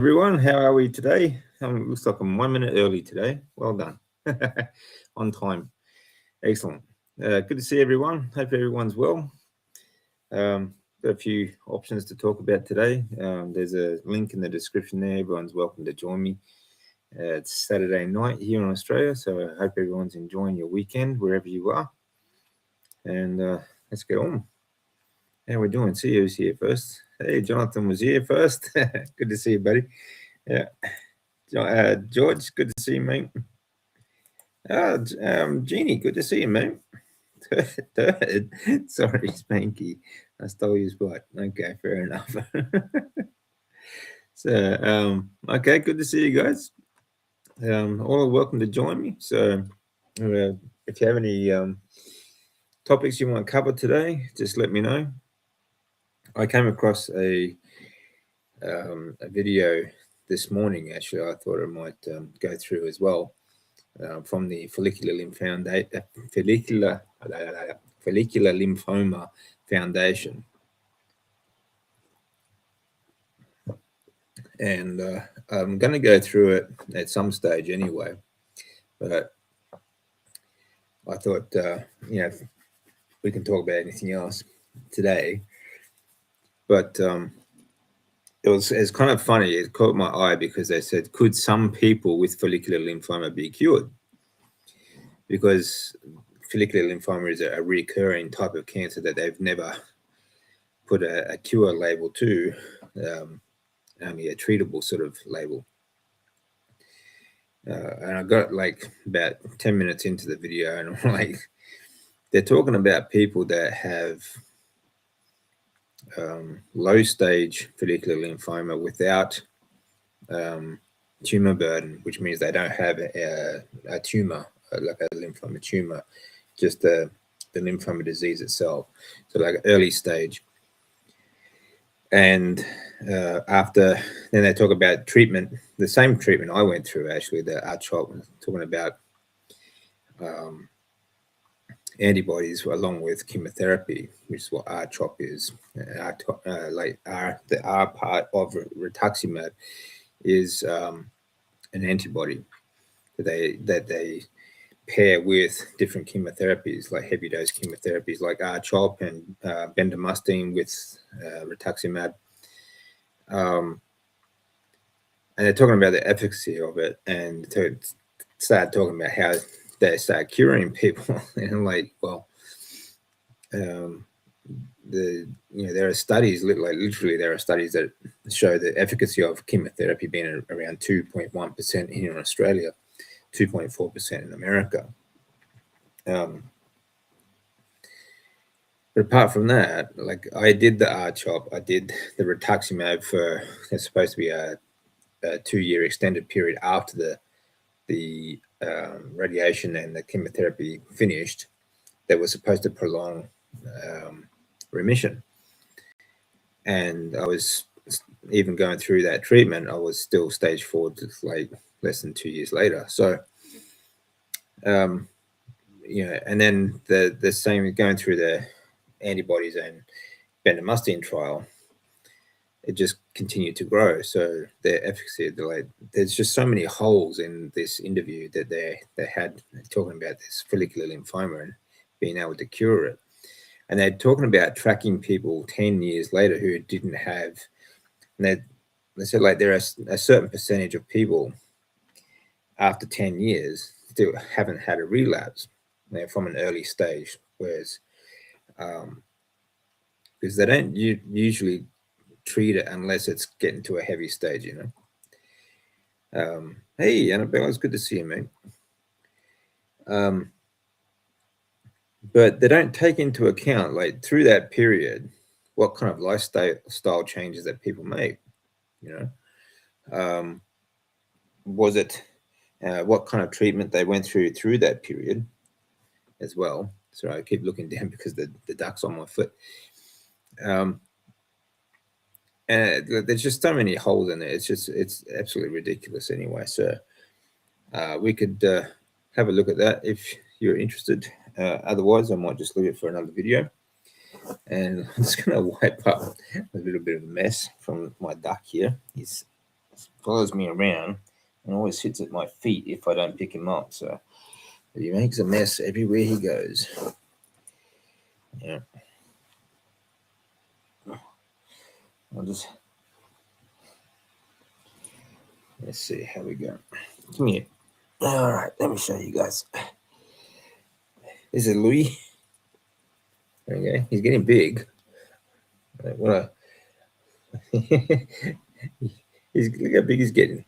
Everyone, how are we today? Looks like I'm 1 minute early today. Well done. On time. Excellent. Good to see everyone. Hope everyone's well. Got a few options to talk about today. There's a link in the description there. Everyone's welcome to join me. It's Saturday night here in Australia, so I hope everyone's enjoying your weekend wherever you are. And let's get on. How are we doing? See who's here first. Hey, Jonathan was here first. Good to see you, buddy. Yeah. George, good to see you, mate. Jeannie, good to see you, mate. Sorry, Spanky. I stole your spot. Okay, fair enough. Okay, good to see you guys. All are welcome to join me. So, if you have any topics you want to cover today, just let me know. I came across a video this morning. Actually, I thought I might go through as well. From the Follicular Lymphoma Foundation. And I'm going to go through it at some stage anyway. But I thought, we can talk about anything else today. But it's kind of funny. It caught my eye because they said, could some people with follicular lymphoma be cured? Because follicular lymphoma is a recurring type of cancer that they've never put a cure label to, only a treatable sort of label. And I got like about 10 minutes into the video, and I'm like, they're talking about people that have low stage follicular lymphoma without tumor burden, which means they don't have a tumor, like a lymphoma tumor, just the lymphoma disease itself. So like early stage. And then they talk about treatment, the same treatment I went through, actually, the ARCHOP, talking about antibodies along with chemotherapy, which is what ARCHOP is. The R part of rituximab is an antibody that they pair with different chemotherapies, like heavy dose chemotherapies like ARCHOP and bendamustine with rituximab. And they're talking about the efficacy of it, and to start talking about how they start curing people. And like, well, there are studies, literally there are studies that show the efficacy of chemotherapy being around 2.1% here in Australia, 2.4% in America. But apart from that, like, I did the ARCHOP, I did the rituximab for, it's supposed to be a 2-year extended period after the radiation and the chemotherapy finished, that was supposed to prolong remission. And I was even going through that treatment, I was still stage 4, just like less than 2 years later. So, and then the same, going through the antibodies and bendamustine trial, it just continued to grow. So their efficacy, there's just so many holes in this interview that they had, talking about this follicular lymphoma and being able to cure it. And they're talking about tracking people 10 years later who didn't have, and they said like there are a certain percentage of people after 10 years still haven't had a relapse, from an early stage, whereas because they don't usually treat it unless it's getting to a heavy stage, Hey, Annabelle, it's good to see you, mate. But they don't take into account, like, through that period, what kind of lifestyle changes that people make, was it what kind of treatment they went through that period as well. Sorry, I keep looking down because the duck's on my foot. And there's just so many holes in it. It's absolutely ridiculous anyway. So we could have a look at that if you're interested. Otherwise, I might just leave it for another video. And I'm just going to wipe up a little bit of a mess from my duck here. He's follows me around and always sits at my feet if I don't pick him up. So he makes a mess everywhere he goes. Yeah. I'll just let's see how we go. Come here. All right, let me show you guys. This is Louis. Okay, he's getting big. What a look how big he's getting.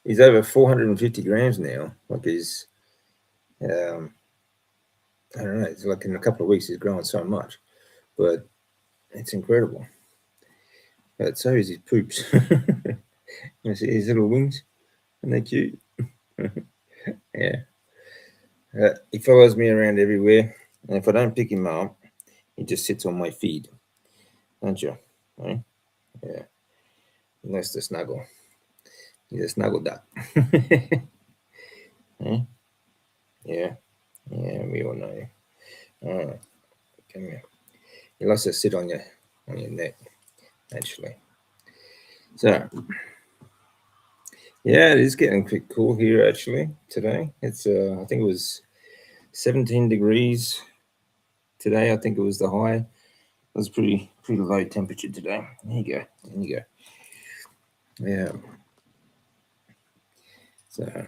He's over 450 grams now. Like he's, I don't know. It's like in a couple of weeks he's growing so much, but it's incredible. But so is his poops. You see his little wings, and they're cute. Yeah. He follows me around everywhere, and if I don't pick him up, he just sits on my feet. Don't you? Right? Yeah. He likes to snuggle. He's a snuggle duck. Yeah. Yeah. Yeah, we all know. All right. Come here. He likes to sit on your neck, actually. So yeah, it is getting quite cool here actually today. It's I think it was 17 degrees today. I think it was the high. It was pretty low temperature today. There you go. There you go. Yeah. So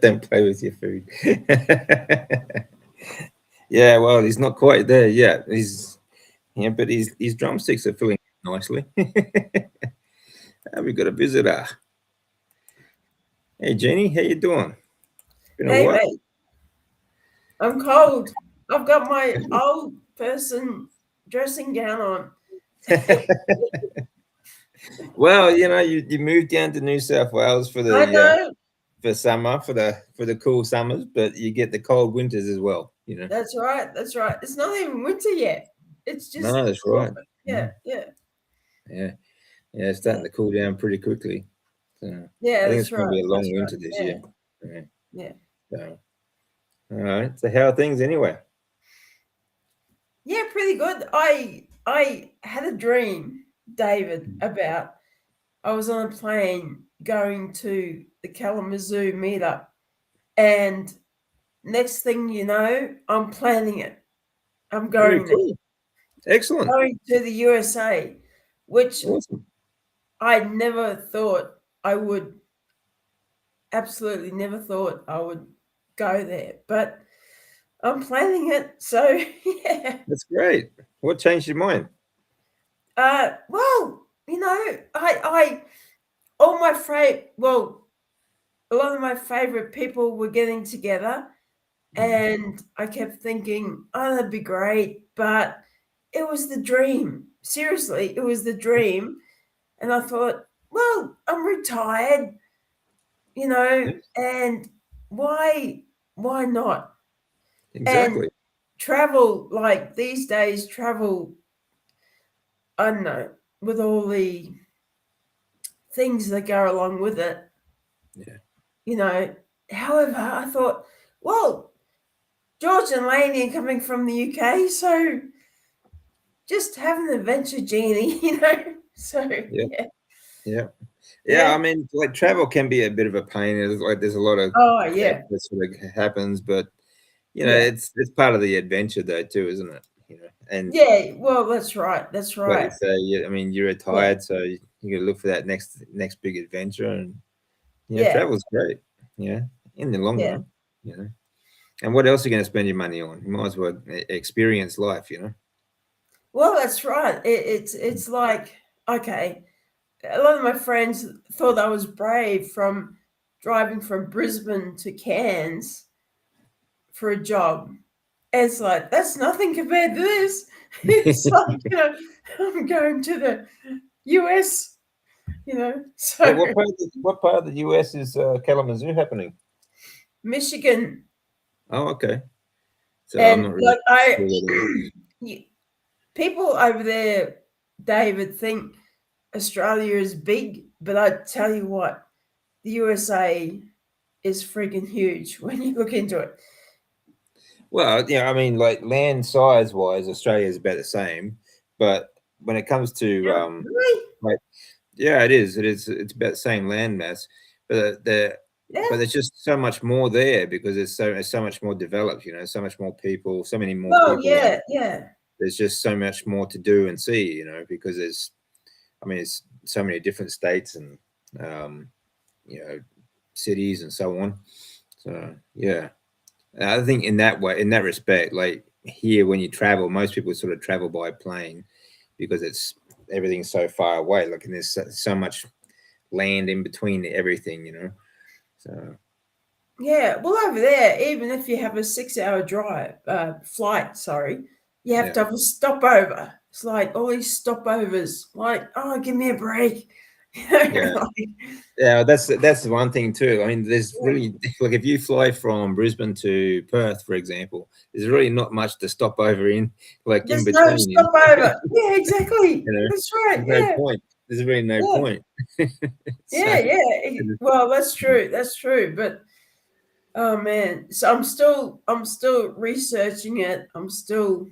don't play with your food. Yeah, well, he's not quite there yet. But his drumsticks are filling nicely. We've got a visitor. Hey, Jeannie, how you doing? Been a Hey, while. mate, I'm cold. I've got my old person dressing gown on. Well, you moved down to New South Wales for I the know. for summer for the cool summers, but you get the cold winters as well. That's right. That's right. It's not even winter yet. It's just No, that's right. yeah, yeah, Yeah, yeah, it's yeah, starting to cool down pretty quickly. So yeah. I think it's That's going to right. be a That's long right. winter this Yeah, year. Yeah. yeah, So, all right. So how are things anyway? yeah. Pretty good. I had a dream, David, about I was on a plane going to the Kalamazoo meetup, and next thing you know, I'm planning it. I'm Very going there. cool. Excellent. Going to the USA, which Awesome. I never thought I would, absolutely never thought I would go there. But I'm planning it. So, yeah. That's great. What changed your mind? Well, all my well, a lot of my favorite people were getting together, Mm. and I kept thinking, oh, that'd be great. But it was the dream. Seriously, it was the dream. And I thought, well, I'm retired, Yeah, and why not? And exactly. travel, like these days, travel, I don't know, with all the things that go along with it, Yeah. you know. However, I thought, well, George and Laney are coming from the UK, so just have an adventure, Jeannie, So Yeah. yeah, Yeah. Yeah, I yeah. mean, like travel can be a bit of a pain. There's a lot of Oh crap yeah, that sort of happens, but yeah, it's part of the adventure though too, isn't it? And yeah. Well, that's right. That's like you right. say, I mean, you're Yeah, retired, so you got to look for that next big adventure, and yeah, travel's great. Yeah, in the long yeah. run. You know, and what else are you going to spend your money on? You might as well experience life. Well, that's right. It's like, okay, a lot of my friends thought I was brave from driving from Brisbane to Cairns for a job. It's like that's nothing compared to this. It's like, I'm going to the US, Well, so what part of the US is Kalamazoo happening? Michigan. Oh, okay. So I'm And not really like sure what it is. you- people over there, David, think Australia is big, but I tell you what, the USA is freaking huge when you look into it. Well, I mean, like land size wise, Australia is about the same, but when it comes to Yeah. Really? like, yeah, it is. It is. It's about the same land mass, but Yeah. but there's just so much more there because it's so much more developed. So much more people, so many more Well, people, and yeah, yeah. there's just so much more to do and see. Because it's so many different states and um, you know cities and so on. So yeah, I think in that way, in that respect, like here when you travel, most people sort of travel by plane because it's everything's so far away. Like, and there's so much land in between everything. So Yeah. Well, over there, even if you have a 6 hour flight, sorry, you have yeah, to have a stopover. It's like all these stopovers, like, oh, give me a break. yeah, Like, yeah. That's the one thing too. I mean, there's yeah. really like if you fly from Brisbane to Perth, for example, there's really not much to stop over like in There's no between. stopover. Yeah, exactly. You know, That's right. there's no Yeah. point. There's really no Yeah. point. So Yeah. Yeah. Well, that's true. That's true. But oh man, so I'm still researching it. I'm still,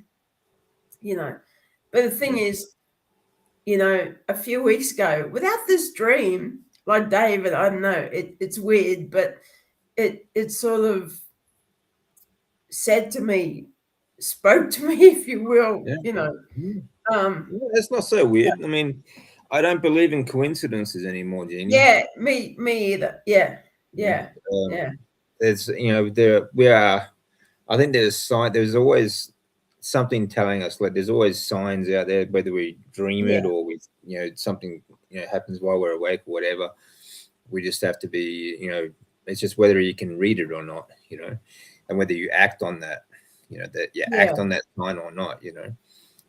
you know, but the thing yeah, is, a few weeks ago, without this dream, like David, I don't know, it's weird, but it sort of said to me, spoke to me, if you will, yeah. Yeah. um, Yeah, that's not so weird. I mean, I don't believe in coincidences anymore, Jeannie. yeah, me either. Yeah, You yeah, yeah, There's, there we are. I think there's always something telling us. Like, there's always signs out there, whether we dream it yeah, or something happens while we're awake or whatever. We just have to be, it's just whether you can read it or not, and whether you act on that, that you yeah, act on that sign or not.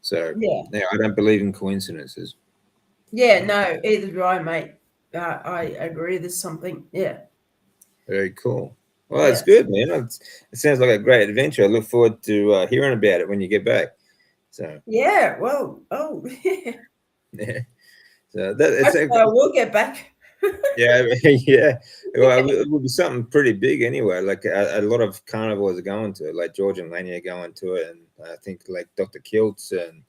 So yeah, yeah, I don't believe in coincidences. yeah. So, No, either do I, mate. I agree. There's something. Yeah, very cool. Well, that's yeah, good, man. It sounds like a great adventure. I look forward to hearing about it when you get back. So yeah. Well, oh, yeah. yeah, so that it's Hopefully I will get back. yeah, yeah. Well, it would be something pretty big anyway. Like a lot of carnivores are going to it, like George and Laney are going to it, and I think like Dr. Kiltz and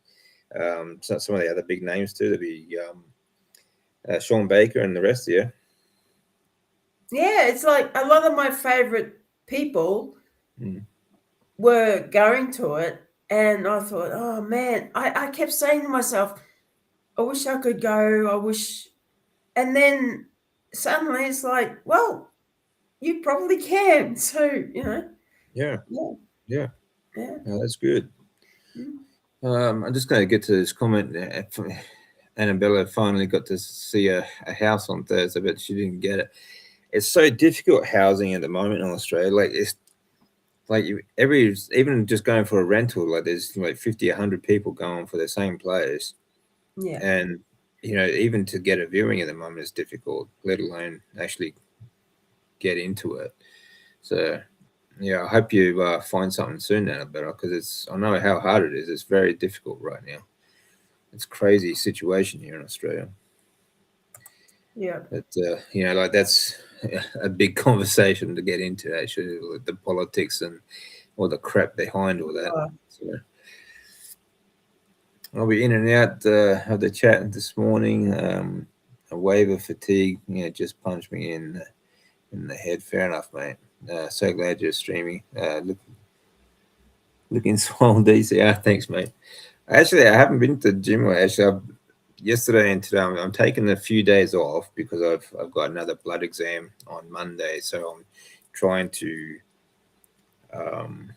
some of the other big names too. There'll be Sean Baker and the rest of you. Yeah, it's like a lot of my favorite people Mm. were going to it, and I thought, oh man, I kept saying to myself, I wish I could go. I wish, and then suddenly it's like, well, you probably can. So Yeah, yeah, yeah, yeah, no, that's good. mm, I'm just going to get to this comment. Annabella finally got to see a house on Thursday, but she didn't get it. It's so difficult housing at the moment in Australia. Like, it's like even just going for a rental, like there's like 50, 100 people going for the same place, yeah, and even to get a viewing at the moment is difficult, let alone actually get into it. So yeah, I hope you find something soon, Annabella, because I know how hard it is. It's very difficult right now. It's a crazy situation here in Australia. yeah. But like that's a big conversation to get into, actually, like the politics and all the crap behind all that. Uh, So I'll be in and out of the chat this morning. A wave of fatigue, just punched me in the head. Fair enough, mate. So glad you're streaming. Looking swollen, DC. Thanks, mate. Actually, I haven't been to the gym. Actually, yesterday and today, I'm taking a few days off because I've got another blood exam on Monday. So I'm trying to um,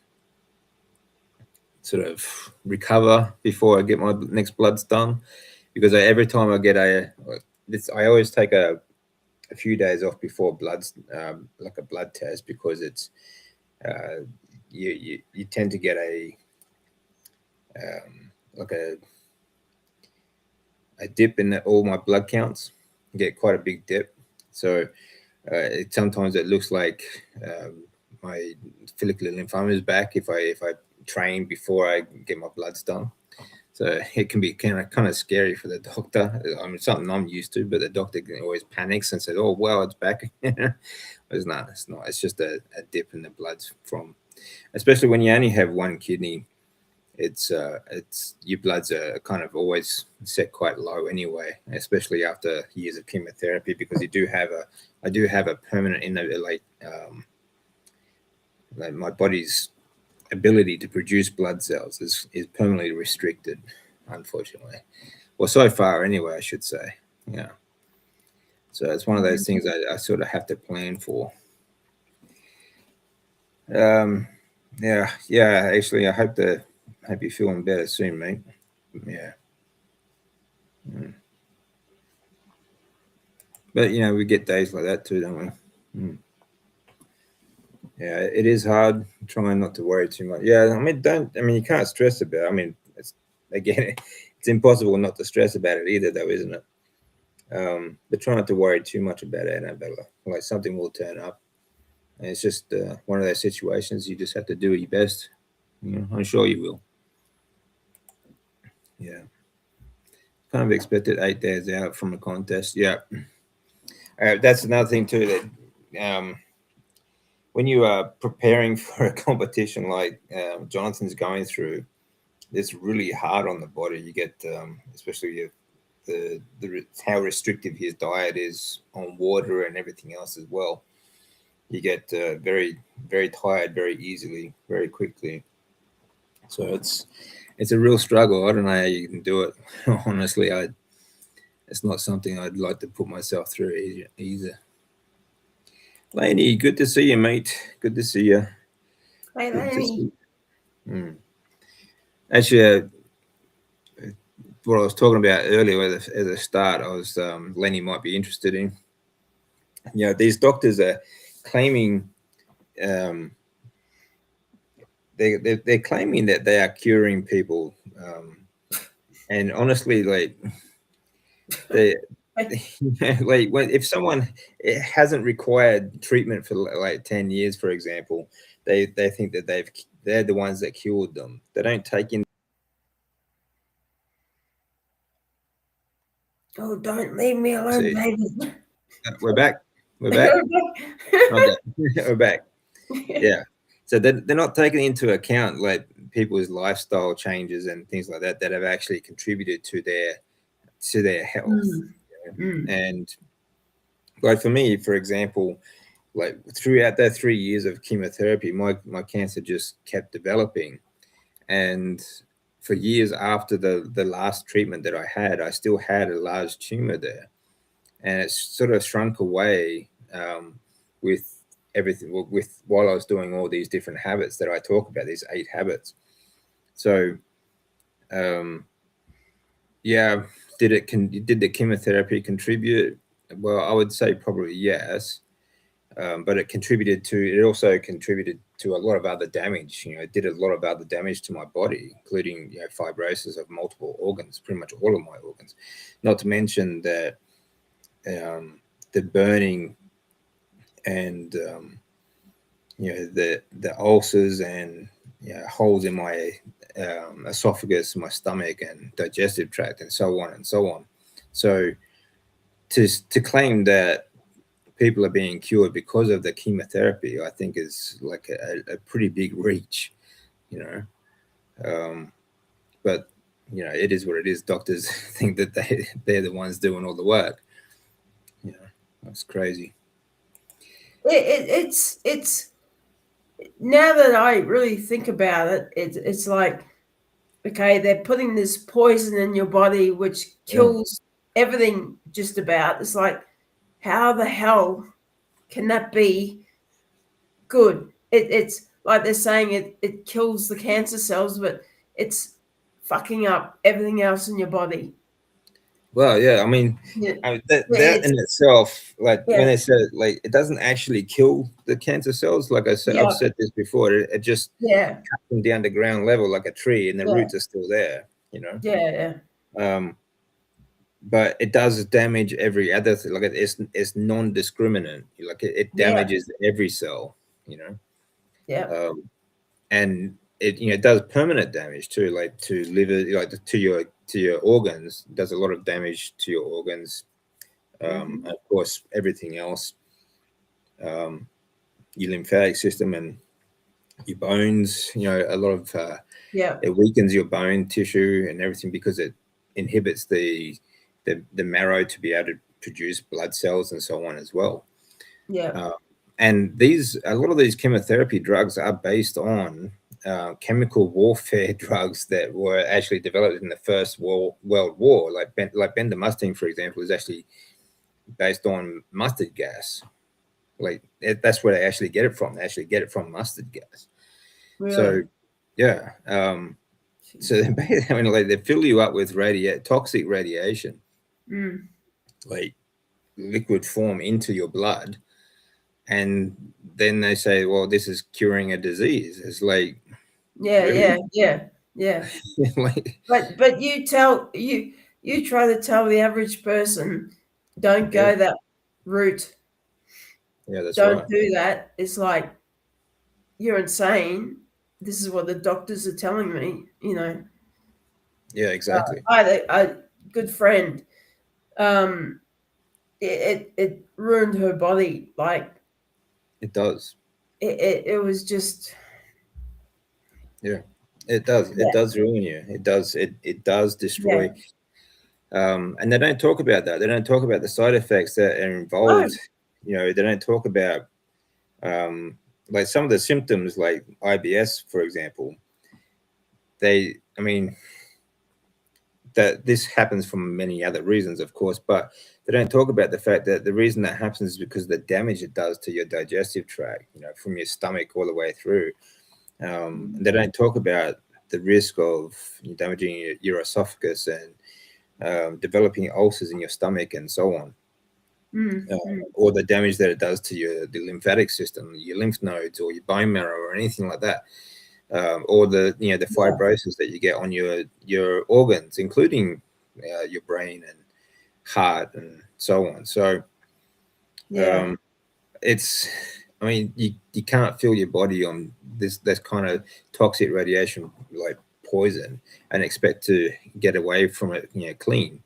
sort of recover before I get my next bloods done. Because every time I get I always take a few days off before bloods, like a blood test, because it's uh, you tend to get like a dip in all my blood counts, get quite a big dip. So sometimes it looks like my follicular lymphoma is back if I train before I get my bloods done. So it can be kind of scary for the doctor. I mean, something I'm used to, but the doctor always panics and says, "Oh, well, it's back." It's not. It's not. It's just a dip in the bloods from, especially when you only have one kidney. it's your bloods are kind of always set quite low anyway, especially after years of chemotherapy, because I do have a permanent like my body's ability to produce blood cells is permanently restricted, unfortunately. Well, so far anyway, I should say. Yeah. So it's one of those things I sort of have to plan for. Yeah, yeah. Actually, I hope you're feeling better soon, mate. Yeah. But we get days like that too, don't we? Yeah, it is hard trying not to worry too much. Yeah, I mean, you can't stress about it. I mean, again, it's impossible not to stress about it either, though, isn't it? But try not to worry too much about it, Annabella. Like something will turn up, and it's just one of those situations you just have to do your best. I'm sure you will. Yeah, kind of expected 8 days out from a contest. Yeah, that's another thing too. That when you are preparing for a competition like Jonathan's going through, it's really hard on the body. You get, especially if the how restrictive his diet is on water and everything else as well. You get very very tired very easily, very quickly. So it's a real struggle. I don't know how you can do it. Honestly, it's not something I'd like to put myself through either. Laney, good to see you, mate. Good to see you. Hey, Good to Lenny. see you. Actually, what I was talking about earlier as a start, I was Lenny might be interested in. These doctors are claiming um, they're claiming that they are curing people, and honestly, like they like if someone hasn't required treatment for like 10 years, for example, they think that they're the ones that cured them. They don't take in. Oh, don't leave me alone, See, baby. we're back. We're back. Okay. We're back. Yeah. So they're not taking into account like people's lifestyle changes and things like that have actually contributed to their health. And like for me, for example, like throughout that 3 years of chemotherapy, my cancer just kept developing. And for years after the last treatment that I had, I still had a large tumor there, and it sort of shrunk away with everything with while I was doing all these different habits that I talk about, these 8 habits. So yeah, did the chemotherapy contribute? Well, I would say probably yes. But it also contributed to a lot of other damage. It did a lot of other damage to my body, including fibrosis of multiple organs, pretty much all of my organs. Not to mention that the burning and the ulcers and holes in my esophagus, my stomach, and digestive tract, and so on and so on. So to claim that people are being cured because of the chemotherapy, I think is like a pretty big reach, you know. But it is what it is. Doctors think that they're the ones doing all the work. That's crazy. It's now that I really think about it, it's like, okay, they're putting this poison in your body which kills everything just about. It's like, how the hell can that be good? It's like they're saying it kills the cancer cells, but it's fucking up everything else in your body. Well, yeah, I mean, Yeah, that in itself, like when yeah, they said like it doesn't actually kill the cancer cells, like I said, I've yeah, said this before, it just yeah, cuts them down to ground level like a tree, and the yeah, roots are still there, yeah, but it does damage every other thing. Like it's non-discriminant. Like it yeah, damages every cell, you know, yeah. um, and it does permanent damage too, like to liver, like to your organs. It does a lot of damage to your organs. And of course, everything else, your lymphatic system and your bones. You know, a lot of Yeah. it weakens your bone tissue and everything because it inhibits the marrow to be able to produce blood cells and so on as well. Yeah. Uh, and a lot of these chemotherapy drugs are based on chemical warfare drugs that were actually developed in the First World War. Like bendamustine, for example, is actually based on mustard gas. That's where they actually get it from. They actually get it from mustard gas. So Really. yeah, so Jeez. I mean, like they fill you up with toxic radiation, Mm. like liquid form into your blood, and then they say, well, this is curing a disease. It's like, Yeah. really? Yeah. Yeah. Yeah. Like, But you try to tell the average person, don't yeah, go that route. yeah, that's Don't right. do that. It's like you're insane. This is what the doctors are telling me. Yeah, exactly. I had a good friend. Um, it ruined her body. Like It does. it was just Yeah, it does. It yeah, does ruin you. It does. It does yeah. destroy. And they don't talk about that. They don't talk about the side effects that are No, involved. You know, they don't talk about um, like some of the symptoms, like IBS, for example. I mean, that this happens for many other reasons, of course, but they don't talk about the fact that the reason that happens is because of the damage it does to your digestive tract, you know, from your stomach all the way through. And they don't talk about the risk of damaging your esophagus and developing ulcers in your stomach and so on, mm, uh, mm, or the damage that it does to the lymphatic system, your lymph nodes, or your bone marrow, or anything like that, or the yeah, fibrosis that you get on your organs, including your brain and heart and so on. So yeah, um, it's, I mean, you can't feel your body on this kind of toxic radiation like poison and expect to get away from it, clean.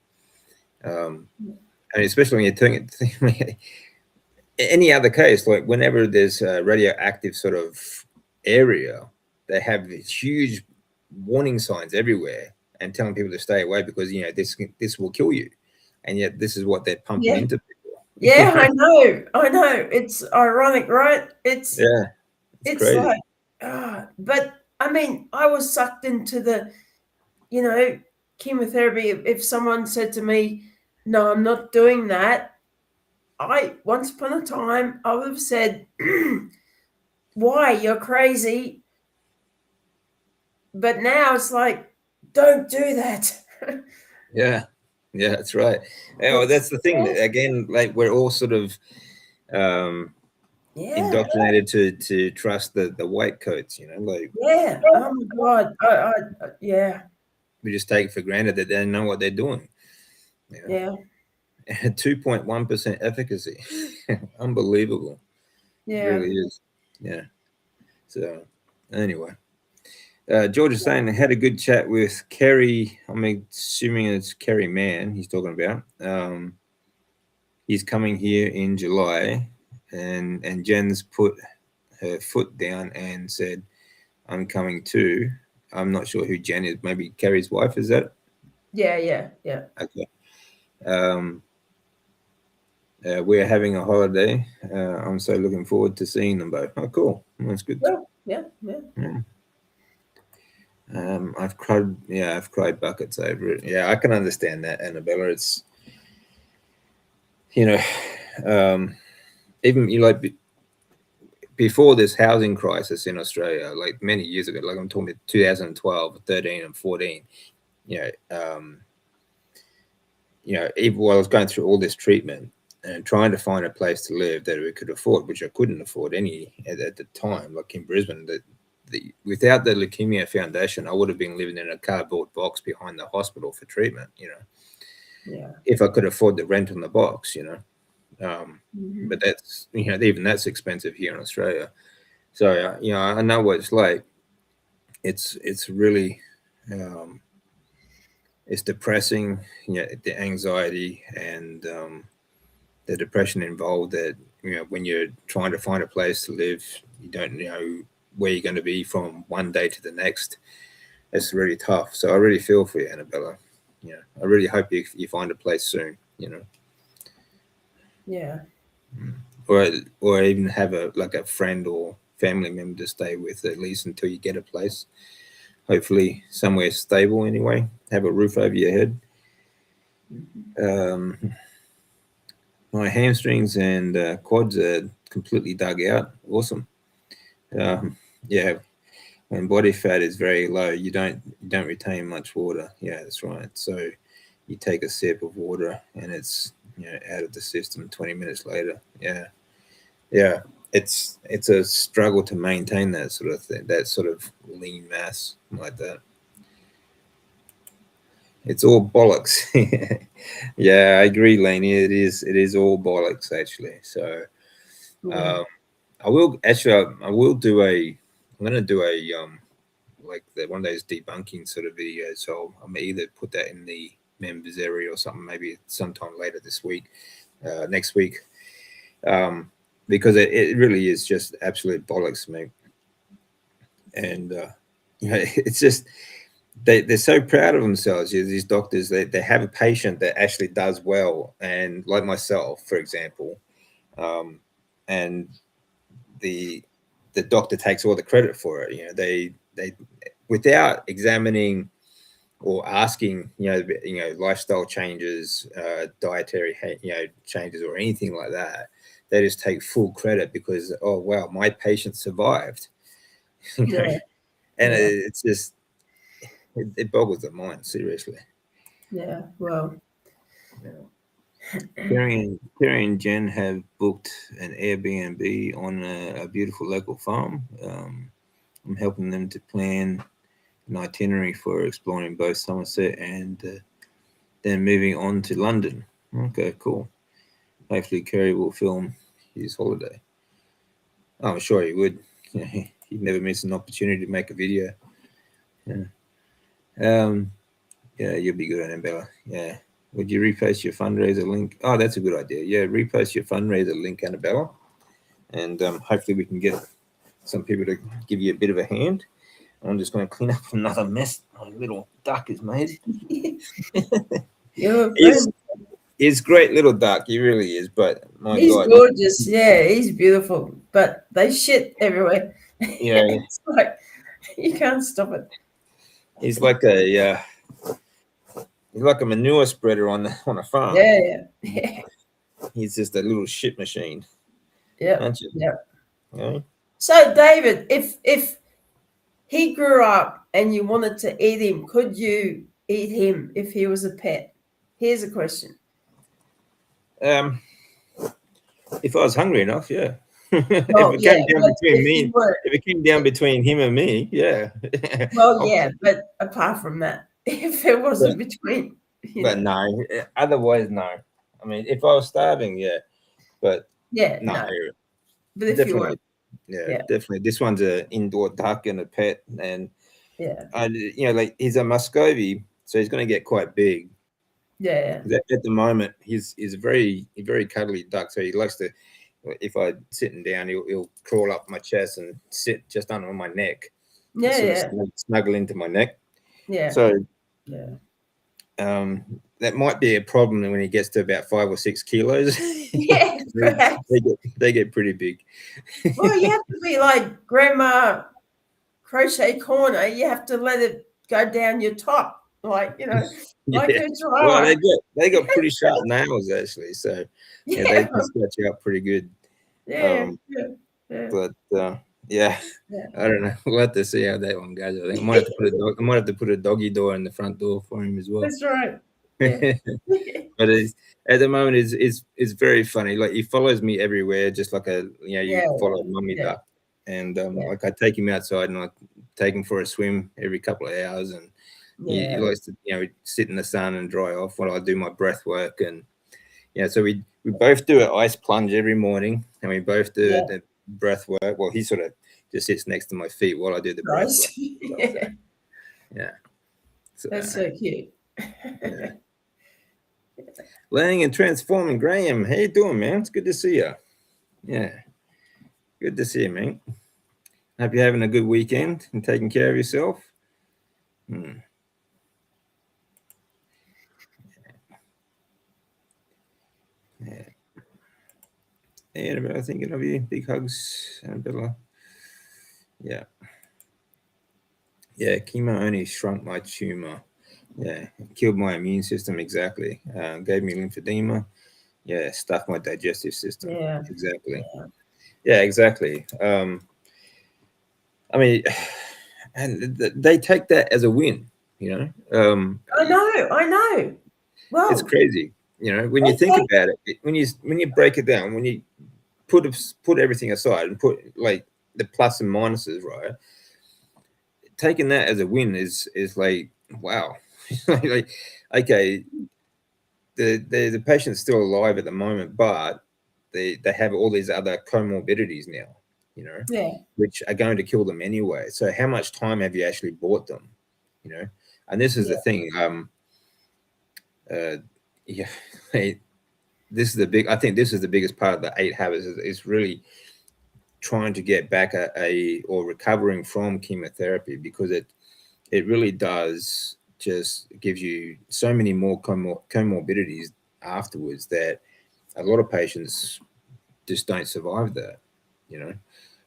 Um, and especially when you're doing it, any other case, like whenever there's a radioactive sort of area, they have these huge warning signs everywhere and telling people to stay away because this will kill you, and yet this is what they're pumping yeah, into yeah. people. I know, I know. It's ironic, right? It's Yeah, it's it's crazy. like, but I mean, I was sucked into the you know chemotherapy. If someone said to me, "No, I'm not doing that," I once upon a time I would have said, "Why? You're crazy." But now it's like, don't do that. Yeah, yeah, that's right. Yeah, well, It's that's the thing. yeah, Again, like we're all sort of um, yeah, indoctrinated to trust the white coats. Like yeah. Oh my God. Yeah, we just take it for granted that they know what they're doing. You know, yeah, 2.1% efficacy, unbelievable. It yeah, really is. Yeah. So anyway, George is saying I had a good chat with Kerry. I'm assuming it's Kerry Mann he's talking about. He's coming here in July, and Jen's put her foot down and said, "I'm coming too." I'm not sure who Jen is. Maybe Kerry's wife. Is that yeah, yeah, yeah. okay? Um, we're having a holiday. I'm so looking forward to seeing them both. Oh, cool. That's good. Yeah, yeah, yeah. Yeah. I've cried. Yeah, I've cried buckets over it. Yeah, I can understand that, Annabella. It's you know, um, even before this housing crisis in Australia, like many years ago, like I'm talking 2012, 13, and 14. You know, even while I was going through all this treatment and trying to find a place to live that we could afford, which I couldn't afford any at the time, like in Brisbane, without the Leukemia Foundation, I would have been living in a cardboard box behind the hospital for treatment. Yeah. If I could afford the rent on the box. Hmm. But that's even that's expensive here in Australia. So I know what it's like. It's really um, it's depressing. The anxiety and the depression involved. That when you're trying to find a place to live, you don't know where you're going to be from one day to the next. It's really tough. So I really feel for you, Annabella. Yeah, I really hope you find a place soon. Yeah. Or even have a friend or family member to stay with at least until you get a place. Hopefully somewhere stable anyway. Have a roof over your head. Um, my hamstrings and quads are completely dug out. Awesome. Yeah, when body fat is very low, you don't retain much water. Yeah, that's right. So you take a sip of water and it's out of the system 20 minutes later. Yeah, it's a struggle to maintain that sort of thing, that sort of lean mass like that. It's all bollocks. Yeah, I agree, Laney. It is all bollocks actually. So Yeah. um, I will do a. I'm gonna do a like one of those debunking sort of videos. So I may either put that in the members area or something, maybe sometime later this week, next week, um, because it really is just absolute bollocks, mate. And it's just they're so proud of themselves. These doctors, they have a patient that actually does well, and like myself, for example, and the the doctor takes all the credit for it. They without examining or asking, lifestyle changes, dietary, changes or anything like that. They just take full credit because, oh wow, my patient survived. you know, Yeah. and Yeah. it's just it boggles the mind, seriously. Yeah. Well, Yeah. Terry and Jen have booked an Airbnb on a beautiful local farm. I'm helping them to plan an itinerary for exploring both Somerset and then moving on to London. Okay, cool. Hopefully, Kerry will film his holiday. Oh, I'm sure he would. He'd never miss an opportunity to make a video. Yeah. Um, yeah, you'll be good, Annabella. Yeah. Would you repost your fundraiser link? Oh, that's a good idea. Yeah, repost your fundraiser link, Annabella, and hopefully we can get some people to give you a bit of a hand. I'm just going to clean up another mess my little duck has made. you're a he's, friend. he's great little duck. He really is. But my He's God, gorgeous. Yeah, he's beautiful. But they shit everywhere. yeah, It's like you can't stop it. he's like a manure spreader on a farm. Yeah. Yeah. He's just a little shit machine, Yep. aren't you? Yep. Yeah. So David, if he grew up and you wanted to eat him, could you eat him if he was a pet? Here's a question. Um, if I was hungry enough, yeah. If Well, it yeah, came down but between if me, you were, if it came down between him and me, yeah. well, I'll- yeah, but apart from that, if it wasn't but, between, but no, otherwise no. I mean, if I was starving, yeah, but yeah, no, no. But if you were, definitely, yeah, yeah, definitely. This one's an indoor duck and a pet, and yeah, like he's a Muscovy, so he's going to get quite big. yeah, At the moment, he's a very cuddly duck, so he likes to. If I'm sitting down, he'll crawl up my chest and sit just under my neck, and yeah, sort of yeah, snuggle into my neck. yeah, So yeah. that might be a problem when he gets to about 5 or 6 kilos. Yeah, perhaps. They get pretty big. Well, you have to be like Grandma Crochet Corner. You have to let it go down your top, like like Yeah. a Well, they chihuahua. got they got pretty sharp nails actually, so yeah, they Yeah, can scratch you up pretty good. yeah, Um, yeah, yeah, but yeah, yeah. I don't know. We'll have to see how that one goes. I think I might have to put a doggy door in the front door for him as well. That's right. Yeah, But at the moment, it's very funny. Like he follows me everywhere, just like yeah, you follow mummy yeah, duck. And yeah, like I take him outside and I take him for a swim every couple of hours, and he yeah, likes to sit in the sun and dry off while I do my breath work. And so we both do an ice plunge every morning, and we both do yeah. the breath work. Well, he sort of just sits next to my feet while I do the breath work. Nice. Yeah, Yeah. So that's so cute. yeah. Learning and transforming, Graham. How you doing, man? It's good to see you. Yeah, good to see you, man. Hope you're having a good weekend and taking care of yourself. Yeah. Annabella, thinking of you. Big hugs, Annabella. Yeah. Yeah, chemo only shrunk my tumor. Yeah, killed my immune system exactly. Gave me lymphedema. Yeah, stuffed my digestive system. Yeah. Exactly. Yeah. Yeah, exactly. I mean, and they take that as a win. You know, I know. it's Well, crazy. You know, when you they think take, about it, when you break it down, when you put everything aside and put like the plus and minuses, right? Taking that as a win is like wow. Like, okay, the patient's still alive at the moment, but they have all these other comorbidities now, you know, yeah, which are going to kill them anyway. So how much time have you actually bought them, you know? And this is the yeah, thing. Uh, yeah, this is the big. I think this is the biggest part of the 8 habits is really trying to get back or recovering from chemotherapy, because it really does just gives you so many more comorbidities afterwards that a lot of patients just don't survive that, you know,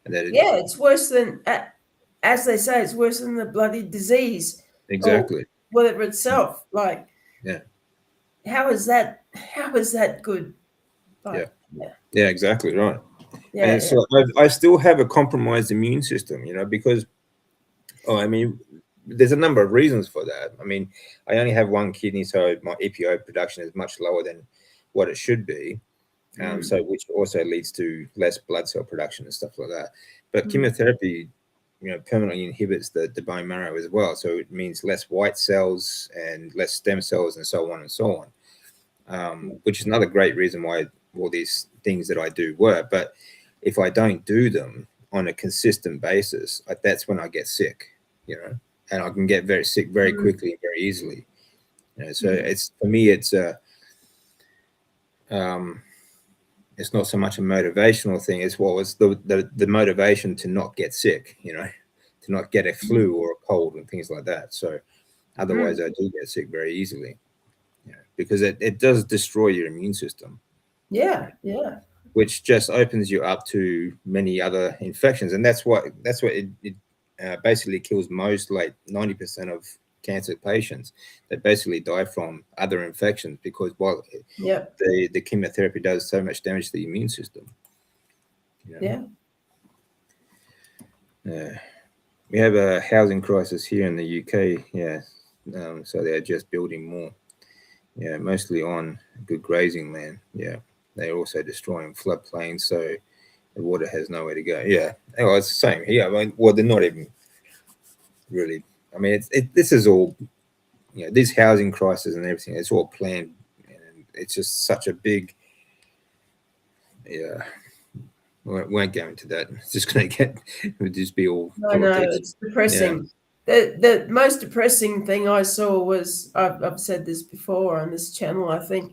and yeah. It's worse than, as they say, it's worse than the bloody disease or exactly, whatever itself. Like, yeah, how is that? How is that good? yeah, Like, yeah, yeah, exactly right. yeah, And yeah. so I still have a compromised immune system, you know, because I mean, there's a number of reasons for that. I mean, I only have one kidney, so my EPO production is much lower than what it should be. Mm, So which also leads to less blood cell production and stuff like that. But mm, chemotherapy, you know, permanently inhibits the bone marrow as well. So it means less white cells and less stem cells and so on and so on, which is another great reason why all these things that I do work. But if I don't do them on a consistent basis, that's when I get sick, you know, and I can get very sick very mm, quickly and very easily. You know, so mm. it's for me, um, it's not so much a motivational thing as well as the motivation to not get sick, you know, to not get a flu or a cold and things like that. So otherwise Mm. I do get sick very easily, you know, because it does destroy your immune system, Yeah, yeah, which just opens you up to many other infections. And that's what it basically kills most, like 90% of cancer patients that basically die from other infections, because while yeah, the chemotherapy does so much damage to the immune system, you know. yeah. We have a housing crisis here in the UK. Yeah, so they're just building more. Yeah, mostly on good grazing land. Yeah, they're also destroying floodplains, so the water has nowhere to go. Yeah, oh, it's the same here. I mean, well, they're not even really. I mean, this is all, you know, this housing crisis and everything. It's all planned, and it's just such a big. Yeah, won't go into that. It's just going to get. It would just be all I know, politics. it's Yeah. depressing. The most depressing thing I saw was, I've said this before on this channel, I think,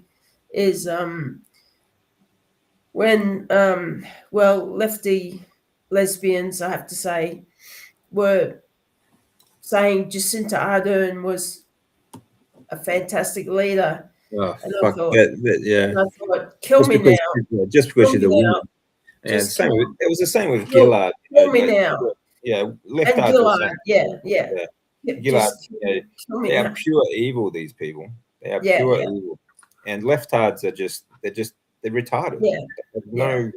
is when well, lefty lesbians, I have to say, were saying Jacinta Ardern was a fantastic leader, Oh and I fuck thought, that. Yeah. kill Just me now, because just because kill she's me a woman. now, And just same with, kill, it was the same with kill, Gillard. kill me Like, now, yeah, and leftards are the Gillard, same. yeah, yeah, Yeah, Gillard. just Yeah, kill me they are now, pure evil. These people, they are yeah, pure yeah, evil. And leftards are they're retarded. yeah, They have yeah,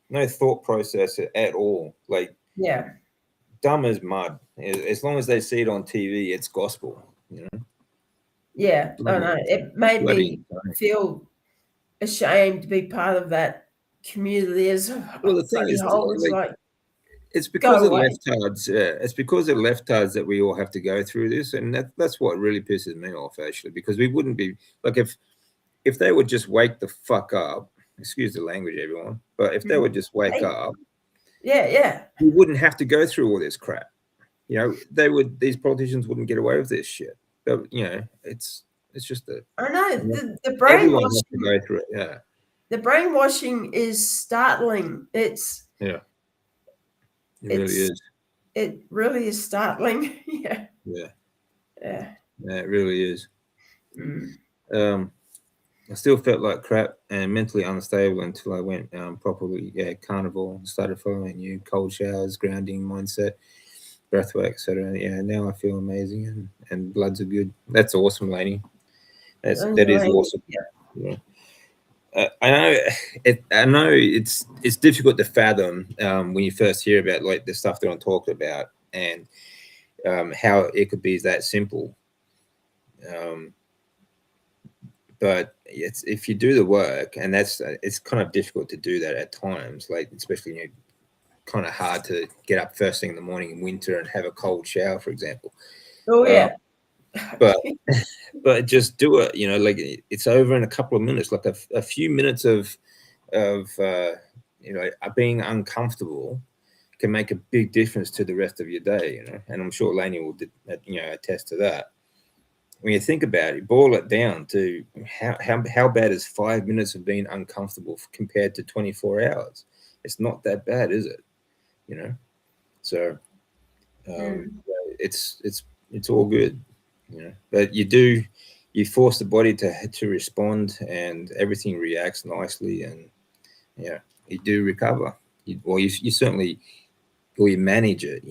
no thought process at all. Like yeah. dumb as mud. As long as they see it on TV, it's gospel. You know, Yeah, I know. bloody, It made bloody me insane. feel ashamed to be part of that community as Well, the thing bloody is, hole. It's like, like, it's go because of away. leftards. It's because of leftards that we all have to go through this, and that's what really pisses me off, actually. Because we wouldn't be like if they would just wake the fuck up. Excuse the language, everyone. But if they Mm. would just wake Hey, up, yeah, yeah. we wouldn't have to go through all this crap. You know, they would. These politicians wouldn't get away with this shit. But you know, it's just a I know. you know, The everyone has to brainwashing, go through it. Yeah, the brainwashing is startling. yeah, it really It's is. it really is startling. Yeah. Yeah, Yeah. yeah, it really is. Mm. Um, I still felt like crap and mentally unstable until I went properly, carnival, started following you, cold showers, grounding mindset, breathwork, etc. Yeah, now I feel amazing and bloods are good. That's awesome, Laney. That is Anyway, awesome. Yeah. I know I know it's difficult to fathom when you first hear about like the stuff that I'm talking about and how it could be that simple. Um, but it's if you do the work, and that's it's kind of difficult to do that at times, like especially kind of hard to get up first thing in the morning in winter and have a cold shower, for example. oh Um, yeah. but just do it. Like it's over in a couple of minutes, like a few minutes of being uncomfortable can make a big difference to the rest of your day. And I'm sure Laney will attest to that. When you think about it, boil it down to how bad is 5 minutes of being uncomfortable compared to 24 hours? It's not that bad, is it? You know, so Mm. it's it's all good. But you force the body to respond, and everything reacts nicely, and yeah, you do recover. You certainly, or you manage it.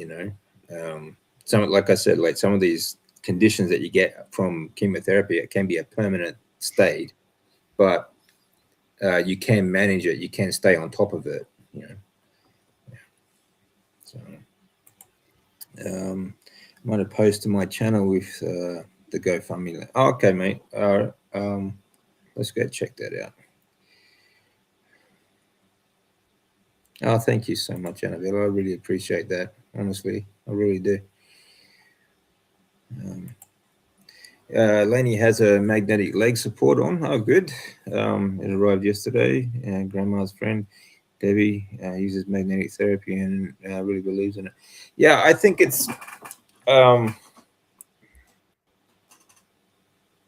Some like I said, like some of these conditions that you get from chemotherapy, it can be a permanent state, but you can manage it. You can stay on top of it. So I'm going to post to my channel with the GoFundMe link. Oh, okay, mate. All right. Let's go check that out. Oh, thank you so much, Annabelle. I really appreciate that. Honestly, I really do. Lainey has a magnetic leg support on. Oh, good. It arrived yesterday. Grandma's friend, Debbie, uses magnetic therapy and really believes in it. Yeah, I think it's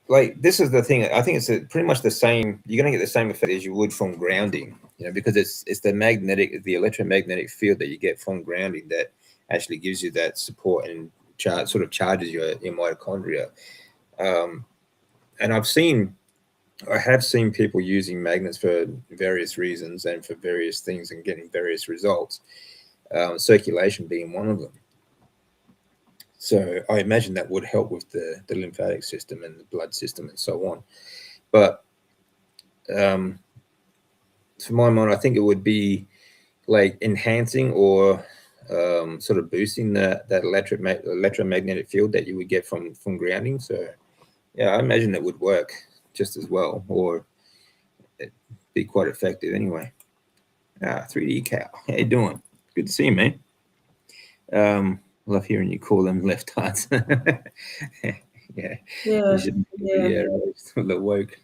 like this is the thing. I think it's pretty much the same. You're going to get the same effect as you would from grounding, because it's the electromagnetic field that you get from grounding that actually gives you that support and sort of charges your mitochondria. Um, and I have seen people using magnets for various reasons and for various things and getting various results. Circulation being one of them. So I imagine that would help with the lymphatic system and the blood system and so on. But to my mind, I think it would be like enhancing or sort of boosting that electromagnetic field that you would get from grounding. So yeah, I imagine it would work just as well, or it'd be quite effective anyway. 3D cow, how you doing? Good to see you, man. Love hearing you call them left hearts. Yeah, you Yeah. should Yeah. the woke.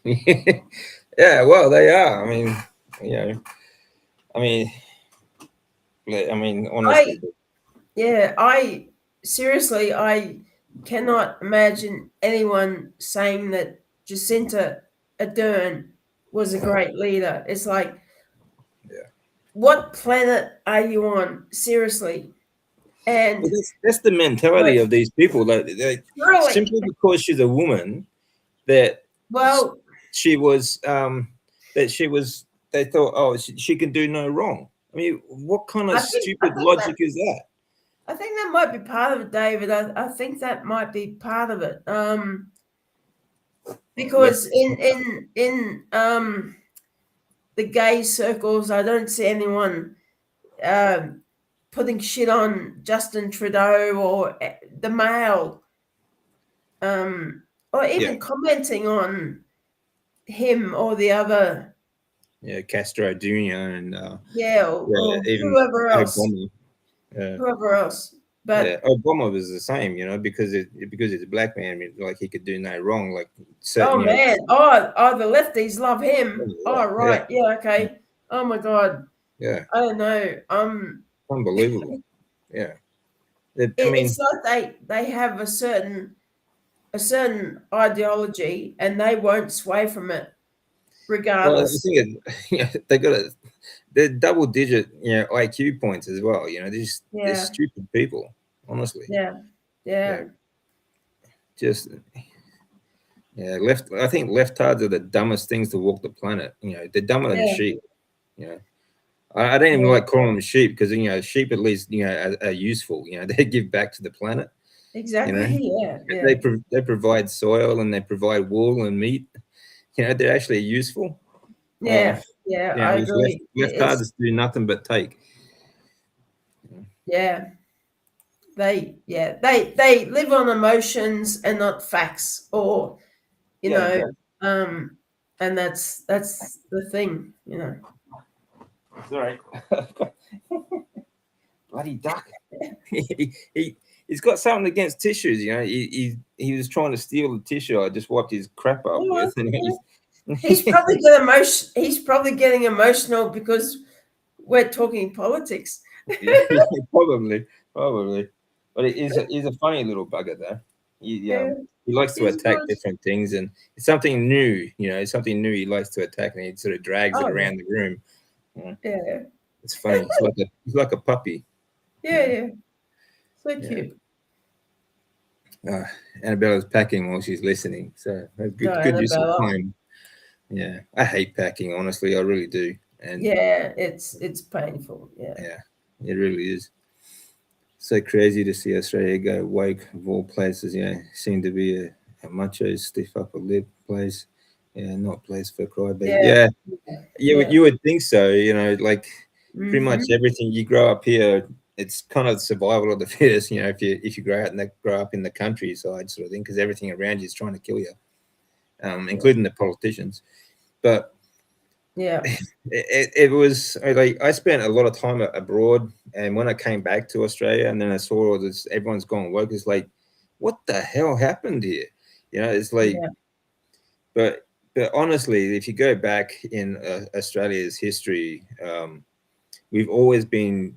Yeah, well, they are. You know, I mean, honestly, I seriously, I cannot imagine anyone saying that Jacinta Ardern was a great leader. It's like, yeah. what planet are you on? Seriously. But And that's the mentality like, of these people. Like really, simply because she's a woman, that well, she was, that she was. They thought, oh, she can do no wrong. I mean, what kind of I stupid think that logic is that? I think that might be part of it, David. I think that might be part of it. Left. Because in the gay circles, I don't see anyone um, putting shit on Justin Trudeau or the Mail, or Yeah, even commenting on him or the other, yeah, Castro Jr. and yeah, yeah, or even whoever else, Obama. Yeah. whoever else. Yeah, But Obama was the same, because he's a black man, I mean, like he could do no wrong, like oh certain, man, the lefties love him. yeah, Oh yeah, right, yeah, okay. Oh my god, yeah, I don't know. unbelievable. Yeah, I mean, It's like they have a certain ideology and they won't sway from it well, I regardless. think they got they're double digit, IQ points as well. They're Yeah. stupid people. honestly. Yeah. Yeah, Yeah. just left. I think leftards are the dumbest things to walk the planet. They're dumber than Yeah. sheep. You know, I don't even Yeah. like calling them sheep because sheep at least are useful. They give back to the planet. You know, Exactly. Yeah. they Yeah. they provide soil and they provide wool and meat. They're actually useful. Uh, Yeah. Yeah. I these agree. It's leftards do nothing but take. yeah. They live on emotions and not facts, or you Yeah, know, exactly. um, and that's the thing. Sorry, bloody duck. He's got something against tissues. He was trying to steal the tissue I just wiped his crap up Yeah, with, and yeah. he's He's probably get emotion. He's probably getting emotional because we're talking politics. yeah, probably, probably. But he's a funny little bugger though. Yeah, He likes to he's attack good. different things, and it's something new. It's something new he likes to attack, and he sort of drags it Oh yeah, around the room. Yeah, yeah, it's funny. He's like a puppy. yeah, Yeah, yeah. So yeah. cute. Uh, Annabella's packing while she's listening, so that's No, good use of Annabella. time. Yeah, I hate packing. Honestly, I really do, and Yeah, it's painful. Yeah. yeah, it really is. So crazy to see Australia go woke of all places. Seem to be a macho stiff upper lip place. Yeah, not place for crybaby. Yeah. Yeah, you would Yeah. you would think so. Like pretty much Mm-hmm. everything you grow up here, it's kind of survival of the fittest. If you grow up in the countryside sort of thing, because everything around you is trying to kill you, including the politicians. But Yeah. it was like I spent a lot of time abroad, and when I came back to Australia, and then I saw all this, everyone's gone woke. It's like, what the hell happened here? It's like, Yeah. but honestly, if you go back in Australia's history, we've always been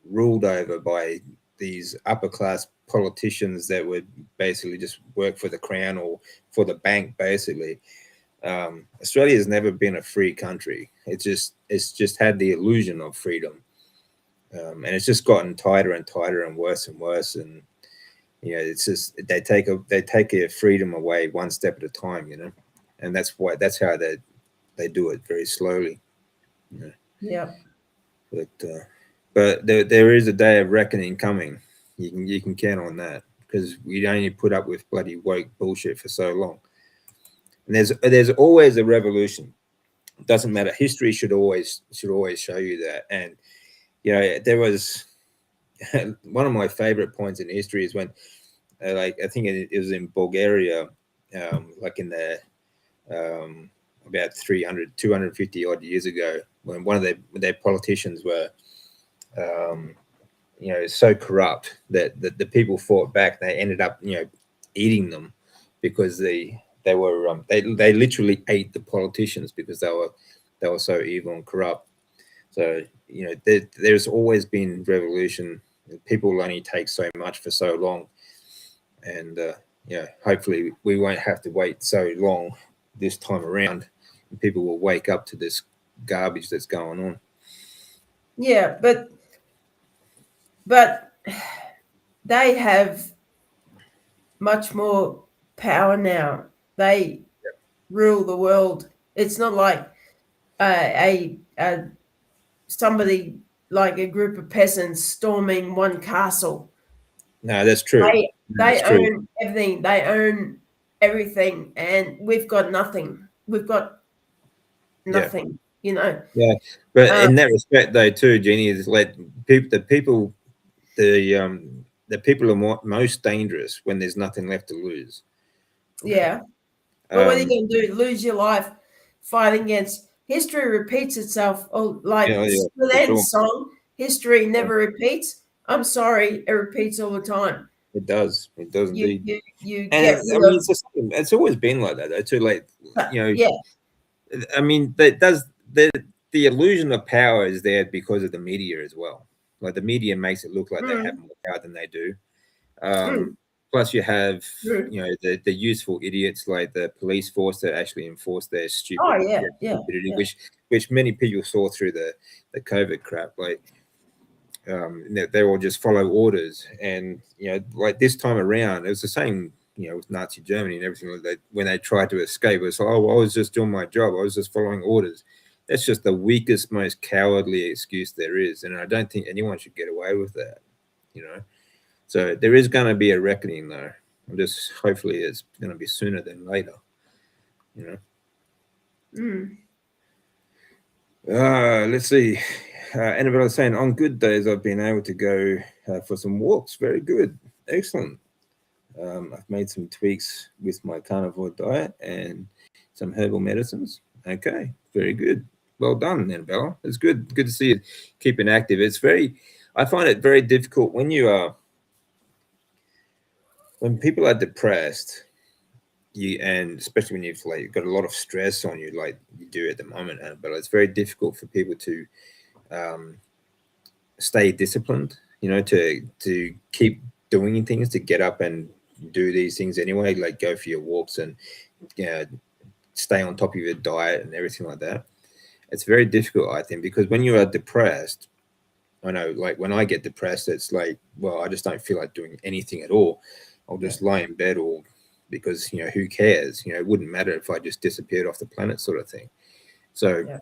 ruled over by these upper class politicians that would basically just work for the crown or for the bank, basically. Australia has never been a free country. It's just had the illusion of freedom, and it's just gotten tighter and tighter and worse and worse. And it's just they take your freedom away one step at a time. And that's how they do it very slowly. You know? Yeah. But there is a day of reckoning coming. You can count on that because we only put up with bloody woke bullshit for so long. And there's always a revolution. Doesn't matter. History should always show you that. And there was one of my favorite points in history is when, like, I think it was in Bulgaria, like in the about 300, 250 odd years ago, when one of their politicians were, um, so corrupt that the people fought back. They ended up, eating them because they were they literally ate the politicians because they were so evil and corrupt. So there's always been revolution. People only take so much for so long, and hopefully we won't have to wait so long this time around, and people will wake up to this garbage that's going on. Yeah. But they have much more power now. They rule the world. It's not like a somebody like a group of peasants storming one castle. No, that's true. They That's true. own everything. They own everything, and we've got nothing. We've got Yeah. nothing. You know. Yeah, but Um, in that respect, though, too, Jenny, is let the people are most dangerous when there's nothing left to lose. yeah. But what are you Um, going to do? Lose your life fighting against history repeats itself. Oh, like yeah, Still for sure. Ends song, history Yeah, never repeats. I'm sorry, it repeats all the time. it does. It does You indeed. you you And get I rid mean, of it's always been like that, though. Too. Like, yeah. I mean, that does the illusion of power is there because of the media as well. Like the media makes it look like they have Mm, more power than they do. mm, Plus, you have mm. the useful idiots like the police force that actually enforce their Oh yeah, yeah, stupidity, yeah. which many people saw through the COVID crap. Like they all just follow orders. And like this time around, it was the same. With Nazi Germany and everything like that. When they tried to escape, it's like, oh, well, I was just doing my job. I was just following orders. That's just the weakest, most cowardly excuse there is, and I don't think anyone should get away with that. So there is going to be a reckoning, though. I'm just hopefully it's going to be sooner than later. Let's see. Annabelle is saying, on good days, I've been able to go for some walks. Very good. Excellent. I've made some tweaks with my carnivore diet and some herbal medicines. Okay, very good. Well done, Annabella. It's good. Good to see you keeping active. I find it very difficult when people are depressed, and especially when you've got a lot of stress on you, like you do at the moment, Annabella. It's very difficult for people to stay disciplined. To keep doing things, to get up and do these things anyway, like go for your walks and stay on top of your diet and everything like that. It's very difficult, I think, because when you are depressed, I know, like when I get depressed, it's like, well, I just don't feel like doing anything at all. I'll just lie in bed, or because who cares? It wouldn't matter if I just disappeared off the planet, sort of thing. So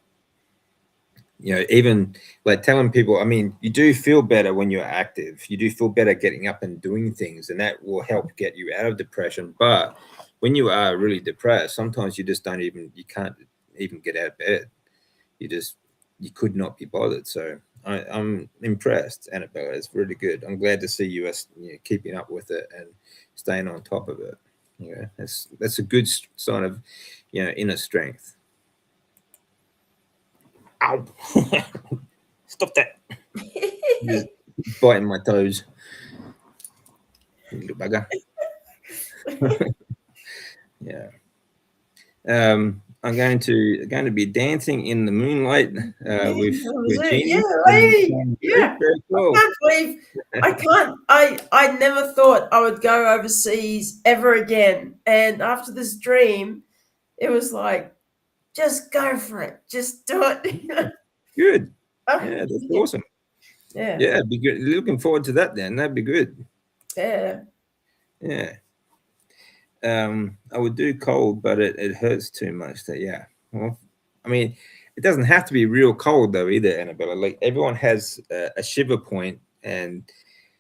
even like telling people, I mean, you do feel better when you're active. You do feel better getting up and doing things, and that will help get you out of depression. But when you are really depressed, sometimes you can't even get out of bed. You could not be bothered. So I'm impressed, Annabella. It's really good. I'm glad to see you keeping up with it and staying on top of it. That's a good sign of inner strength. Ow! Stop that! Biting my toes, you little bugger. Yeah. I'm going to be dancing in the moonlight with Jeannie. Yeah, lady. Yeah. Very cool. I can't believe I never thought I would go overseas ever again. And after this dream, it was like, just go for it. Just do it. Good. Yeah, that's awesome. Yeah. Yeah, it'd be good. Looking forward to that then. That'd be good. Yeah. Yeah. I would do cold, but it hurts too much. Well, I mean, it doesn't have to be real cold though either, Annabella. Like everyone has a shiver point, and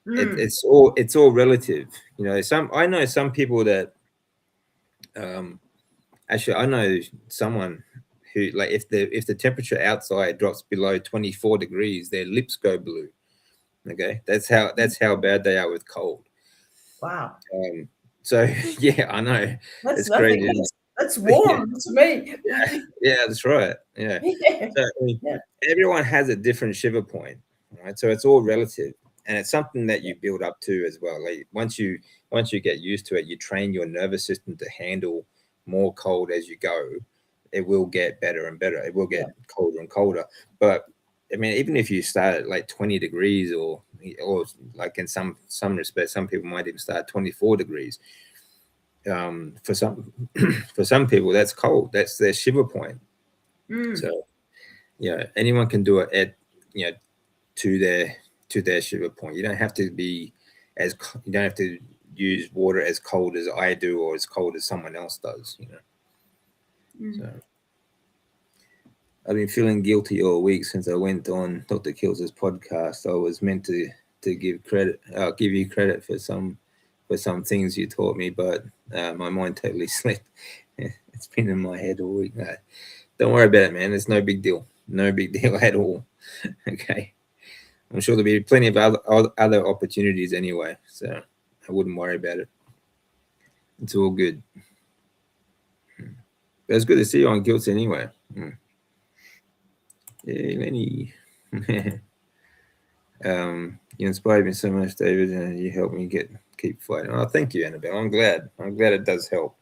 it's all relative. I know some people that actually I know someone who, like, if the temperature outside drops below 24 degrees, their lips go blue. Okay, that's how bad they are with cold. Wow. So yeah, I know. That's crazy. That's warm to me. Yeah, that's right. Yeah. So, everyone has a different shiver point, right? So it's all relative, and it's something that you build up to as well. Like once you get used to it, you train your nervous system to handle more cold as you go. It will get better and better. It will get colder and colder. But I mean, even if you start at like 20 degrees or like in some respects, some people might even start at 24 degrees. For some people, that's cold. That's their shiver point. So, anyone can do it at, to their shiver point. You don't have to you don't have to use water as cold as I do or as cold as someone else does. So. I've been feeling guilty all week since I went on Dr. Kills' podcast. I was meant to give credit. I'll give you credit for some things you taught me, but my mind totally slipped. It's been in my head all week. Don't worry about it, man. It's no big deal. No big deal at all. Okay. I'm sure there'll be plenty of other opportunities anyway, so I wouldn't worry about it. It's all good. But it's good to see you on Guilt anyway. Yeah, Lenny. You inspired me so much, David, and you helped me keep fighting. Oh, thank you, Annabelle. I'm glad it does help.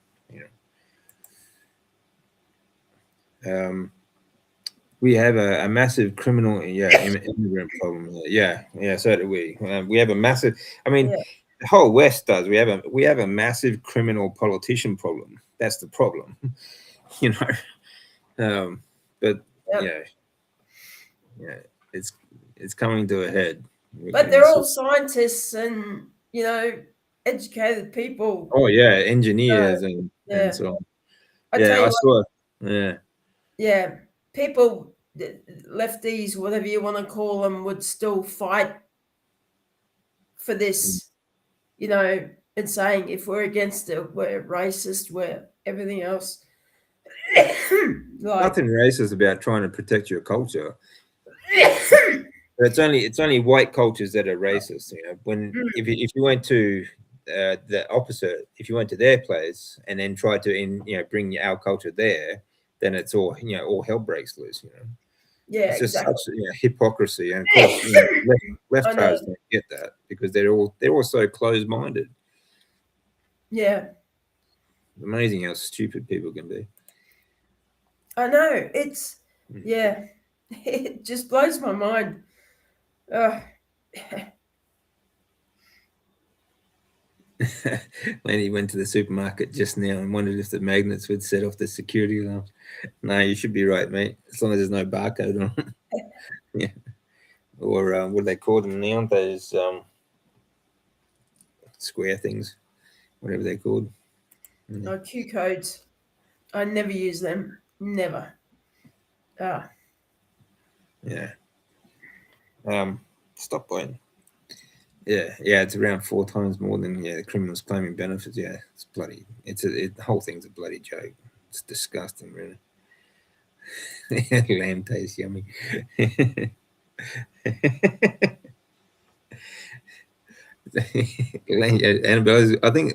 We have a massive criminal, immigrant problem. Yeah, so do we. We have a massive. I mean, the whole West does. We have a massive criminal politician problem. That's the problem. But yeah, it's coming to a head. But they're all scientists and, educated people. Oh yeah, engineers and Yeah. so on. I tell Yeah, I you what, saw. Yeah. yeah, people, lefties, whatever you want to call them, would still fight for this, and saying if we're against it, we're racist, we're everything else. Like, Nothing racist about trying to protect your culture. But it's only white cultures that are racist. When if you went to the opposite, if you went to their place and then tried to bring our culture there, then it's all hell breaks loose. yeah, It's just exactly. such hypocrisy, and of course I know. leftards don't get that because they're all so closed minded. Yeah, Amazing how stupid people can be. I know. It's Mm. yeah, it just blows my mind. Uh, Laney went to the supermarket just now and wondered if the magnets would set off the security alarm. No, you should be right, mate. As long as there's no barcode on it. Yeah. Or what do they call them now? Those square things, whatever they're called. Yeah. no Q codes. I never use them. Never. Ah, Yeah. Stop buying. Yeah, it's around 4 times more than the criminals claiming benefits. Yeah, it's bloody. The whole thing's a bloody joke. It's disgusting, really. Lamb tastes yummy. Annabelle, I think,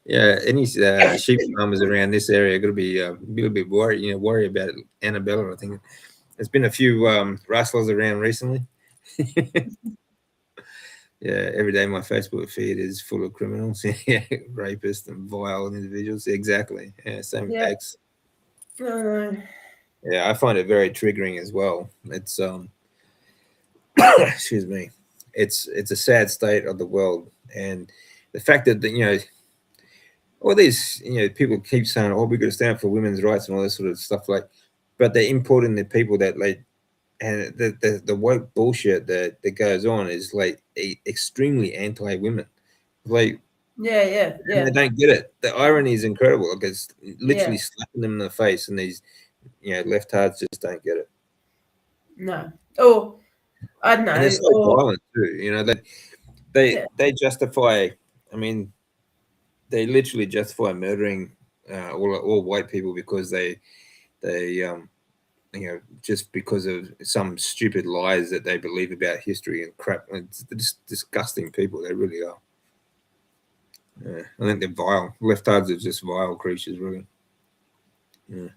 any sheep farmers around this area are going to be a little bit worry about Annabella. I think there's been a few rustlers around recently. Yeah, every day my Facebook feed is full of criminals, rapists and vile individuals. Exactly. Yeah, same yeah. ex. No, no. Yeah, I find it very triggering as well. It's excuse me. It's a sad state of the world, and the fact that all these people keep saying, "Oh, we've got to stand for women's rights" and all this sort of stuff, but they're importing the people that and the woke bullshit that goes on is extremely anti-women. Like, Yeah, yeah, and they yeah, don't get it. The irony is incredible. Like, it's yeah. literally slapping them in the face, and these leftards just don't get it. No. Or I don't And they're know. so Or violent too. That they yeah, they justify. I mean, they literally justify murdering all white people because they just because of some stupid lies that they believe about history and crap. It's just disgusting people. They really are. Yeah, I think they're vile. Leftards are just vile creatures, really. Yeah.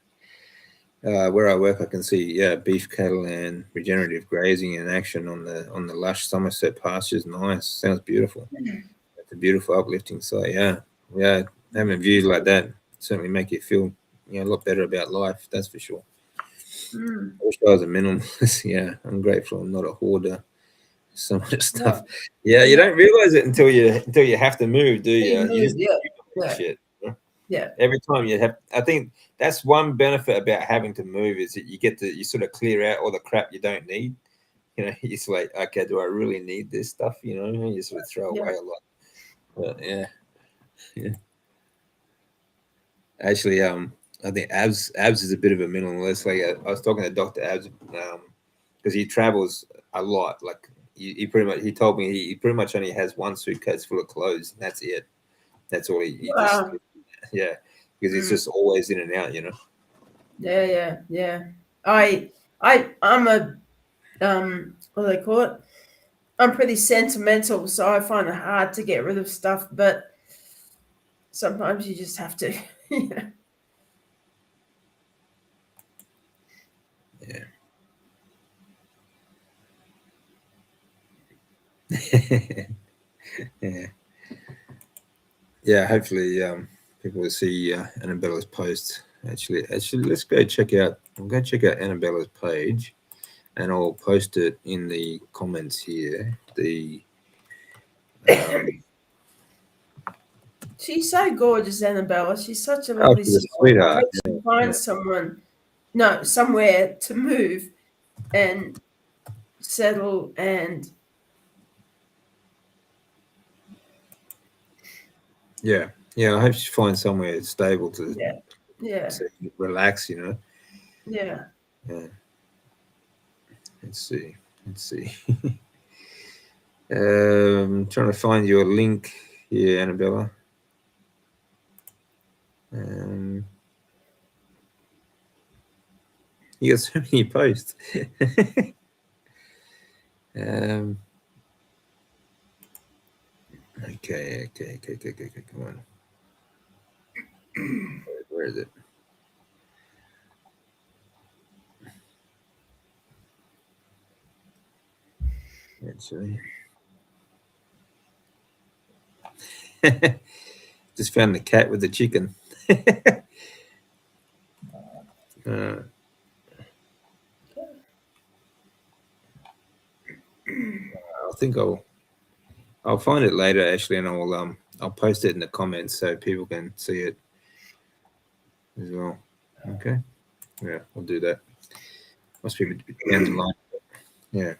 Where I work, I can see beef cattle and regenerative grazing in action on the lush Somerset pastures. Nice, sounds beautiful. It's a beautiful, uplifting sight. Yeah. Having views like that certainly make you feel a lot better about life. That's for sure. mm, I wish I was a minimalist. Yeah, I'm grateful I'm not a hoarder. So much stuff. no, Yeah, you no. don't realize it until you have to move, do You you? You move, just yeah, yeah, shit. yeah, Every time you have, I think that's one benefit about having to move is that you sort of clear out all the crap you don't need. It's like, okay, do I really need this stuff? You sort of throw yeah. away a lot. But yeah. Actually, I think Abs is a bit of a minimalist. Like I was talking to Dr. Abs, because he travels a lot. Like he pretty much he told me he pretty much only has one suitcase full of clothes, and that's it. That's all he just Wow. yeah, because he's Mm, just always in and out. yeah, yeah, yeah. I'm a what do they call it? I'm pretty sentimental, so I find it hard to get rid of stuff, but sometimes you just have to. Yeah. Yeah. Yeah. Yeah, hopefully people will see Annabella's post. Actually, let's go check out. I'll go check out Annabella's page, and I'll post it in the comments here. The She's so gorgeous, Annabella. She's such a oh, lovely she's a soul. I sweetheart. hope she finds somewhere to move and settle and Yeah, yeah. I hope you find somewhere stable Yeah. Yeah. to relax. You know. Yeah. Yeah. Let's see. Let's see. Trying to find your link here, Annabella. Um, you got so many posts. um, okay. Come on. Where is it? Actually, just found the cat with the chicken. uh, I think I'll find it later actually, and I'll post it in the comments so people can see it as well. Okay, yeah, I'll do that. Must be a bit down the line. Yeah.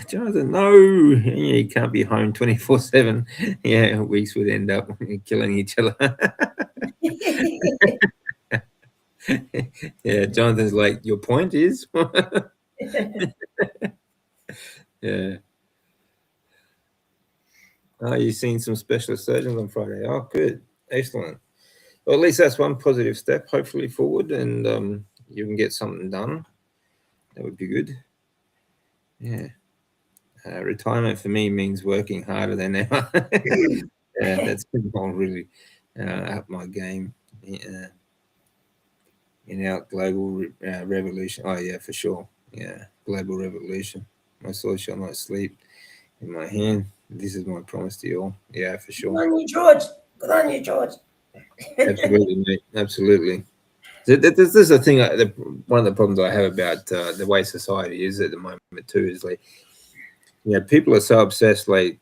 Jonathan, no, you can't be home 24/7. Yeah, weeks would end up killing each other. Yeah, Jonathan's like, your point is, yeah. Oh, you've seen some specialist surgeons on Friday. Oh, good, excellent. Well, at least that's one positive step, hopefully forward, and you can get something done. That would be good. Yeah. Retirement for me means working harder than ever. Yeah, that's been all really up my game in our global revolution. Oh yeah, for sure. Yeah, global revolution. My soul shall not sleep. In my hand, this is my promise to you all. Yeah, for Good sure. on you, George. Good on you, George. Absolutely, mate. Absolutely. This is the thing. One of the problems I have about the way society is at the moment too is like, people are so obsessed like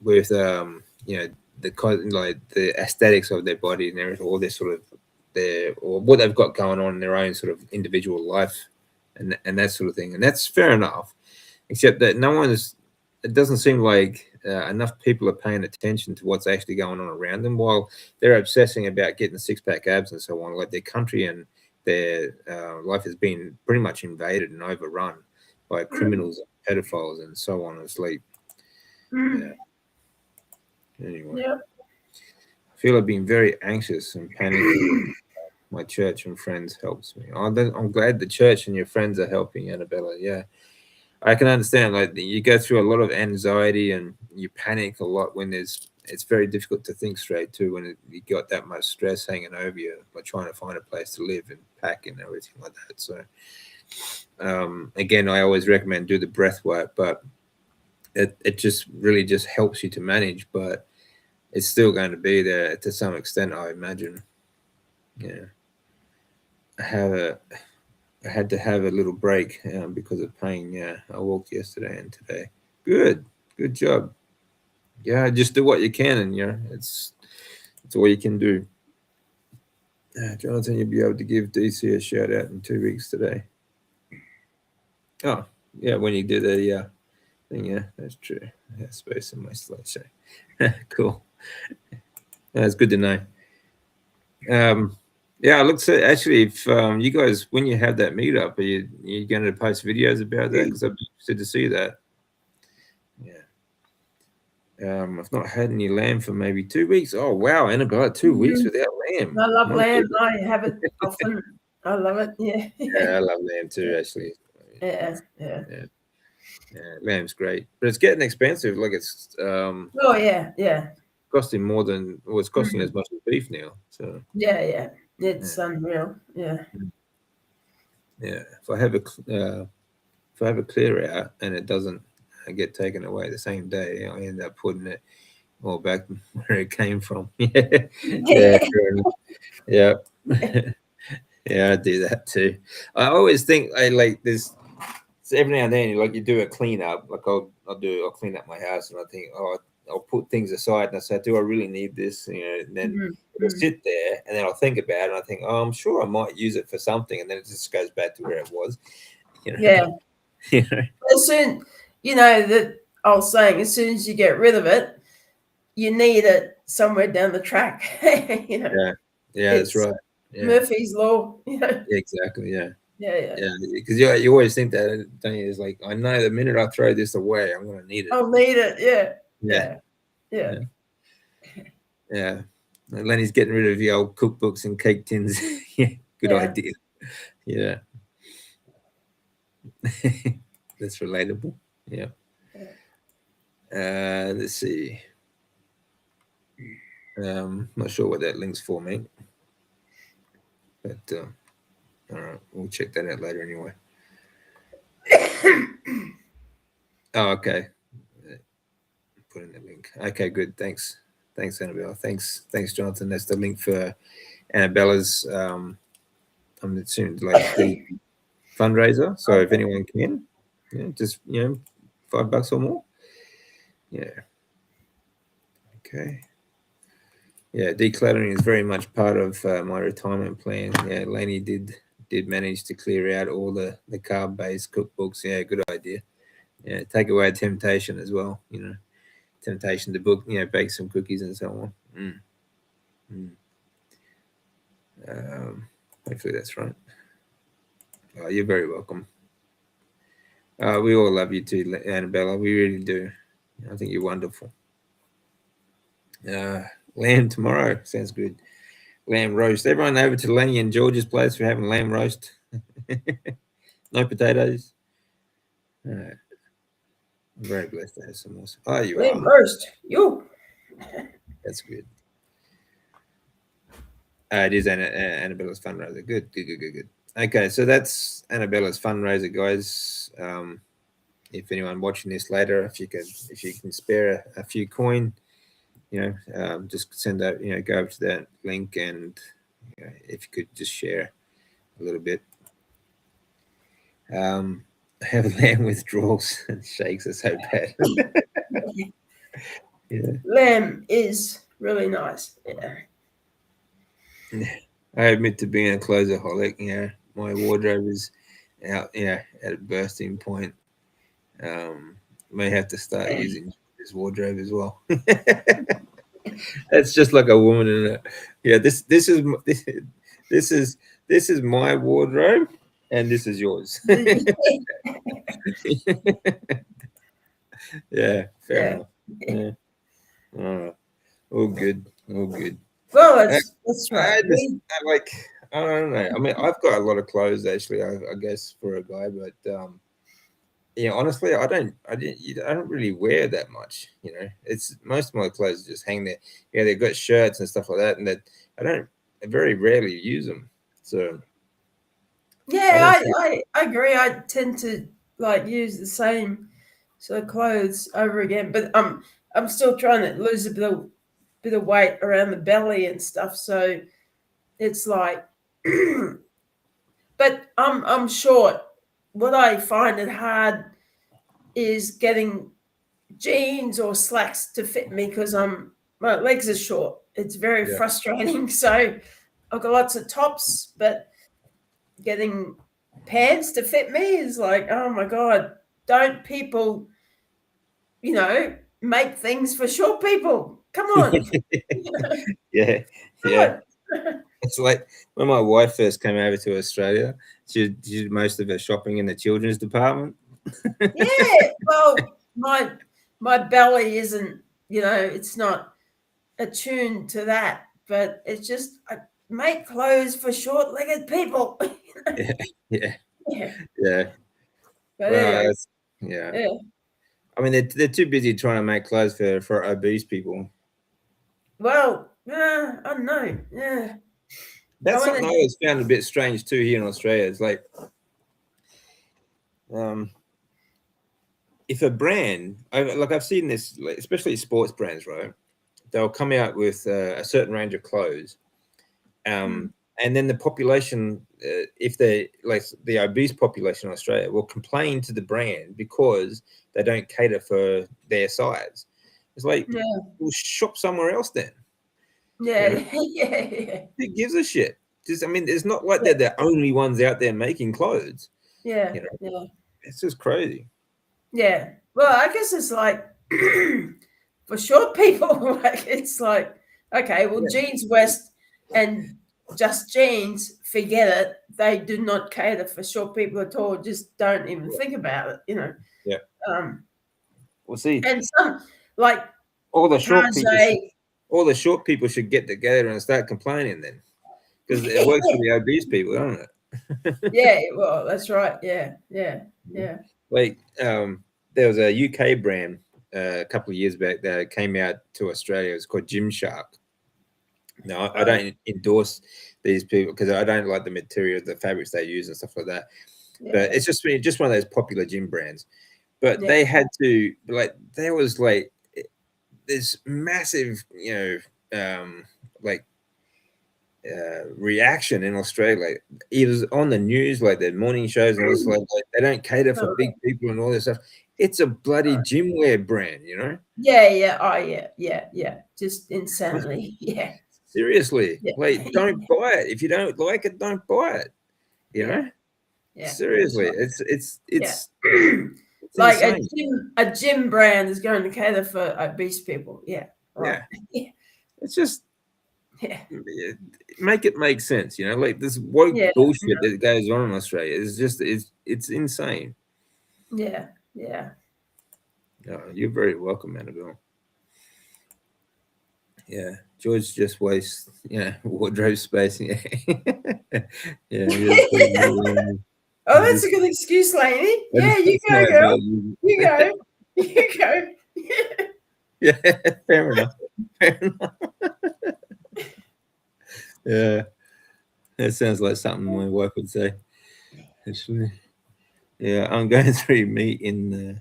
with like the aesthetics of their body and everything, all this sort of their or what they've got going on in their own sort of individual life, and that sort of thing, and that's fair enough. Except that no one is. It doesn't seem like enough people are paying attention to what's actually going on around them, while they're obsessing about getting six-pack abs and so on. Like their country and their life has been pretty much invaded and overrun by criminals, and pedophiles, and so on. It's like, yeah. Anyway, Yeah. I feel I've been very anxious and panicking. My church and friends helps me. I'm glad the church and your friends are helping, Annabella. Yeah, I can understand. Like you go through a lot of anxiety and you panic a lot when it's very difficult to think straight too when you got that much stress hanging over you, like trying to find a place to live and pack and everything like that. So again, I always recommend do the breath work, but it just really just helps you to manage, but it's still going to be there to some extent, I imagine. Yeah, I have a I had to have a little break because of pain. Yeah, I walked yesterday and today. Good job. Yeah, just do what you can, and it's all you can do. Jonathan, you'll be able to give DC a shout out in 2 weeks today. Oh, yeah, when you do the thing, yeah, that's true. I have space in my slideshow. Cool. That's good to know. Yeah, look. So actually, if you guys, when you have that meetup, are you going to post videos about that? Because I'd be interested to see that. Yeah. I've not had any lamb for maybe 2 weeks. Oh wow, Annabelle, 2 weeks Mhm. without lamb. I love My lamb. goodness. I have it often. I love it. Yeah. Yeah, I love lamb too. Actually, Yeah. Yeah. yeah, yeah, lamb's great, but it's getting expensive. Like it's Oh yeah. Yeah. costing more than well, it's costing Mhm. as much as beef now. So Yeah. Yeah. yeah, It's unreal. Yeah. yeah. If I have a clear out and it doesn't get taken away the same day, I end up putting it all back where it came from. Yeah, yeah, fair enough. Yeah, yeah, I do that too. I always think I like this. So every now and then, like you do a cleanup, like I'll clean up my house, and I think, oh, I'll put things aside, and I say, do I really need this? And then Mhm. it'll Mhm. sit there, and then I'll think about it, and I think, oh, I'm sure I might use it for something, and then it just goes back to where it was. You know, Yeah. you know. As soon, that I was saying, as soon as you get rid of it, you need it somewhere down the track. Yeah, yeah, that's It's right. Yeah, Murphy's law. exactly. Yeah, Yeah. yeah, because you always think that, don't you? It's like, I know the minute I throw this away, I'm going to need it. I'll need it. Yeah, Yeah. yeah, yeah. And Lenny's getting rid of the old cookbooks and cake tins. Yeah, good Yeah. idea. Yeah, that's relatable. Yeah. Let's see. Not sure what that link's for, mate. But all right, we'll check that out later anyway. Oh, okay. Put in the link. Okay, good. Thanks, Annabelle. Thanks, Jonathan. That's the link for Annabella's. I'm assuming like the fundraiser. So if anyone can, just $5 or more. Yeah. Okay. Yeah, decluttering is very much part of my retirement plan. Yeah, Lainey did manage to clear out all the carb based cookbooks. Yeah, good idea. Yeah, take away temptation as well. Temptation to bake some cookies and so on. Hopefully that's right. You're very welcome. We all love you too, Annabella. We really do. I think you're wonderful. Lamb tomorrow sounds good. Lamb roast. Everyone over to Lenny and George's place for having lamb roast. No potatoes. I'm very blessed to have some more. Oh, you Lamb are. roast. You. That's good. It is Annabella's fundraiser. Good. Okay, so that's Annabella's fundraiser, guys. If anyone watching this later, if you can spare a few coin, just send that. Go over to that link, and if you could just share a little bit. Have lamb withdrawals and shakes are so bad. Yeah. Lamb is really nice. Yeah. I admit to being a clothesaholic. My wardrobe is out, at a bursting point. May have to start using this wardrobe as well. That's just like a woman in it. Yeah, this is my wardrobe, and this is yours. Yeah, fair enough. Yeah. All right. All good. Well, that's right. I don't know. I mean, I've got a lot of clothes actually. I guess for a guy, but honestly, I don't really wear that much. It's most of my clothes just hang there. Yeah, they've got shirts and stuff like that, and that I very rarely use them. So Yeah, I agree. I tend to use the same sort of clothes over again, but I'm still trying to lose a bit of weight around the belly and stuff. So it's like, but I'm short. What I find it hard is getting jeans or slacks to fit me because my legs are short. It's very frustrating. So I've got lots of tops, but getting pants to fit me is like, oh my God, don't people, make things for short people. Come on. Yeah. It's like when my wife first came over to Australia, she did most of her shopping in the children's department. Yeah. Well, my belly isn't, it's not attuned to that, but it's just I make clothes for short-legged people. Yeah. But Well, anyway, yeah. I mean, they're too busy trying to make clothes for obese people. Well, I don't know. Yeah. That's something I always found a bit strange too here in Australia. It's like, if a brand, I've seen this, especially sports brands, right? They'll come out with a certain range of clothes, and then the population, if they like the obese population in Australia, will complain to the brand because they don't cater for their size. It's like, we'll shop somewhere else then. Yeah. Who gives a shit? I mean, it's not like they're the only ones out there making clothes. Yeah. It's just crazy. Yeah. Well, I guess it's like for short people, like it's like, okay, well, Yeah, jeans west and just jeans, forget it. They do not cater for short people at all. Just don't even think about it, you know. yeah. Um, Well, see, and some like all the short people should, Tajay, all the short people should get together and start complaining then, because it works for the obese people, doesn't it? yeah, well, that's right. Yeah, yeah, yeah. Like, there was a UK brand a couple of years back that came out to Australia. It's called Gymshark. Now, I don't endorse these people because I don't like the material, the fabrics they use and stuff like that. But Yeah, it's just one of those popular gym brands. But yeah. they had to, like, there was like this massive, like reaction in Australia. Like, it was on the news, like the morning shows, and all this. Like they don't cater for Oh, big people and all this stuff. It's a bloody gym wear brand, you know. yeah, yeah. Oh, yeah, yeah, yeah. Just insanity. Yeah, Seriously, yeah, like, don't buy it if you don't like it. Don't buy it. You yeah, know, yeah. That's seriously, right. it's Yeah. it's it's Like insane. a gym brand is going to cater for obese people. Yeah. Right. Yeah, Yeah. it's just Yeah. make it make sense. You know, like this woke Yeah. bullshit that goes on in Australia is just it's insane. Yeah. Yeah. You're very welcome, Annabelle. Yeah, George just wastes, wardrobe space. Yeah, yeah, he doesn't put it Oh, I that's a just, good excuse, Lainey. I Yeah, just you don't go, know girl. about you. You go. You go. Yeah, fair enough. Fair enough. Yeah, that sounds like something my wife would say. Actually, yeah, I'm going through meat in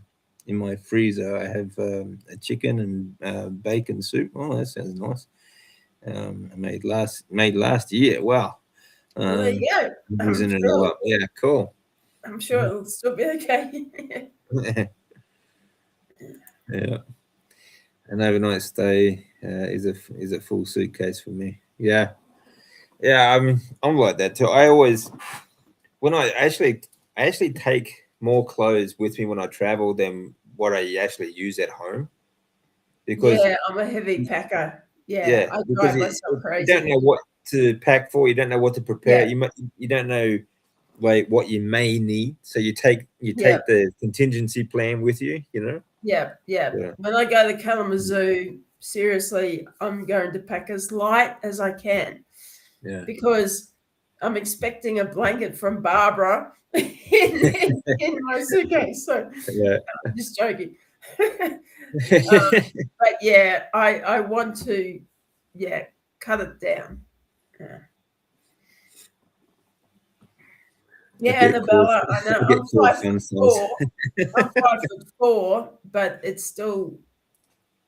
my freezer. I have a chicken and bacon soup. Oh, that sounds nice. I made last year. Wow. Well, there you go. I'm Using it a sure. lot. Yeah, cool. I'm sure it'll still be okay. Yeah, an overnight stay is a full suitcase for me. Yeah, yeah. I'm like that too. I always when I actually take more clothes with me when I travel than what I actually use at home because Yeah, I'm a heavy packer. Yeah, yeah, I because drive you, myself you don't crazy. know what to pack for. You don't know what to prepare. Yeah, You don't know like what you may need. So you yeah, take the contingency plan with you. You know. yeah, yeah. Yeah. When I go to Kalamazoo, seriously, I'm going to pack as light as I can Yeah. because I'm expecting a blanket from Barbara in my suitcase. So Yeah. I'm just joking. But yeah, I want to, yeah, cut it down. Yeah. I Yeah, get called. Annabella, I know I I'm get called five foot fun size. four. I'm 5'4", but it's still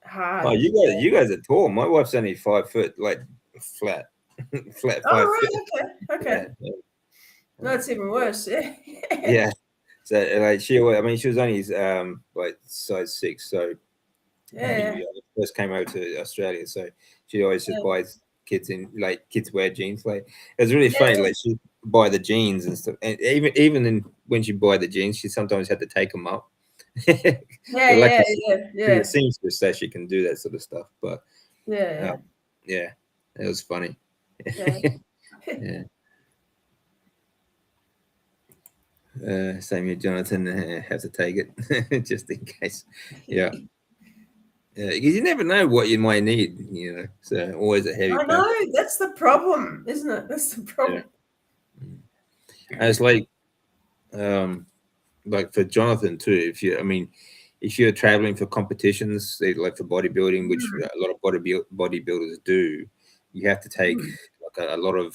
Oh, hard. you guys are tall. My wife's only 5 foot, like flat, flat Oh, 5 foot. right, okay, Yeah, okay. No, it's even worse. Yeah. yeah. So like I mean, she was only like size 6. So when we Yeah. first came over to Australia, so she always just Yeah. buys kids wear jeans. Like it was really funny. Yeah. Like she buy the jeans and stuff, and when she buy the jeans, she sometimes had to take them up. Yeah. Luckily, Yeah. Yeah. she's a Yeah. seamstress, so she can do that sort of stuff. But uh, Yeah. yeah, it was funny. Yeah. Yeah. Same here, Jonathan. Have to take it just in case. Yeah. Yeah, because you never know what you might need, So always a heavy I pack. know. That's the problem, isn't it? That's the Yeah. problem. And it's like for Jonathan too. If you're traveling for competitions, like for bodybuilding, which Mm, a lot of bodybuilders do, you have to take mm. like a lot of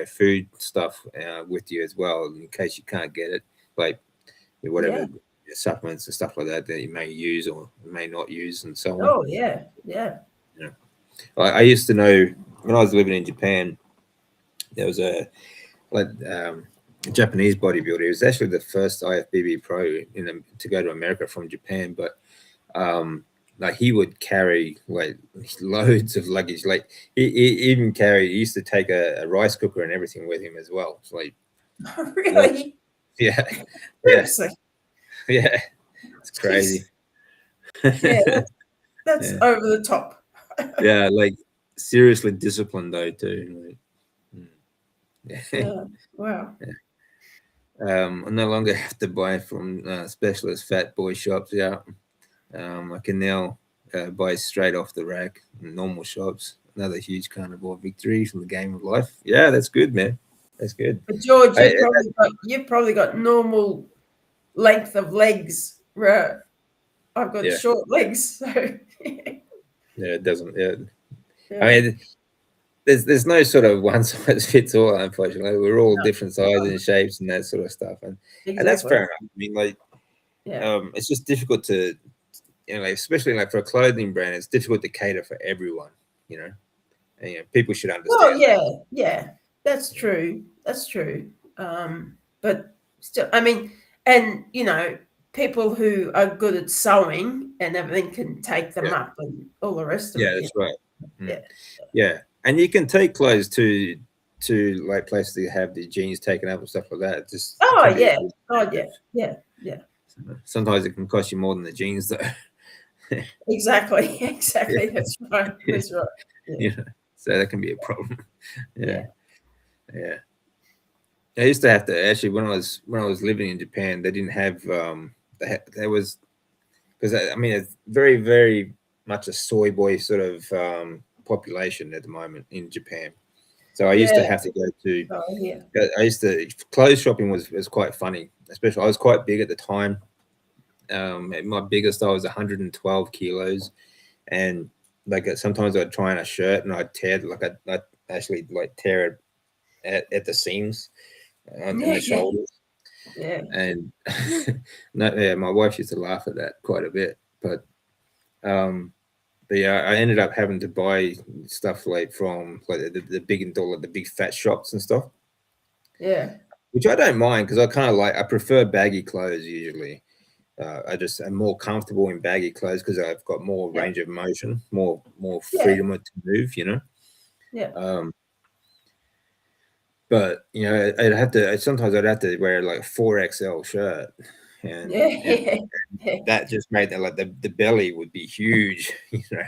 food stuff with you as well in case you can't get it, like Yeah. whatever supplements and stuff like that that you may use or may not use, and so on. Oh, yeah. Yeah. Yeah. I used to know when I was living in Japan, there was a Japanese bodybuilder. He was actually the first IFBB pro to go to America from Japan, but like he would carry like loads of luggage. Like he used to take a rice cooker and everything with him as well. It's like what? Really? Yeah, yeah, Seriously? yeah. It's Jeez. crazy. Yeah, that's Yeah, over the top. yeah, like seriously disciplined though too. Like, yeah. Yeah. Wow. I no longer have to buy from specialist fat boy shops. Yeah, I can now buy straight off the rack in normal shops. Another huge carnivore victory from the game of life. Yeah, that's good, man. That's good. But George, I, you've probably got normal length of legs. Where I've got yeah, short legs, so yeah, it doesn't. Yeah. I yeah. mean, there's no sort of one size fits all. Unfortunately, we're all No, different sizes and shapes and that sort of stuff, and that's exactly. fair enough. I mean, like, Yeah. it's just difficult to, like, especially like for a clothing brand, it's difficult to cater for everyone. You know, and, people should Well, understand that. yeah, yeah. That's true. That's true. But still, I mean, and people who are good at sewing and everything can take them Yeah, up and all the rest of yeah, it. that's right. Mm. Yeah. Yeah, and you can take clothes to like places that have the jeans taken up and stuff like that. It Oh can be yeah. really Oh yeah. expensive. Yeah. Yeah. Sometimes it can cost you more than the jeans, though. Exactly. Yeah, Exactly. That's right. yeah, That's right. Yeah. yeah. So that can be a problem. Yeah, Yeah. yeah. I used to have to actually when I was living in Japan, they didn't have there was because I mean it's very very much a soy boy sort of population at the moment in Japan. So I used to Yeah. have to go to. Oh yeah. I used to clothes shopping was quite funny, especially I was quite big at the time. At my biggest I was 112 kilos, and like sometimes I'd try on a shirt and I'd tear I'd actually like tear it at the seams and Yeah. the Yeah. shoulders. Yeah. And no, yeah, my wife used to laugh at that quite a bit, um, but yeah, I ended up having to buy stuff like from like the big and dollar, the big fat shops and stuff, Yeah. which I don't mind because I prefer baggy clothes usually. I just am more comfortable in baggy clothes because I've got more Yeah. range of motion, more Yeah. freedom to move, you know. Yeah. Um, but sometimes I'd have to wear like 4XL shirt, and Yeah. Yeah. that just made that like the belly would be huge, you know.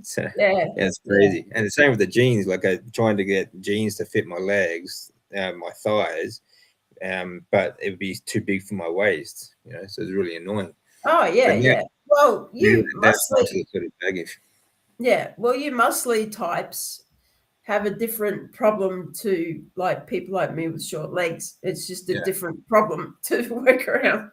So Yeah. yeah, it's Yeah. crazy. And the same with the jeans. Like I trying to get jeans to fit my legs, my thighs, but it would be too big for my waist, you know. So it's really annoying. Oh yeah. But Yeah. Well, now you that's muscly. actually sort of baggish. Yeah. Well, you muscly types have a different problem to like people like me with short legs. It's just a Yeah, different problem to work around.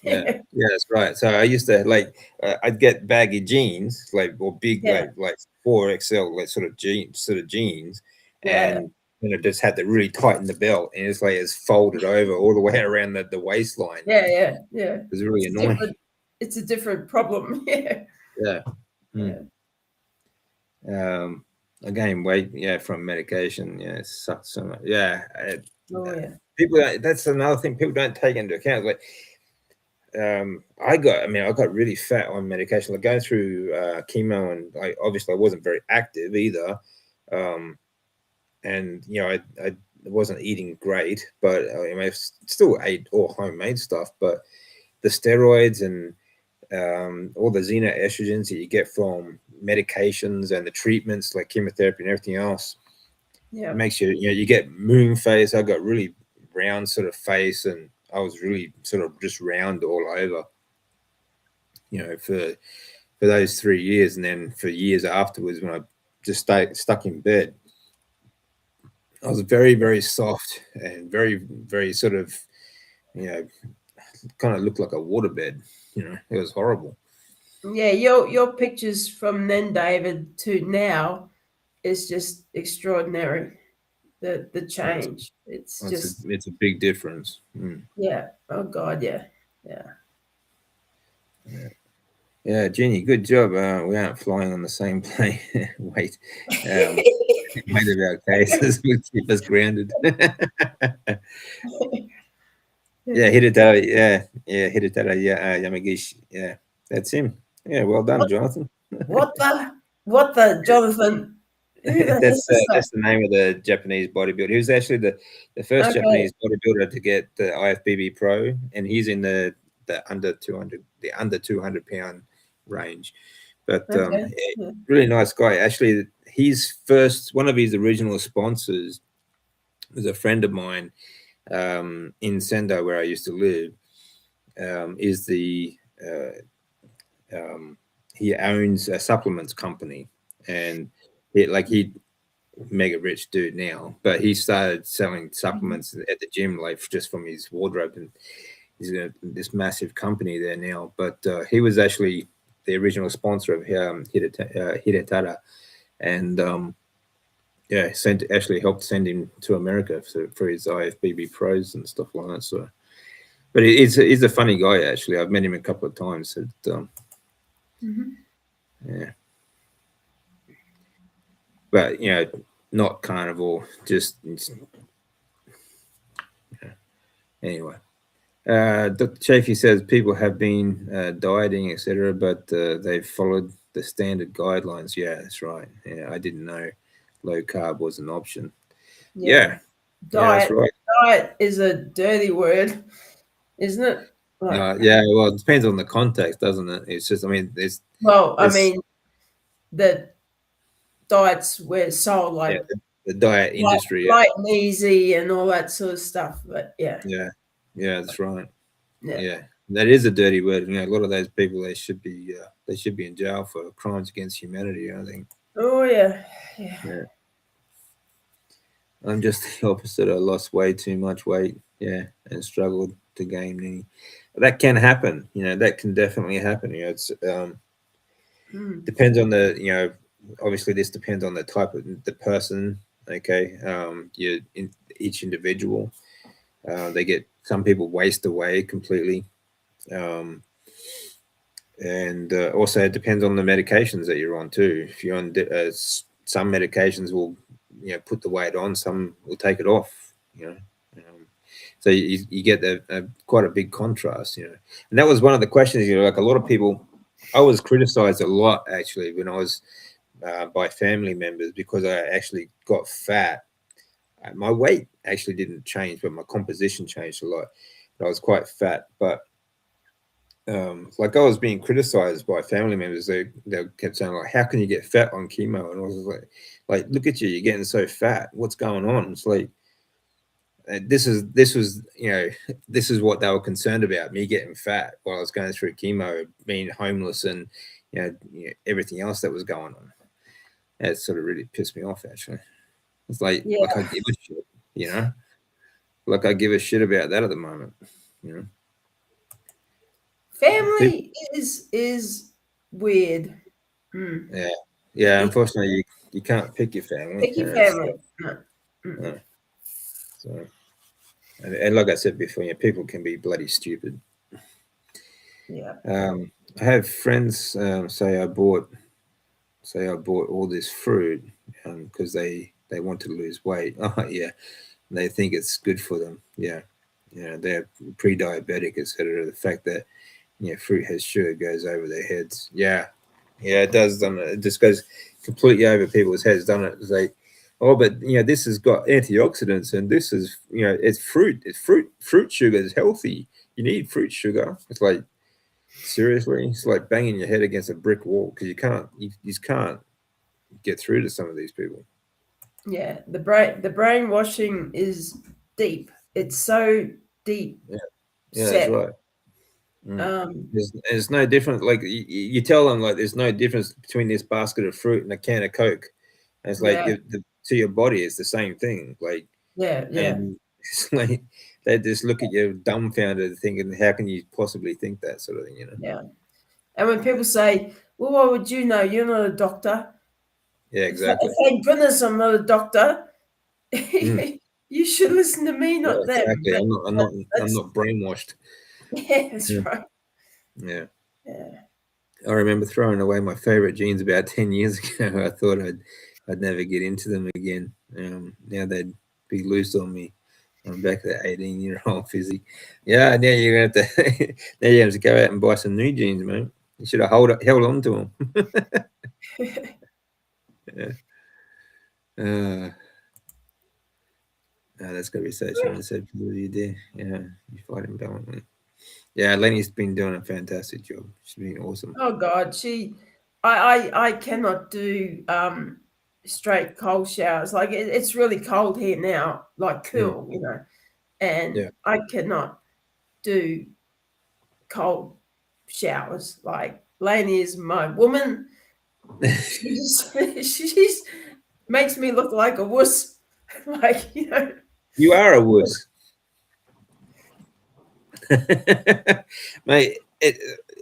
yeah, yeah. That's right. So I used to like I'd get baggy jeans, like or big Yeah. like 4XL like sort of jeans, Yeah. and I just had to really tighten the belt, and it's like it's folded over all the way around the waistline. Yeah. Yeah. Yeah. It was really It's annoying. different. It's a different problem. Yeah. Yeah. Mm. Yeah. Um, Again, weight, yeah, from medication, yeah, it sucks so much. Yeah, Oh yeah. people. That's another thing people don't take into account. Like, I got really fat on medication. Like going through chemo, and I wasn't very active either. Um, and I wasn't eating great, but I still ate all homemade stuff. But the steroids and all the xenoestrogens that you get from medications and the treatments like chemotherapy and everything else, it Yeah. makes you get moon face. I got really round sort of face, and I was really sort of just round all over, for those 3 years, and then for years afterwards when I just stayed stuck in bed, I was very very soft and very very sort of you know kind of looked like a waterbed. It was horrible. Yeah. Your pictures from then, David, to now is just extraordinary. The It's, change. It's it's a just it's a big difference. Mm. yeah. Oh God, yeah. Yeah. Yeah. Yeah, Jenny, good job. We aren't flying on the same plane. Wait, might of our cases will keep us grounded. Yeah, Hidetaro. Yeah, Hidetaro. Yeah, Yamagishi. Yeah, that's him. Yeah, well done, What Jonathan. what the Jonathan? Who the That's heck is that? that's the name of the Japanese bodybuilder. He was actually the first Okay. Japanese bodybuilder to get the IFBB Pro, and he's in the under 200 pound range. But Okay. Yeah. really nice guy. Actually, his first one of his original sponsors was a friend of mine in Sendo, where I used to live. Is the um, he owns a supplements company, and he mega rich dude now, but he started selling Mhm. supplements at the gym, like just from his wardrobe, and he's got this massive company there now. But he was actually the original sponsor of Hidetara, and yeah, sent actually helped send him to America for his IFBB pros and stuff like that. So, but he's a funny guy actually. I've met him a couple of times. Mhm. Yeah, but not carnivore. Just anyway. Dr. Chafee says people have been dieting, etc., but they've followed the standard guidelines. Yeah, that's right. Yeah, I didn't know low carb was an option. Yeah. Yeah, yeah, that's Diet. right. Diet is a dirty word, isn't it? Like, Yeah, well, it depends on the context, doesn't it? It's just, I mean, well, I there's mean, the diets were sold yeah, like the diet light, industry. Yeah, light and easy and all that sort of stuff. But yeah, yeah, yeah, that's right. yeah. Yeah, that is a dirty word. A lot of those people they should be in jail for crimes against humanity. I think. Oh yeah, yeah. Yeah. I'm just the opposite. I lost way too much weight, yeah, and struggled to gain any. That can happen, that can definitely happen. It's Mm. depends on obviously this depends on the type of the person. Okay, each individual. They get some people waste away completely, um, and also it depends on the medications that you're on too. If you're on some medications will put the weight on, some will take it off. You know, so you get quite a big contrast. And that was one of the questions. Like a lot of people, I was criticized a lot actually when I was by family members because I actually got fat. My weight actually didn't change, but my composition changed a lot. But I was quite fat, but like I was being criticized by family members. They kept saying like, "How can you get fat on chemo?" And I was like, look at you, you're getting so fat. What's going on? It's like this was this is what they were concerned about, me getting fat while I was going through chemo, being homeless, and everything else that was going on. That sort of really pissed me off. Actually, it's like I Yeah. give a shit, you know, like I give a shit about that at the moment. You know, people, Family is weird. Mm. yeah, yeah. You Unfortunately, you can't pick your family. picky family. No. Mm. Uh, so, and like I said before, people can be bloody stupid. Yeah. Um, I have friends say I bought all this fruit because they want to lose weight. Oh yeah, they think it's good for them. Yeah, they're pre-diabetic, etc. The fact that fruit has sugar goes over their heads. Yeah, yeah, it does. It just goes completely over people's heads, doesn't it? It's like, oh, but this has got antioxidants, and this is it's fruit. It's fruit. Fruit sugar is healthy. You need fruit sugar. It's like seriously, it's like banging your head against a brick wall because you just can't get through to some of these people. Yeah. The brainwashing is deep. It's so deep Yeah, yeah, that's set. right. Mm. Um, There's no difference. Like you tell them, like there's no difference between this basket of fruit and a can of Coke. And it's like yeah. to your body, it's the same thing. Like, Yeah. Yeah. and it's like they just look at you dumbfounded, thinking, "How can you possibly think that sort of thing?" Yeah. And when people say, "Well, what would you know? You're not a doctor." Yeah, exactly. Thank goodness I'm not a doctor. Mm. You should listen to me, Yeah, not them. exactly. But I'm that's not brainwashed. yeah, that's Yeah. right. Yeah. Yeah. I remember throwing away my favorite jeans about 10 years ago. I thought I'd never get into them again. Now they'd be loose on me. I'm back to that 18-year-old physique. Yeah, now you're gonna have to now you have to go out and buy some new jeans, mate. You should have held on to them. Yeah. Uh, that's gonna be so challenging. So you do, yeah, you fight him balance. Yeah, Lenny's been doing a fantastic job. She's been awesome. Oh God, I cannot do straight cold showers. Like it's really cold here now, like Mm, cool, and yeah. I cannot do cold showers. Like Lainey is my woman. She just she's makes me look like a wuss. Like, You are a wuss. Mate,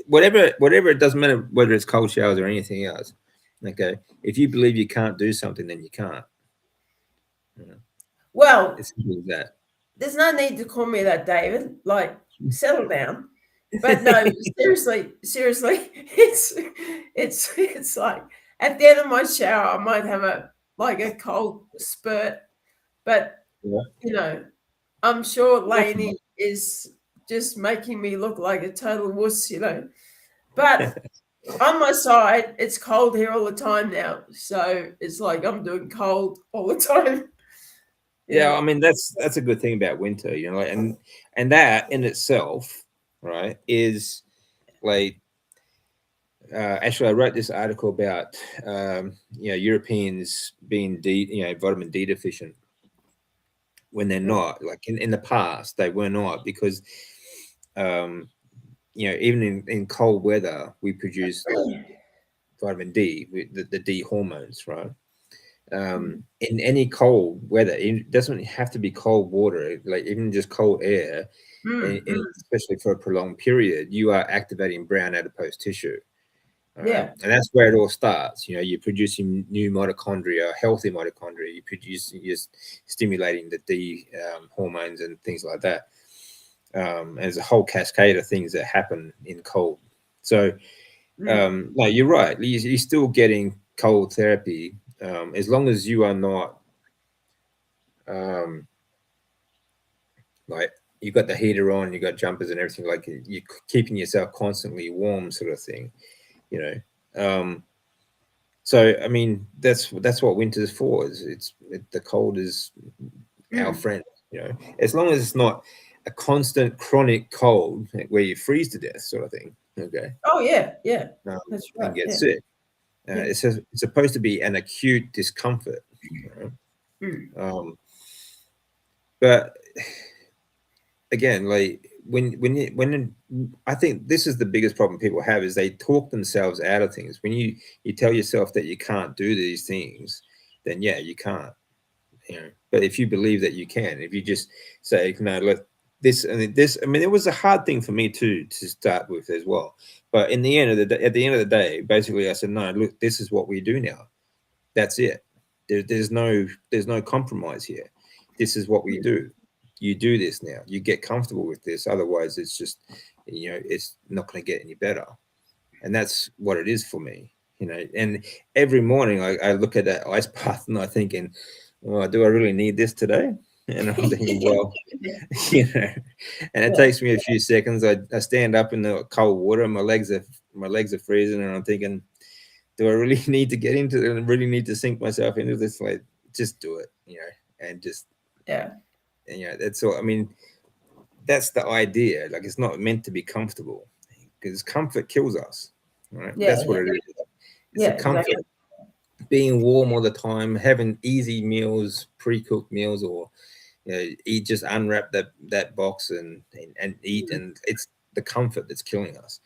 whatever, it doesn't matter whether it's cold showers or anything else. Okay. If you believe you can't do something, then you can't. You know, well, it's simple as there's no need to call me that, David. Like, settle down. But no, that. seriously, it's like at the end of my shower, I might have a cold spurt, but Yeah. I'm sure Lainey is just making me look like a total wuss. But on my side, it's cold here all the time now, so it's like I'm doing cold all the time. Yeah, Yeah. I mean that's a good thing about winter, like, and that in itself, right, is like actually I wrote this article about Europeans being vitamin D deficient when they're not. Like in the past they were not, because um, even in cold weather we produce vitamin D, the D hormones, right? In any cold weather, it doesn't have to be cold water, like even just cold air, and Mm. especially for a prolonged period, you are activating brown adipose tissue. All right. Yeah. And that's where it all starts. You're producing new mitochondria, healthy mitochondria. You're stimulating the D hormones and things like that. There's a whole cascade of things that happen in cold. So, Mm. no, you're right. You're still getting cold therapy, as long as you are not um, like you've got the heater on, you've got jumpers and everything, like you're keeping yourself constantly warm, sort of thing. You know. So I mean, that's what winter's for. The cold is our Mm. friend. As long as it's not a constant chronic cold where you freeze to death, sort of thing. Okay, Oh yeah, yeah. um, That's right. and get Yeah. sick. Yeah. It's supposed to be an acute discomfort. You Mm. but again, like when I think this is the biggest problem people have, is they talk themselves out of things. When you tell yourself that you can't do these things, then yeah, you can't. But if you believe that you can, if you just say no, let this and this, I mean, it was a hard thing for me to start with as well. But in the end of the day, at the end of the day, basically I said, no, look, this is what we do now. That's it. There's no compromise here. This is what we do. You do this now. You get comfortable with this. Otherwise, it's just it's not going to get any better. And that's what it is for me. And every morning I look at that ice bath and I thinking, well, do I really need this today? And I'm thinking, well, Yeah. you know, and it Yeah. takes me a few seconds. I stand up in the cold water, my legs are freezing, and I'm thinking, do I really need to get into it and really need to sink myself into this? Like, just do it, and just, Yeah. that's all. I mean, that's the idea. Like, it's not meant to be comfortable, because comfort kills us, right? Yeah. That's what it is. It's Yeah. a comfort, Exactly. being warm all the time, having easy meals, pre-cooked meals, or eat, just unwrap that box and eat, and it's the comfort that's killing us.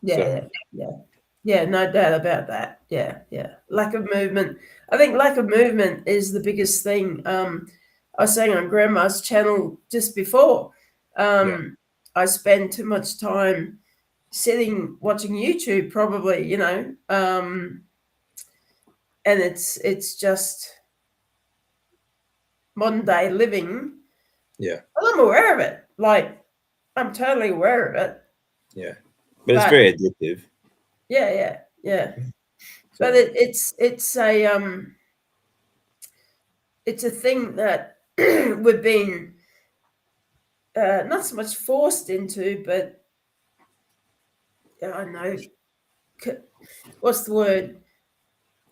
Yeah. So Yeah. Yeah. Yeah. No doubt about that. Yeah. Yeah. Lack of movement. I think lack of movement is the biggest thing. I was saying on Grandma's channel just before. yeah, I spend too much time sitting watching YouTube, probably. And it's just modern day living. yeah, And I'm aware of it. Like, I'm totally aware of it. yeah. But it's But very addictive. yeah, yeah, yeah. So But it's a thing that we've been not so much forced into, but I don't know, what's the word?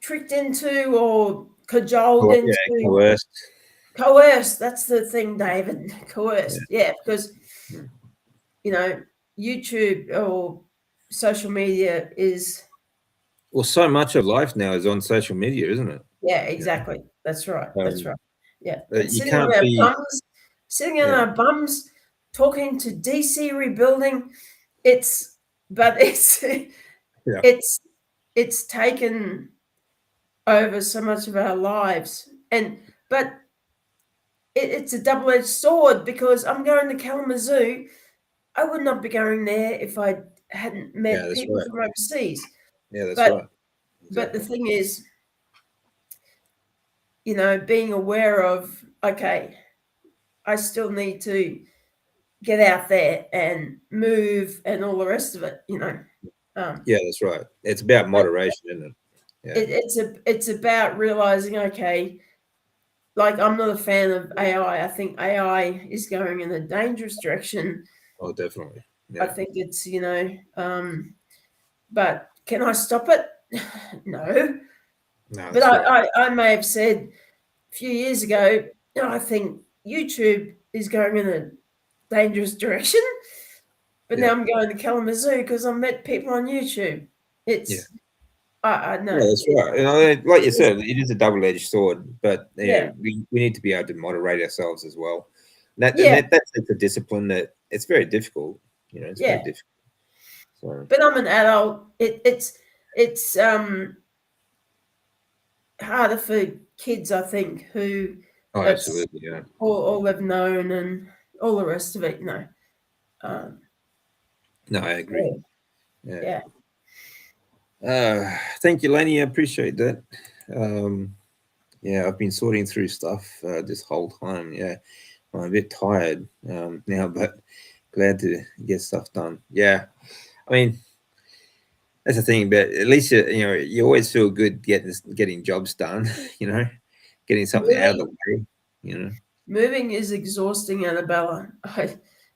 Tricked into or cajoled yeah, into. coerced. Coerced. That's the thing, David. Coerced. Yeah. Yeah, because Mm. you know YouTube or social media is, Well, so much of life now is on social media, isn't it? yeah, exactly. That's right. That's Um, right. Yeah. And you can't be, sitting on yeah, our bums, talking to DC rebuilding. It's, but it's, yeah, it's, it's taken over so much of our lives. And, but it's a double-edged sword because I'm going to Kalamazoo. I would not be going there if I hadn't yeah, met that's people right. from overseas. Yeah, that's But right. the Exactly. thing is, being aware of, okay, I still need to get out there and move and all the rest of it. Um, Yeah, that's right. It's about but moderation, isn't it? Yeah. it's about realizing, okay, like I'm not a fan of AI. I think AI is going in a dangerous direction. Oh, definitely. I Yeah. think it's, but can I stop it? No. No, But that's right. I may have said a few years ago, I think YouTube is going in a dangerous direction. But Yeah. now I'm going to Kalamazoo because I met people on YouTube. Yeah. It's, I know. Yeah, that's right. Like you said, it is a double-edged sword, but Yeah. we need to be able to moderate ourselves as well. Yeah. That's a discipline that it's very difficult. It's very Yeah. difficult. So, But I'm an adult. It's harder for kids, I think, who oh, that's absolutely, yeah, all they've known and all the rest of it. Um, no, I agree. yeah. Yeah, Yeah. thank you, Lenny. I appreciate that. Um, yeah, I've been sorting through stuff this whole time. Yeah, I'm a bit tired now, but glad to get stuff done. Yeah, I mean, that's the thing, but at least you always feel good getting jobs done. You know, getting something out of the Moving way. You know, moving is exhausting, Annabella.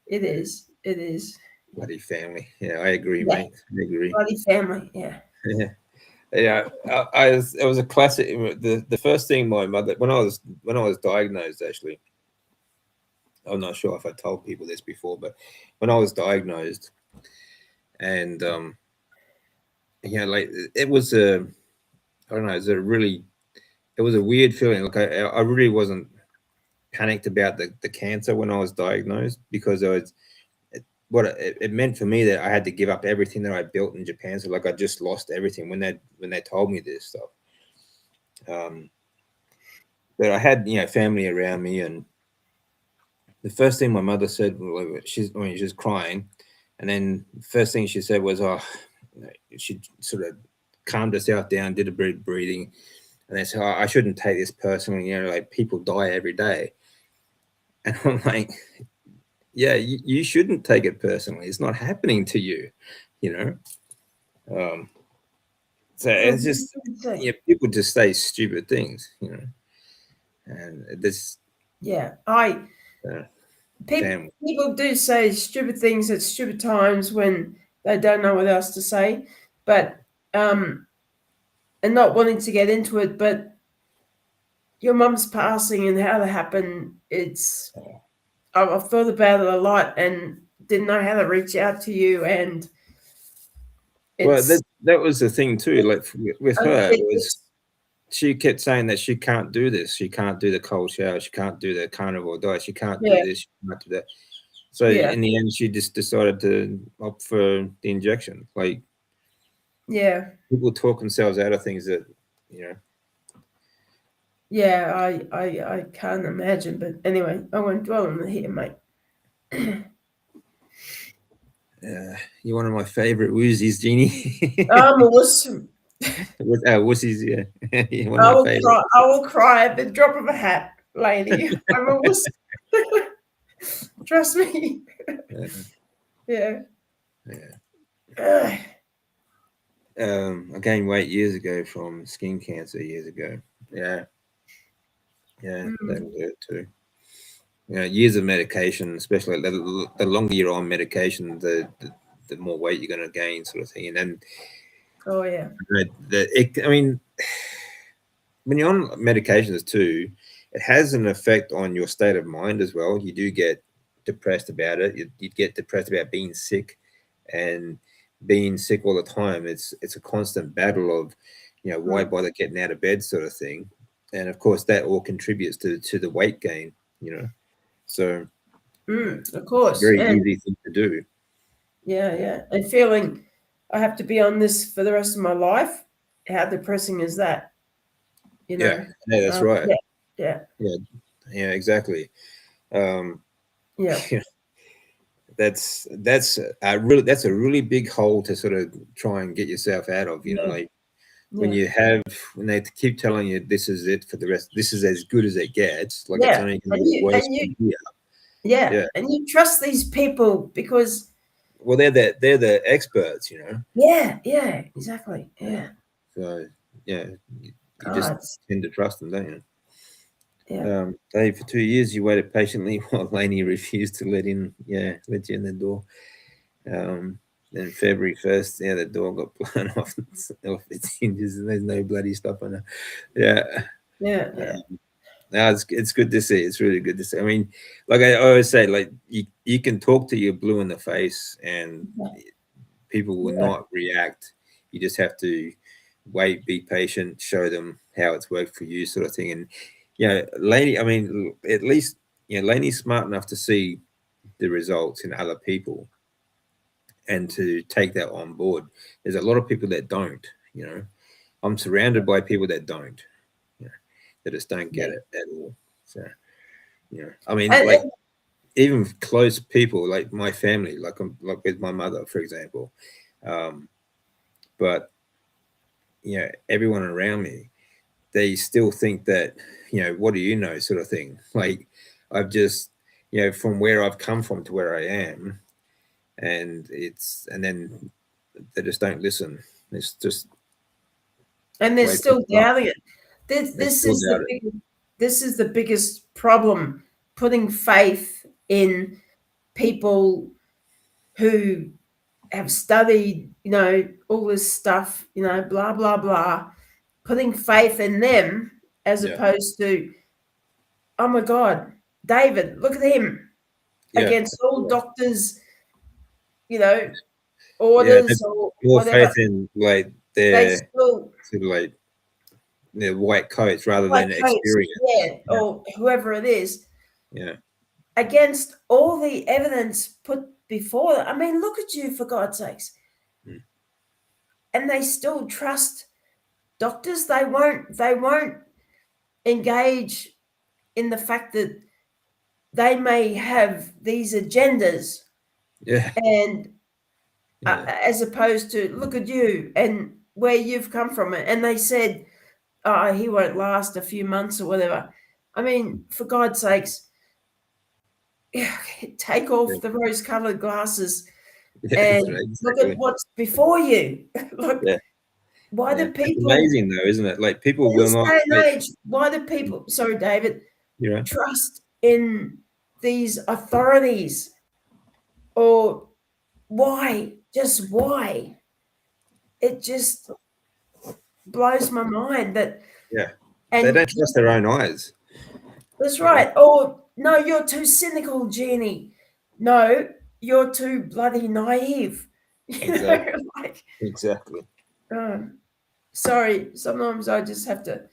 It is. It is. bloody family. Yeah, I agree, Yeah. mate. I agree. Bloody family. Yeah. Yeah, yeah. It was a classic. The first thing my mother when I was diagnosed, actually, I'm not sure if I told people this before, but when I was diagnosed, and like it was a I don't know, it was a weird feeling. Like I really wasn't panicked about the cancer when I was diagnosed because it meant for me that I had to give up everything that I built in Japan. So like I just lost everything when they told me this stuff. Um, but I had family around me, and the first thing my mother said, she was crying, and then the first thing she said was, "Oh," she sort of calmed herself down, did a bit of breathing, and they said, "Oh, I shouldn't take this personally. Like people die every day," and I'm like, "Yeah, you shouldn't take it personally. It's not happening to you, you know." Um, so Well, it's just say, people just say stupid things, and this yeah. uh, People family. people do say stupid things at stupid times when they don't know what else to say, but um, and not wanting to get into it, but your mum's passing and how that happened, I've thought about it a lot and didn't know how to reach out to you, and Well, it's that was the thing too. Like with her, it was it's she kept saying that she can't do this. She can't do the cold shower. She can't do the carnivore diet. She can't do yeah, this. She can't do that. So yeah, in the end, she just decided to opt for the injection. Like yeah, people talk themselves out of things that you know. yeah. I can't imagine, but anyway, I won't dwell on it here, mate. You're one of my favorite woozies, Jeannie. I'm awesome. Wussies, yeah. You're one of I my will favorite. cry. I will cry at the drop of a hat, lady. I'm a wuss. Trust me. Uh, Yeah. yeah. Ugh. I gained weight years ago from skin cancer years ago. Yeah, yeah, Mm. that'll do it too. Years of medication, especially the longer you're on medication, the more weight you're going to gain, sort of thing. And then Oh yeah. I mean, when you're on medications too, it has an effect on your state of mind as well. You do get depressed about it. You get depressed about being sick. and being sick all the time, it's a constant battle of, why Mm. bother getting out of bed, sort of thing. And of course, that all contributes to the weight gain. So Of it's a course. very And easy thing to do. yeah. And feeling I have to be on this for the rest of my life. How depressing is that? You Yeah, know? yeah, that's right. Yeah. Yeah. Yeah, yeah, exactly. Um, Yeah. that's a really big hole to sort of try and get yourself out of. Yeah. Like when Yeah. you have when they keep telling you this is it for the rest, this is as good as it gets. Like it's Yeah. only going to And get you worse and you from here. yeah. Yeah. And you trust these people because Well, they're the experts. yeah, exactly. Yeah. Yeah. So yeah, you just God. tend to trust them, don't you? Yeah. Dave, for 2 years you waited patiently while Laney refused to let you in the door. Then February 1st, the door got blown off its hinges, and there's no bloody stopping her. Yeah, Yeah. no, it's good to see. It's really good to see. I mean, like I always say, like you can talk to your blue in the face, and people will Yeah. not react. You just have to wait, be patient, show them how it's worked for you, sort of thing. And Laney, I mean, at least Laney's smart enough to see the results in other people and to take that on board. There's a lot of people that don't. I'm surrounded by people that don't, that just don't get Yeah. it at all. So, I mean, And, like even close people, like my family, like with my mother, for example. Um, but everyone around me, they still think that, what do you know, sort of thing. Like I've just, from where I've come from to where I am, and then they just don't listen. It's just and the they're way still people are. doubting it. This They this still is doubt it. this is the biggest problem, putting faith in people who have studied, all this stuff, blah blah blah, putting faith in them as Yeah, opposed to, oh my God, David, look at him, yeah, against all yeah. doctors, Yeah, they orders put or more whatever. faith in like They their still sort of like their white coats rather like than coach, experience. yeah, Yeah, or whoever it is, yeah, against all the evidence put before them. I mean, look at you, for God's sakes. mm, And they still trust doctors. They won't engage in the fact that they may have these agendas, yeah, and yeah, as opposed to, look at you and where you've come from. And they said, oh, he won't last a few months or whatever. I mean, for God's sakes, take yeah, off the rose-colored glasses yeah. and That's right, look at exactly. what's before you. Look, Yeah, why yeah. do It's people amazing though, isn't it? Like people in will this not day and let age, why do people, sorry, David, you know. trust in these authorities? Or why? Just why? It just blows my mind that, Yeah, they and don't trust their own eyes. that's You know right. Or no, you're too cynical, Jeannie. No, you're too bloody naive. exactly, Like, exactly. um, sorry, sometimes I just have to,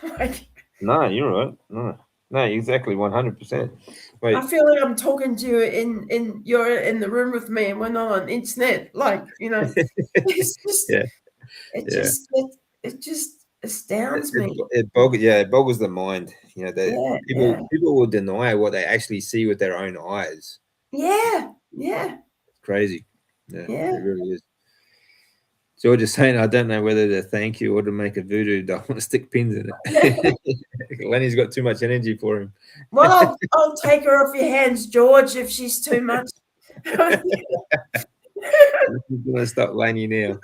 like, No, you're right. No, no, exactly, 100%. I Wait, feel like I'm talking to you in you're in the room with me and we're not on internet. Like, it's just yeah, it yeah. just it just astounds me. It boggles the mind. That Yeah, people yeah, people will deny what they actually see with their own eyes. yeah, yeah, It's crazy. Yeah, yeah, it really is. George is saying, I don't know whether to thank you or to make a voodoo doll and stick pins in yeah. it. Lenny's got too much energy for him. Well, I'll take her off your hands, George, if she's too much. He's going to stop Lenny now.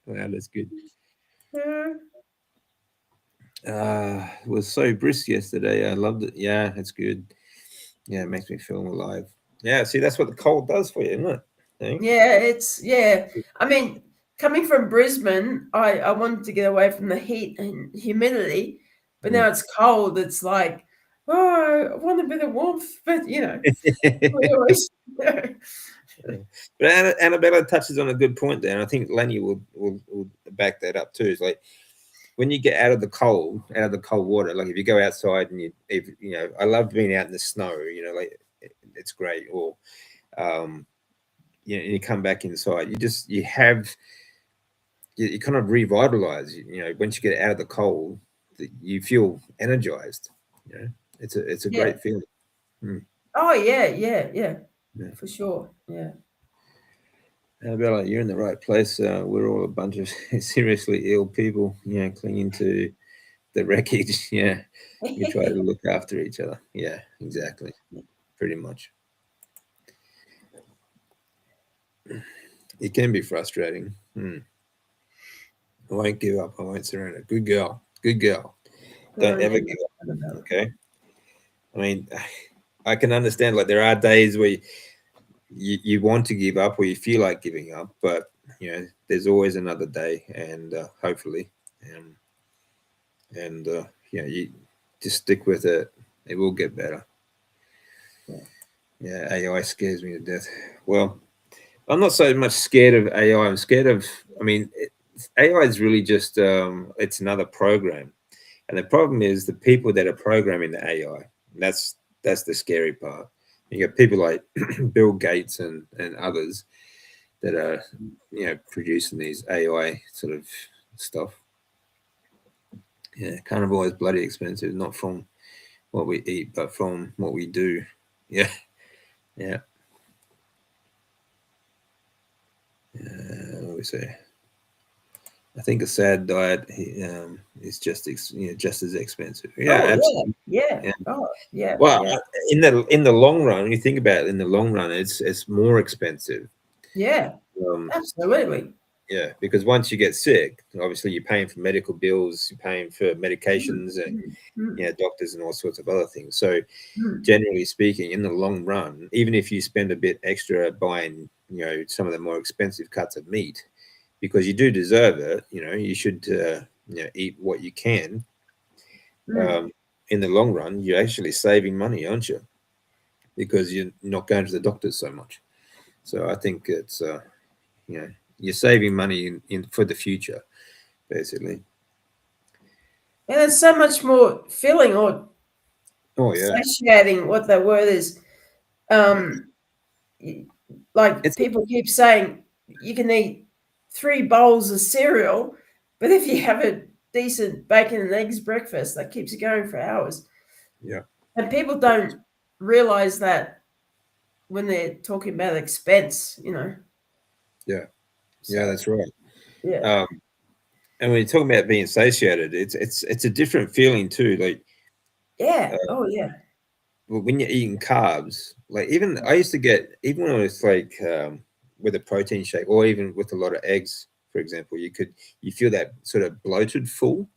Wow, that's good. It was so brisk yesterday. I loved it. Yeah, it's good. Yeah, it makes me feel alive. Yeah, see, that's what the cold does for you, isn't it? Eh? Yeah. I mean, coming from Brisbane, I wanted to get away from the heat and humidity, but now Mm. it's cold. It's like, oh, I want a bit of warmth, but we always. But Annabella touches on a good point there, and I think Lenny will back that up too. It's like when you get out of the cold water, like if you go outside and I love being out in the snow, like it's great. Or you come back inside, you kind of revitalize. Once you get out of the cold, you feel energized. It's a Yeah. great feeling. Mm. Oh yeah. Yeah. For sure. Yeah. Annabella, you're in the right place. We're all a bunch of seriously ill people, clinging to the wreckage. Yeah, we try to look after each other. Yeah, exactly. Pretty much. It can be frustrating. I won't give up. I won't surrender. Good girl. Good girl. Oh, Don't yeah. ever give up. Okay. I mean, I can understand. Like there are days where you want to give up, or you feel like giving up, but there's always another day, and hopefully, and you just stick with it. It will get better. Yeah, AI scares me to death. Well, I'm not so much scared of AI. I'm scared of. I mean, AI is really just it's another program, and the problem is the people that are programming the AI. That's the scary part. You got people like Bill Gates and others that are producing these AI sort of stuff. Yeah, carnivore is bloody expensive, not from what we eat, but from what we do. Yeah, yeah. What do we say? I think a sad diet is just as expensive. Yeah, Oh absolutely. yeah. Yeah. Oh yeah. Well, Yeah. in the long run, when you think about it, in the long run, it's more expensive. Yeah. Um, Absolutely. yeah, because once you get sick, obviously you're paying for medical bills, you're paying for Mm, medications, and mm, doctors and all sorts of other things. So mm, generally speaking, in the long run, even if you spend a bit extra buying, some of the more expensive cuts of meat, because you do deserve it, you should, eat what you can. mm. Um, in the long run, you're actually saving money, aren't you? Because you're not going to the doctors so much. So I think it's, you know, you're saving money in for the future, basically. And it's so much more filling or Oh yeah, satiating. What that word is. Um, like it's people keep saying, you can eat 3 bowls of cereal, but if you have a decent bacon and eggs breakfast, that keeps you going for hours. yeah, And people don't realize that when they're talking about expense. yeah, yeah. So That's right. yeah, Um, and when you're talking about being satiated, it's a different feeling too. Like yeah, oh yeah, when you're eating carbs, like even I used to get, even when I was like with a protein shake or even with a lot of eggs, for example, you feel that sort of bloated full,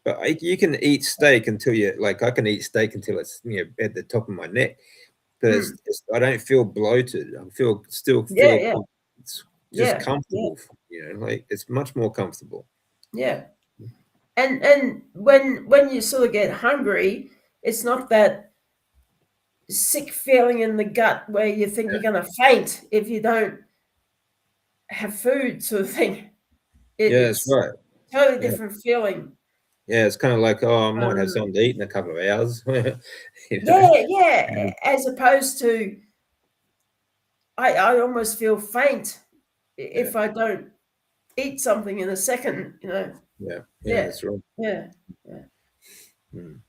but you can eat steak until you like I can eat steak until it's at the top of my neck, but mm, I don't feel bloated. I still yeah, feel yeah, it's just yeah, yeah, comfortable, like it's much more comfortable. yeah. And when you sort of get hungry, it's not that sick feeling in the gut where you think you're going to faint if you don't have food, sort of thing. Yeah, that's It's right. totally Yeah, different feeling. yeah, it's kind of like, oh, I might have Um, something to eat in a couple of hours. you know yeah. As opposed to, I almost feel faint yeah, if I don't eat something in a second. yeah, yeah, Yeah, that's right. yeah, yeah. Mm.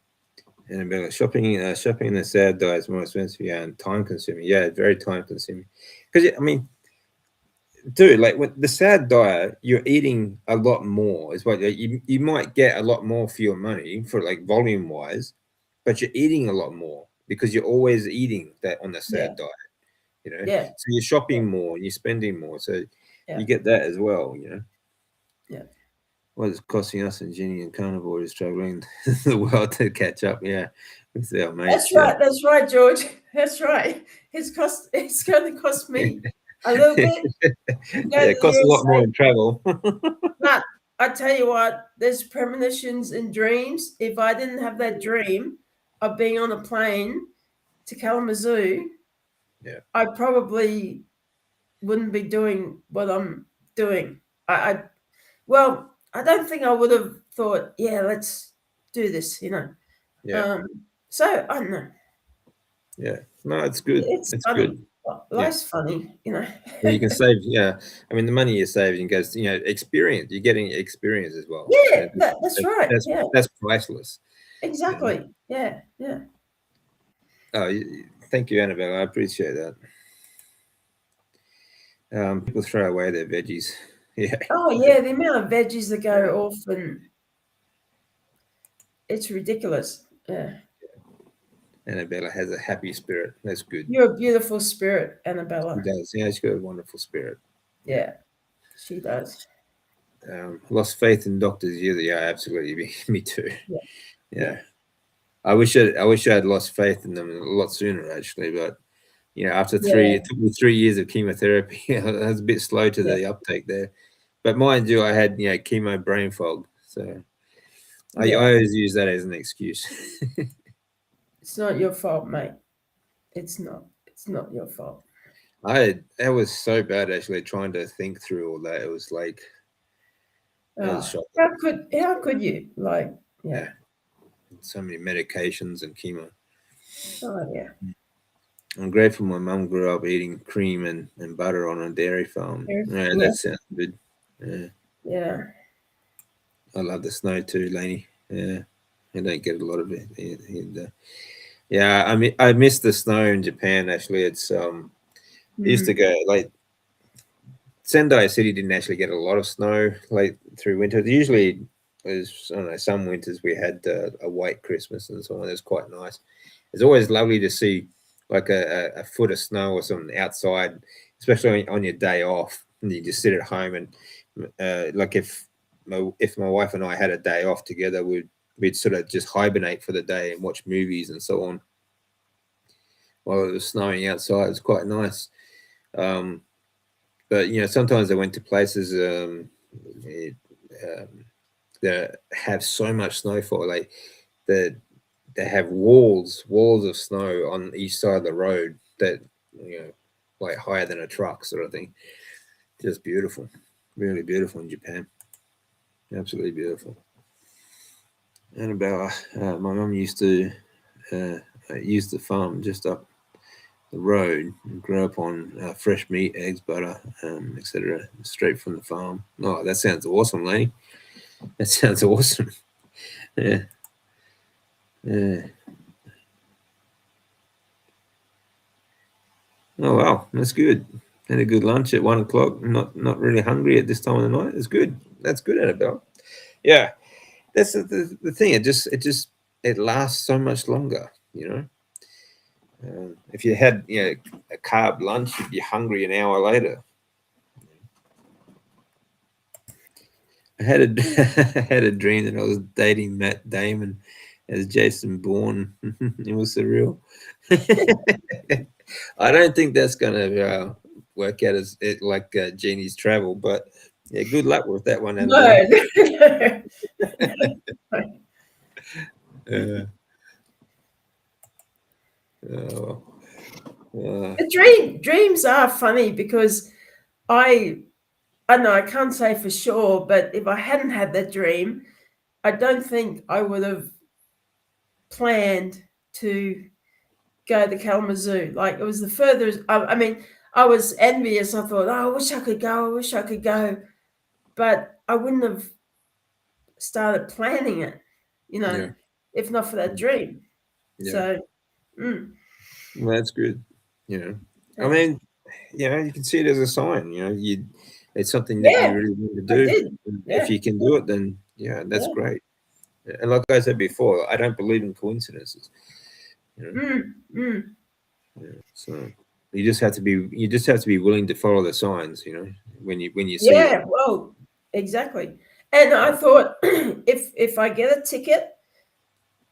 And a bit like shopping in the sad diet is more expensive, yeah, and time consuming. Yeah, very time consuming. Because I mean, dude, like with the sad diet, you're eating a lot more. Is what like, you might get a lot more for your money for like volume wise, but you're eating a lot more because you're always eating that on the Yeah, sad diet. yeah, So you're yeah, shopping more and you're spending more, so yeah, you get that as well. yeah. What is costing us and Ginny and Carnivore is struggling the world to catch up. Yeah, with our mates. That's Yeah. right. That's right, George. That's right. It's going to cost me a little bit to go Yeah, to it the costs a lot more USA. in travel. But I tell you what, there's premonitions and dreams. If I didn't have that dream of being on a plane to Kalamazoo, Yeah. I probably wouldn't be doing what I'm doing. Well, I don't think I would have thought, yeah, let's do this, Yeah. Um, so I don't know. Yeah. No, it's good. It's It's funny. good. Yeah. Life's funny. Yeah, you can save. Yeah, I mean, the money you're saving goes. Experience. You're getting experience as well. Yeah, that's That, right. that's Yeah, that's priceless. You know. exactly. Yeah, yeah. Oh, thank you, Annabelle. I appreciate that. People throw away their veggies. Yeah, Oh, yeah, the amount of veggies that go off, and it's ridiculous. Yeah. Annabella has a happy spirit. That's good. You're a beautiful spirit, She Annabella. does. Yeah, she's got a wonderful spirit. Yeah. Yeah, she does. Lost faith in doctors. Yeah, absolutely. Me too. Yeah, yeah, Yeah. I wish I had lost faith in them a lot sooner, actually. But after yeah, it took me 3 years of chemotherapy. I was a bit slow to yeah, the uptake there. But mind you, I had chemo brain fog, so I yeah. always use that as an excuse. It's not your fault, mate. It's not. It's not your fault. That was so bad actually trying to think through all that. It was like it was Oh, shocking. how could you? Like, yeah. Yeah, so many medications and chemo. Oh, yeah. I'm grateful my mum grew up eating cream and butter on a dairy farm. Yeah, Yeah, that sounds good. Yeah, yeah. I love the snow too, Laney. Yeah, I don't get a lot of it. Yeah, I mean, I miss the snow in Japan. Actually, I used to Mm, go like Sendai City didn't actually get a lot of snow like through winter. Usually, there's I don't know, some winters we had a white Christmas and so on. It's quite nice. It's always lovely to see like a foot of snow or something outside, especially on your day off. And you just sit at home and like if my wife and I had a day off together, we'd sort of just hibernate for the day and watch movies and so on while it was snowing outside. It was quite nice. Um, but sometimes I went to places it, um, that have so much snowfall, like that they have walls of snow on each side of the road that you know, like higher than a truck, sort of thing. Just beautiful, really beautiful in Japan. Absolutely beautiful. Annabella, my mum uh, used the farm just up the road and grew up on fresh meat, eggs, butter, etc., straight from the farm. Oh, that sounds awesome, Lenny. That sounds awesome. Yeah, yeah. Oh wow, that's good. Had a good lunch at 1 o'clock. Not really hungry at this time of the night. It's good. That's good, Annabelle. Yeah, that's the thing. It lasts so much longer. If you had a carb lunch, you'd be hungry an hour later. I had a I had a dream that I was dating Matt Damon as Jason Bourne. It was surreal. I don't think that's gonna work out as it like Genie's travel, but yeah, good luck with that one, Annabelle. no. Uh, uh, uh, Dreams are funny because I I know I can't say for sure, but if I hadn't had that dream, I don't think I would have planned to go to Kalamazoo. Like it was the furthest. I mean, I was envious. I thought, oh, I wish I could go. I wish I could go, but I wouldn't have started planning it, you know, yeah, if not for that dream. yeah. So, mm, Well, that's good. You know, I yeah, mean, you can see it as a sign. It's something that you yeah, really want to I do. did. And if Yeah, you can do it, then yeah, that's yeah, great. And like I said before, I don't believe in coincidences. You know, mm. so you just have to be willing to follow the signs. When you see them. Yeah. Well, exactly. And I thought, if I get a ticket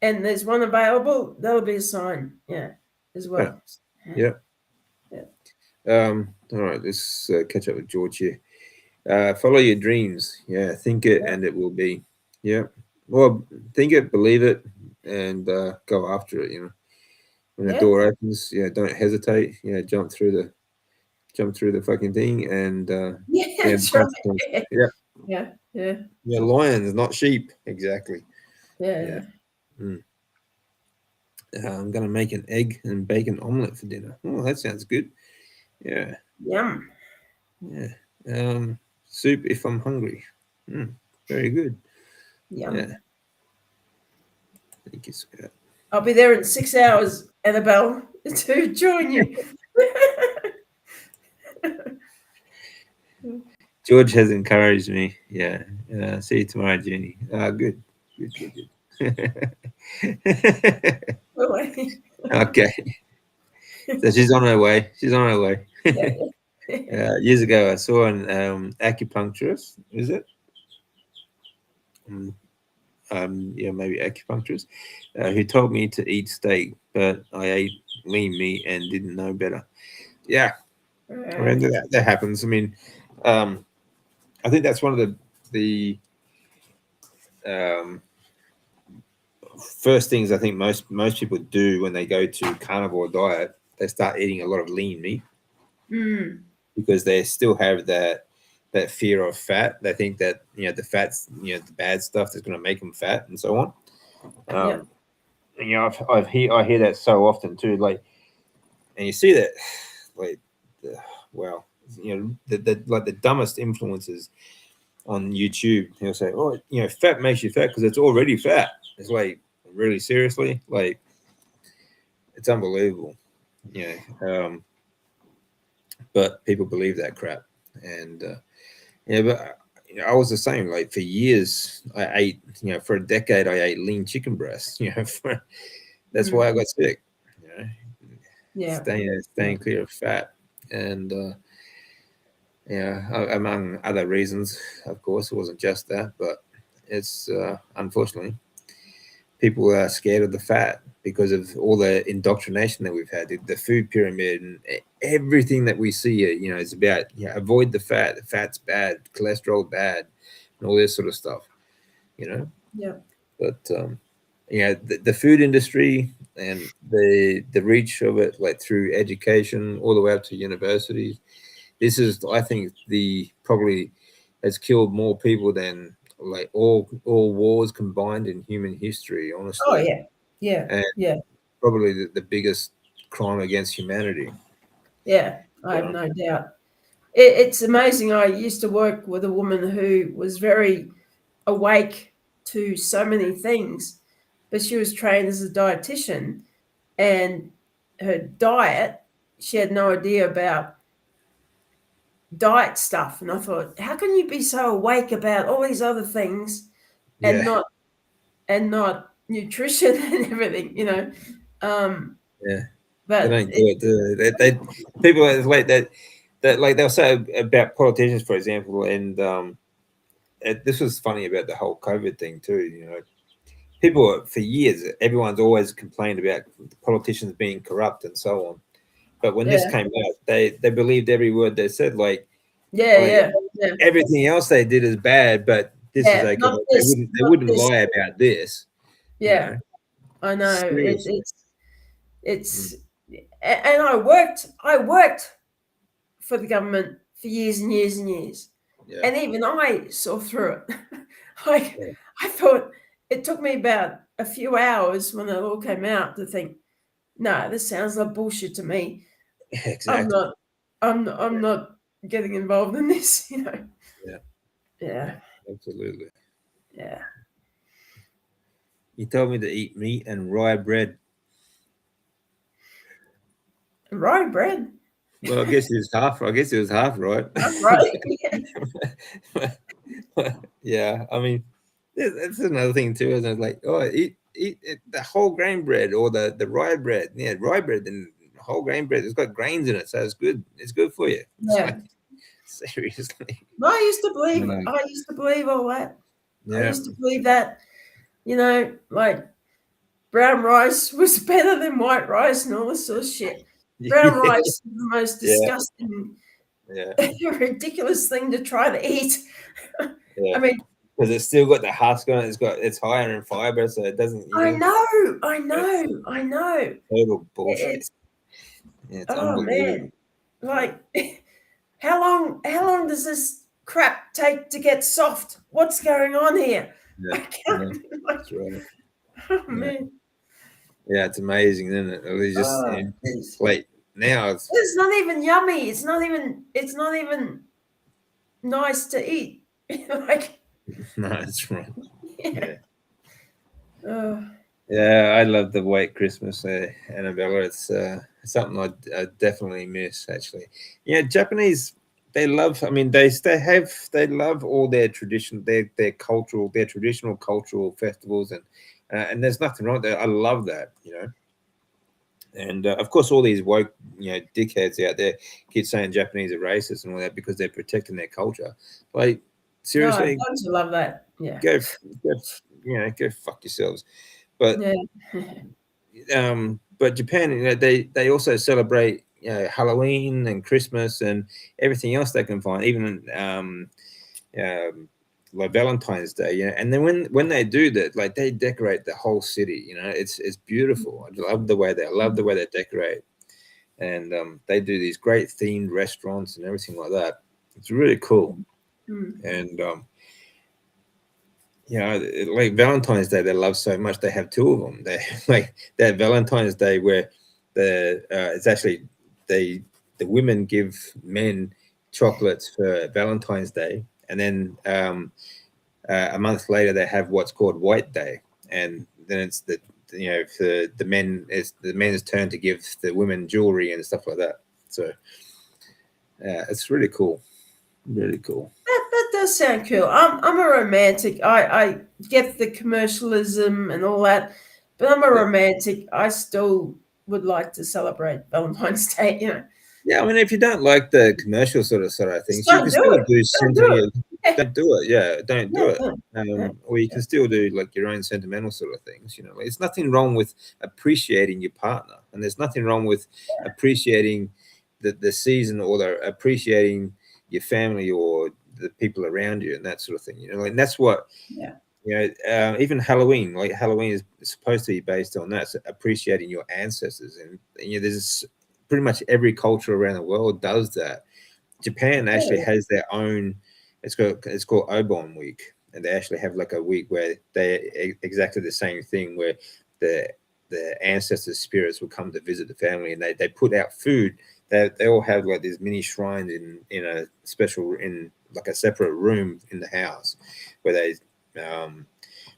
and there's one available, that'll be a sign. Yeah, as Yeah, well. Yeah, yeah. yeah. All right, let's catch up with George here. Follow your dreams. Yeah, think it Yeah. and it will be. Yeah. Well, think it, believe it, and go after it. When the Yeah. door opens, don't hesitate. Jump through the fucking thing, and Yeah, the that's right. consequence. Yeah. Yeah, Yeah. Yeah. yeah, lions, not sheep. Exactly. Yeah. Yeah. Mm. I'm gonna make an egg and bacon omelet for dinner. Oh, that sounds good. Yeah, Yum. yeah. Soup if I'm hungry. Mm, very good. Yeah, Yum. thank you, Scott. I'll be there in 6 hours, Annabelle, to join you. George has encouraged me. Yeah. See you tomorrow, Jenny. Good. Good, good. Bye. Okay. So she's on her way. She's on her way. Yeah. Years ago, I saw an acupuncturist. Is it? Mm, yeah, maybe acupuncturist, who told me to eat steak, but I ate lean meat and didn't know better. Yeah, I mean that happens. I mean, um, I think that's one of the um, first things I think most people do when they go to carnivore diet. They start eating a lot of lean meat Mm. because they still have that fear of fat. They think that the fat's the bad stuff that's going to make them fat and so on. Yeah. I hear that so often too. Like, and you see that, like, well, like the dumbest influences on YouTube. He'll say, "Oh, fat makes you fat because it's already fat." It's like, really seriously, like, it's unbelievable. Yeah, but people believe that crap, and but I was the same. Like for years, I ate. For a decade, I ate lean chicken breasts. That's why I Mm. got sick. You know, Yeah. staying clear of fat, and among other reasons, of course, it wasn't just that, but it's unfortunately people are scared of the fat because of all the indoctrination that we've had, the food pyramid, and everything that we see. It's about avoid the fat. The fat's bad, cholesterol bad, and all this sort of stuff. You know, Yeah. but the food industry and the reach of it, like through education all the way up to universities. This is, I think, the probably has killed more people than like all wars combined in human history, Oh honestly, yeah. Yeah. and Yeah. probably the biggest crime against humanity. Yeah. I have So, no doubt. It's amazing. I used to work with a woman who was very awake to so many things, but she was trained as a dietitian, and her diet, she had no idea about diet stuff. And I thought, how can you be so awake about all these other things and yeah, not nutrition and everything? Um, yeah, they but don't do it. Do they people are like that like they'll say about politicians, for example, and this was funny about the whole COVID thing too. People for years, everyone's always complained about politicians being corrupt and so on. But when this yeah, came out, they believed every word they said. yeah, Like yeah, yeah, everything else they did is bad, but this is yeah. okay. Not They this, wouldn't they not wouldn't this. lie about this. You Yeah, know, I know. seriously. It's Mm, and I worked for the government for years and years and years, yeah, and even I saw through it. Like yeah, I thought it took me about a few hours when it all came out to think, no, this sounds like bullshit to me. I'm exactly. not, I'm not getting involved in this. Yeah, Yeah, absolutely. yeah. He told me to eat meat and rye bread. Rye bread. Well, I guess he was half. I guess he was half right. That's right. Yeah, I mean, that's another thing too. Isn't it? Like, oh, eat the whole grain bread or the rye bread. Yeah, rye bread and whole grain bread. It's got grains in it, so it's good. It's good for you. It's Yeah. like seriously. I used to believe. No. I used to believe all that. I Yeah. used to believe that. Like brown rice was better than white rice and all this sort of shit. Brown Yeah. rice is the most Yeah. disgusting, Yeah. ridiculous thing to try to eat. Yeah. I mean, because it's still got the husk on it. It's higher in fiber, so it doesn't. I know. Total bullshit. It's Yeah, it's oh unbelievable. man, like how long does this crap take to get soft? What's going on here? Yeah, I can't. that's right. Oh Yeah, man. yeah, it's amazing, isn't it? It's just Oh, geez. like now it's It's not even yummy. It's not even nice to eat. Like, no, it's right. yeah. Yeah. Oh, Yeah, I love the white Christmas, Annabella. It's something I definitely miss actually. Yeah, Japanese they love. I mean, they love all their tradition, their cultural, their traditional cultural festivals, and there's nothing wrong with that. I love that, you know. And of course, all these woke, dickheads out there keep saying Japanese are racist and all that because they're protecting their culture. Like, no, don't seriously, you love that? Yeah. go, go, go fuck yourselves. But Yeah. but Japan, they also celebrate, Halloween and Christmas and everything else they can find, even um, like Valentine's Day, and then when they do that, like they decorate the whole city, it's beautiful. I love the way they decorate, and they do these great themed restaurants and everything like that. It's really cool, Mm. and like Valentine's Day, they love so much. They have two of them. They like that Valentine's Day where it's actually the women give men chocolates for Valentine's Day, and then a month later they have what's called White Day, and then it's for the men, it's the men's turn to give the women jewelry and stuff like that. So it's really cool, really cool. That does sound cool. I'm a romantic. I get the commercialism and all that, but I'm a Yeah. romantic. I still would like to celebrate Valentine's Day. Yeah, I mean, if you don't like the commercial sort of Just things, you don't can do still it. do Don't do it. something. Yeah, Don't do it. Yeah, don't do yeah, it. yeah, Or you yeah, can still do like your own sentimental sort of things. Like, there's nothing wrong with appreciating your partner, and there's nothing wrong with appreciating the season, or appreciating your family or the people around you and that sort of thing. And that's what yeah. even Halloween. Like Halloween is supposed to be based on that, so appreciating your ancestors, and there's pretty much every culture around the world does that. Japan actually Yeah. has their own. It's called Obon Week, and they actually have like a week where they exactly the same thing, where the the ancestors' spirits will come to visit the family, and they put out food. They all have like these mini shrines in a special, in like a separate room in the house, where they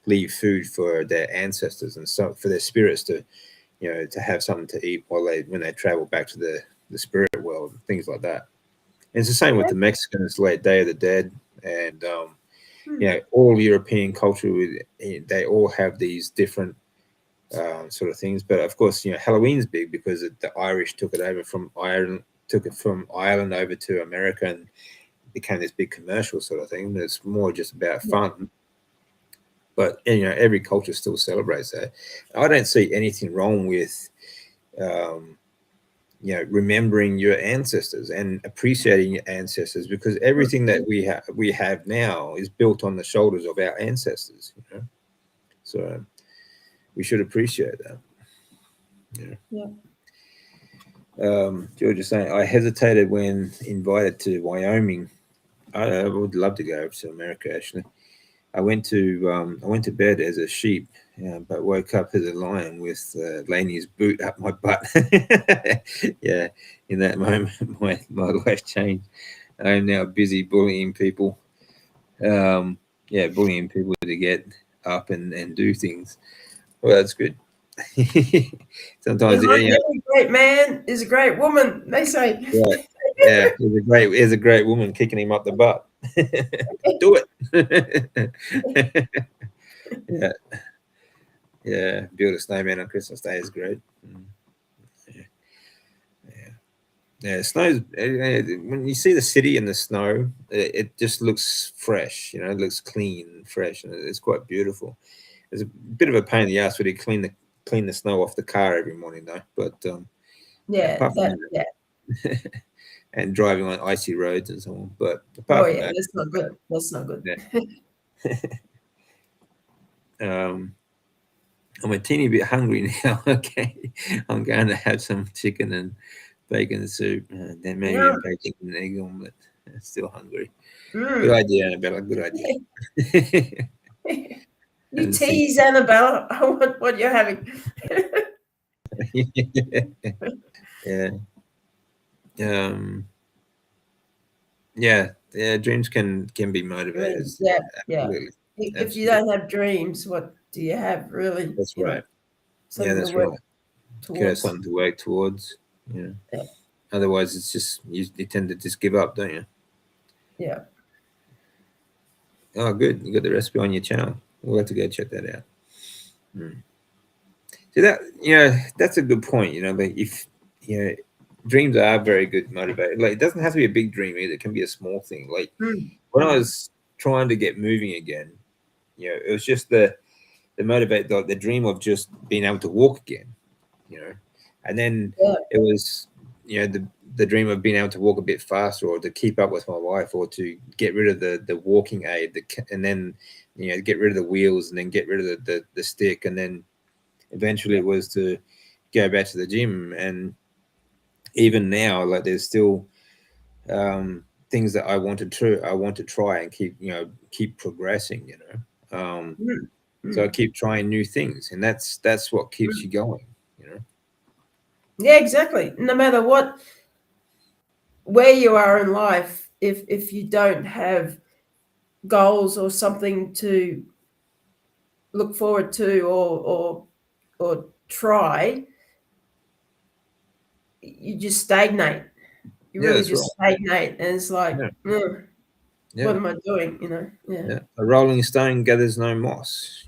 leave food for their ancestors, and so for their spirits to have something to eat when they travel back to the spirit world, things like that. And it's the same with the Mexicans, like Day of the Dead, and Hmm. all European culture. They all have these different sort of things. But of course, Halloween's big because the Irish took it over from Ireland, took it from Ireland over to America, and became this big commercial sort of thing. It's more just about Yeah. fun. But every culture still celebrates that. I don't see anything wrong with um, remembering your ancestors and appreciating your ancestors, because everything that we have now is built on the shoulders of our ancestors. So we should appreciate that. Yeah. Yeah. George is saying, I hesitated when invited to Wyoming. I would love to go to America. Actually, I went to bed as a sheep, but woke up as a lion with Laney's boot up my butt. Yeah, in that moment, my life changed. I am now busy bullying people. Bullying people to get up and do things. Well, that's good. Sometimes, Behind every great man is a great woman, they say. yeah, yeah, there's a great woman kicking him up the butt. Do it. Yeah, yeah. Build a snowman on Christmas Day is great. Yeah, yeah. Yeah, snow's when you see the city in the snow, it just looks fresh. It looks clean and fresh, and it's quite beautiful. It's a bit of a pain in the ass when you clean the snow off the car every morning, though. But Yeah, apart from yeah. that, and driving on icy roads and so on. But Oh apart from yeah, that, that's not good. That's not good. yeah, I'm a teeny bit hungry now. Okay, I'm going to have some chicken and bacon soup, and then maybe a Yum. bacon and egg omelette. I'm still hungry. Good Mm. idea, Annabella. Good idea. You And think, tease Annabelle what you're having. yeah, um, yeah. Dreams can be motivators. Yeah, yeah. Absolutely, If you absolutely. don't have dreams, what do you have really? That's You know, right. Yeah, something to that's work right. Could have towards. something to work towards. You know, Yeah, otherwise it's just you tend to just give up, don't you? yeah. Oh, good. You got the recipe on your channel. We'll have to go check that out. Hmm. So that's a good point. But if dreams are very good motivator. Like it doesn't have to be a big dream either. It can be a small thing. Like Mm, when I mm. was trying to get moving again, it was just the motivate the dream of just being able to walk again. You know, and then Yeah, it was the dream of being able to walk a bit faster or to keep up with my wife or to get rid of the walking aid and then get rid of the wheels and then get rid of the stick and then eventually it was to go back to the gym. And even now, like there's still things that I want to try and keep progressing, mm, so I mm, keep trying new things, and that's what keeps mm. you going. Yeah, exactly. No matter where you are in life, if you don't have goals or something to look forward to or try, you just stagnate. You Yeah, really that's right. just stagnate, and it's like, Yeah, "Ugh, yeah, what am I doing? Yeah, yeah. A rolling stone gathers no moss.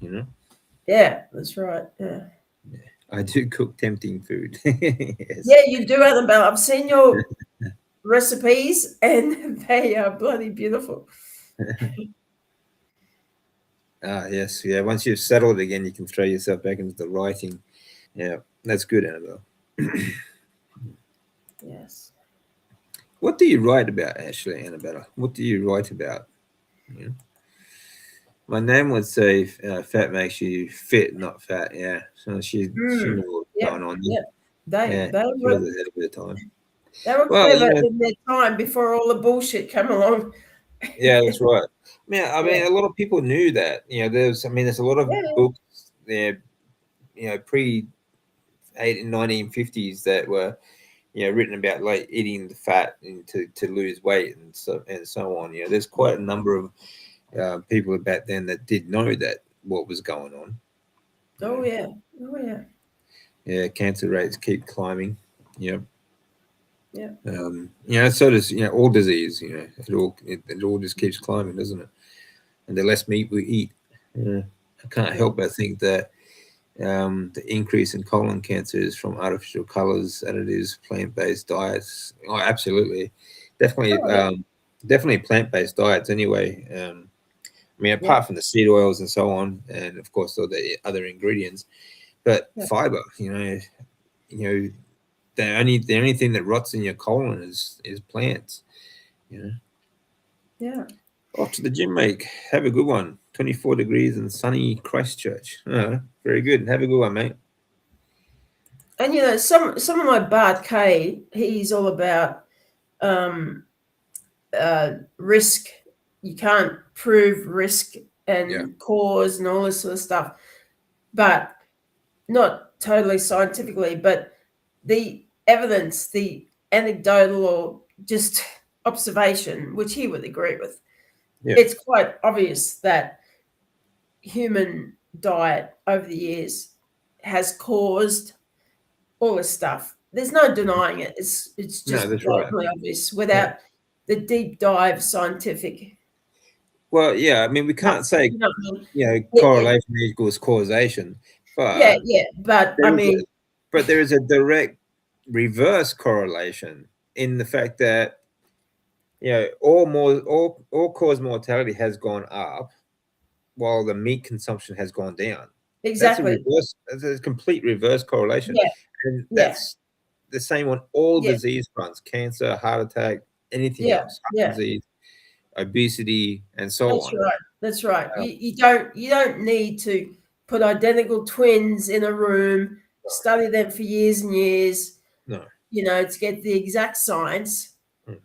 yeah, that's right. Yeah, I do cook tempting food. Yes. yeah, you do, Annabelle. I've seen your recipes, and they are bloody beautiful. Yes, yeah. Once you've settled again, you can throw yourself back into the writing. Yeah, that's good, Annabelle. Yes. What do you write about, Ashley, Annabella? What do you write about? Yeah. My name would say fat makes you fit, not fat. Yeah. So she Mm. knew what was Yep, going on yep. there. They Yeah. they She was were ahead of her time. they were Well, clever in their time before all the bullshit came along. yeah, that's right. I mean, Yeah, a lot of people knew that. There's a lot of yeah, books there, pre 1950s that were, written about like eating the fat and to lose weight and so on. There's quite a number of people back then that did know that what was going on. You oh know, yeah, oh yeah, yeah, cancer rates keep climbing. Yeah. yeah. So does all disease. It all just keeps climbing, doesn't it? And the less meat we eat, yeah. I can't Yeah. help but think that the increase in colon cancer is from artificial colors, additives, plant-based diets. Oh, absolutely, definitely, Oh yeah, definitely plant-based diets. Anyway, yeah, apart from the seed oils and so on, and of course all the other ingredients, but yeah, fiber. You know, the only thing that rots in your colon is plants. You know, yeah. off to the gym, mate. Have a good one. 24 degrees in sunny Christchurch. Very good. Have a good one, mate. And some of my Bart K, he's all about um, risk. You can't prove risk Yeah. and cause and all this sort of stuff, but not totally scientifically. But the evidence, the anecdotal or just observation, which he would agree with, Yeah. it's quite obvious that human diet over the years has caused all this stuff. There's no denying it. It's No, just that's right. blatantly obvious Yeah. without the deep dive scientific Well, yeah. I mean, we stuff. can't say You know what I mean? correlation equals causation, Yeah, but yeah. But I there is a mean, but there is a direct reverse correlation in the fact that all cause mortality has gone up while the meat consumption has gone down. That's a exactly. reverse. That's a complete reverse correlation, Yeah, and yeah, that's the same on all yeah, disease fronts: cancer, heart attack, anything yeah, else, heart yeah. disease, obesity, and so That's on. right. That's right. You don't need to put identical twins in a room, study them for years and years, No. to get the exact science Mm.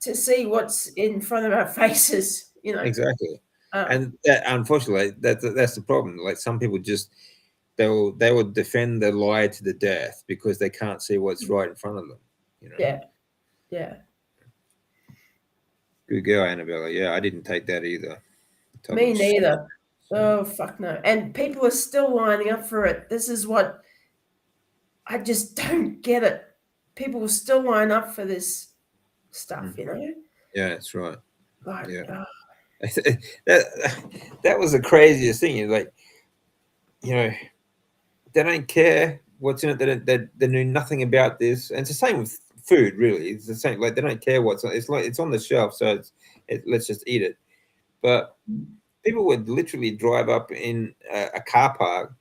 to see what's in front of our faces. Exactly. Um, And unfortunately, that's the problem. Like some people just they will defend the lie to the death because they can't see what's right in front of them. You know. yeah, yeah. Good girl, Annabella. Yeah, I didn't take that either. Told me Me to shut up. neither. So, Oh fuck no! And people are still lining up for it. This is what I just don't get it. People will still line up for this stuff. mm, yeah, that's right. Like, Yeah, that was the craziest thing. Like, you know, they don't care what's in it. They knew nothing about this, and it's the same with food. Really, it's the same. Like they don't care what's on. It's like it's on the shelf, so let's just eat it. But people would literally drive up in a car park,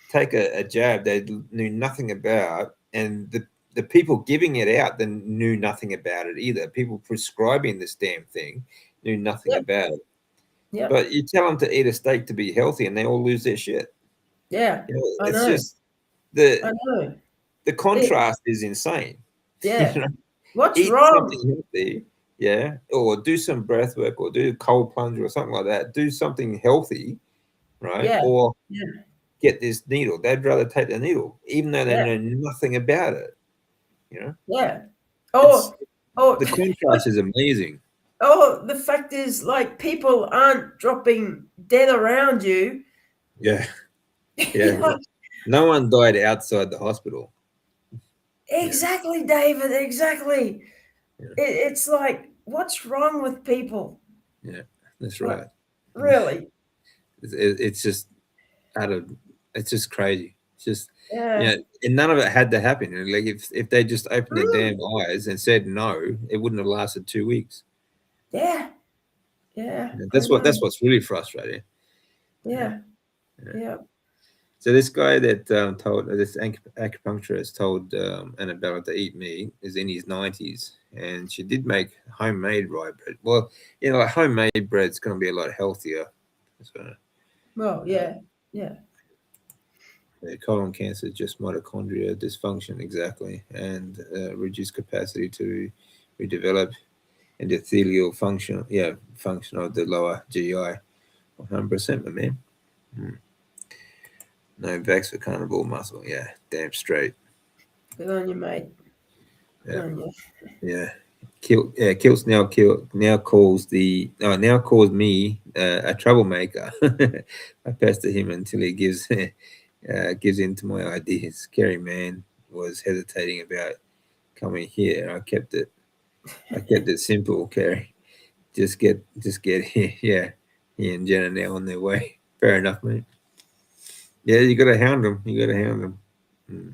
take a jab they knew nothing about, and the people giving it out then knew nothing about it either. People prescribing this damn thing knew nothing yep, about it. yep. But you tell them to eat a steak to be healthy, and they all lose their shit. Yeah, I It's know. just the I know. the It, contrast is insane. you yeah. know, What's eat wrong? something healthy, yeah, or do some breath work, or do cold plunge or something like that. Do something healthy, right? Yeah, Or yeah, get this needle. They'd rather take the needle, even though they yeah, know nothing about it. You know, yeah. it's Oh, oh, the contrast is amazing. oh. The fact is, like, people aren't dropping dead around you. Yeah, yeah. You're like, No one died outside the hospital. Yeah, exactly, David. Exactly. yeah, It's like, what's wrong with people? yeah. That's Like, right. really? It's just out of. It's just crazy. It's just Yeah. and none of it had to happen. Like if they just opened their Mm. damn eyes and said no, it wouldn't have lasted 2 weeks. Yeah. Yeah. Yeah, I know. that's what's really frustrating. Yeah, Yeah. yeah. Yeah. So this guy that told this acupuncturist told Annabella to eat meat is in his 90s, and she did make homemade rye bread. Well, like homemade bread's going to be a lot healthier. So Well, yeah. Yeah. colon cancer is just mitochondria dysfunction exactly, and reduced capacity to redevelop endothelial function. Yeah, function of the lower GI. 100%, my man. Mm. No vax for carnivore muscle. Yeah, damn straight. Good on you, mate. Good Yeah. on you. Yeah. Kilt's now calls me a troublemaker. I pester him until he gives in to my ideas. Scary man was hesitating about coming here. I kept it simple, Kerry. Just get here. Yeah. He and Jen are now on their way. Fair enough, mate. Yeah, you gotta hound them. You gotta hound them. Mm.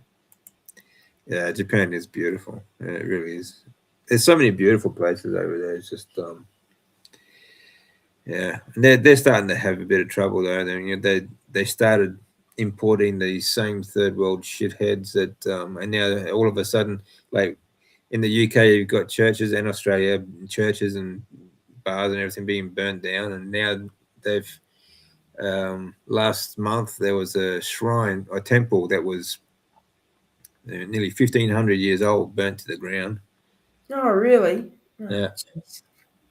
Yeah, Japan is beautiful. Yeah, it really is. There's so many beautiful places over there. It's just yeah, and they're starting to have a bit of trouble though. They started importing these same third world shitheads that and now all of a sudden, like in the UK, you've got churches, and Australia, churches and bars and everything being burnt down, and now they've last month there was a shrine, a temple that was nearly 1,500 years old, burnt to the ground. Oh, really? Oh, Yeah, jeez.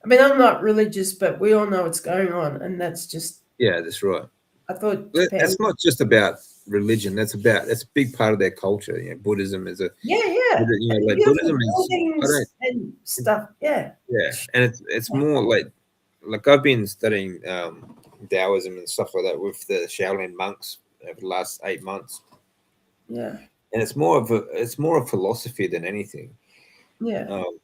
I mean, I'm not religious, but we all know what's going on, and that's just. yeah, that's right. I thought Japan. That's not just about religion. That's a big part of their culture. Buddhism is a Yeah, yeah. And like beautiful Buddhism is. I don't. buildings and stuff. Yeah. Yeah, and it's more like I've been studying Taoism and stuff like that with the Shaolin monks over the last 8 months, Yeah. and it's more of philosophy than anything. Yeah. Um,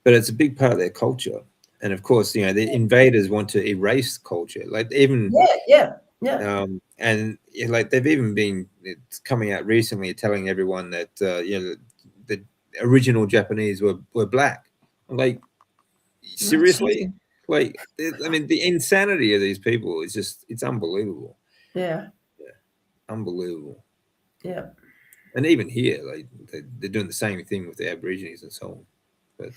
but it's a big part of their culture, and of course, the invaders want to erase culture. Like even Yeah. Yeah. Yeah. and like they've even been it's coming out recently telling everyone that the original Japanese were black. I'm like, Oh, jeez. seriously? Like, I mean, the insanity of these people is it's unbelievable. Yeah. Yeah, unbelievable. Yeah. And even here, like they're doing the same thing with the Aborigines and so on. But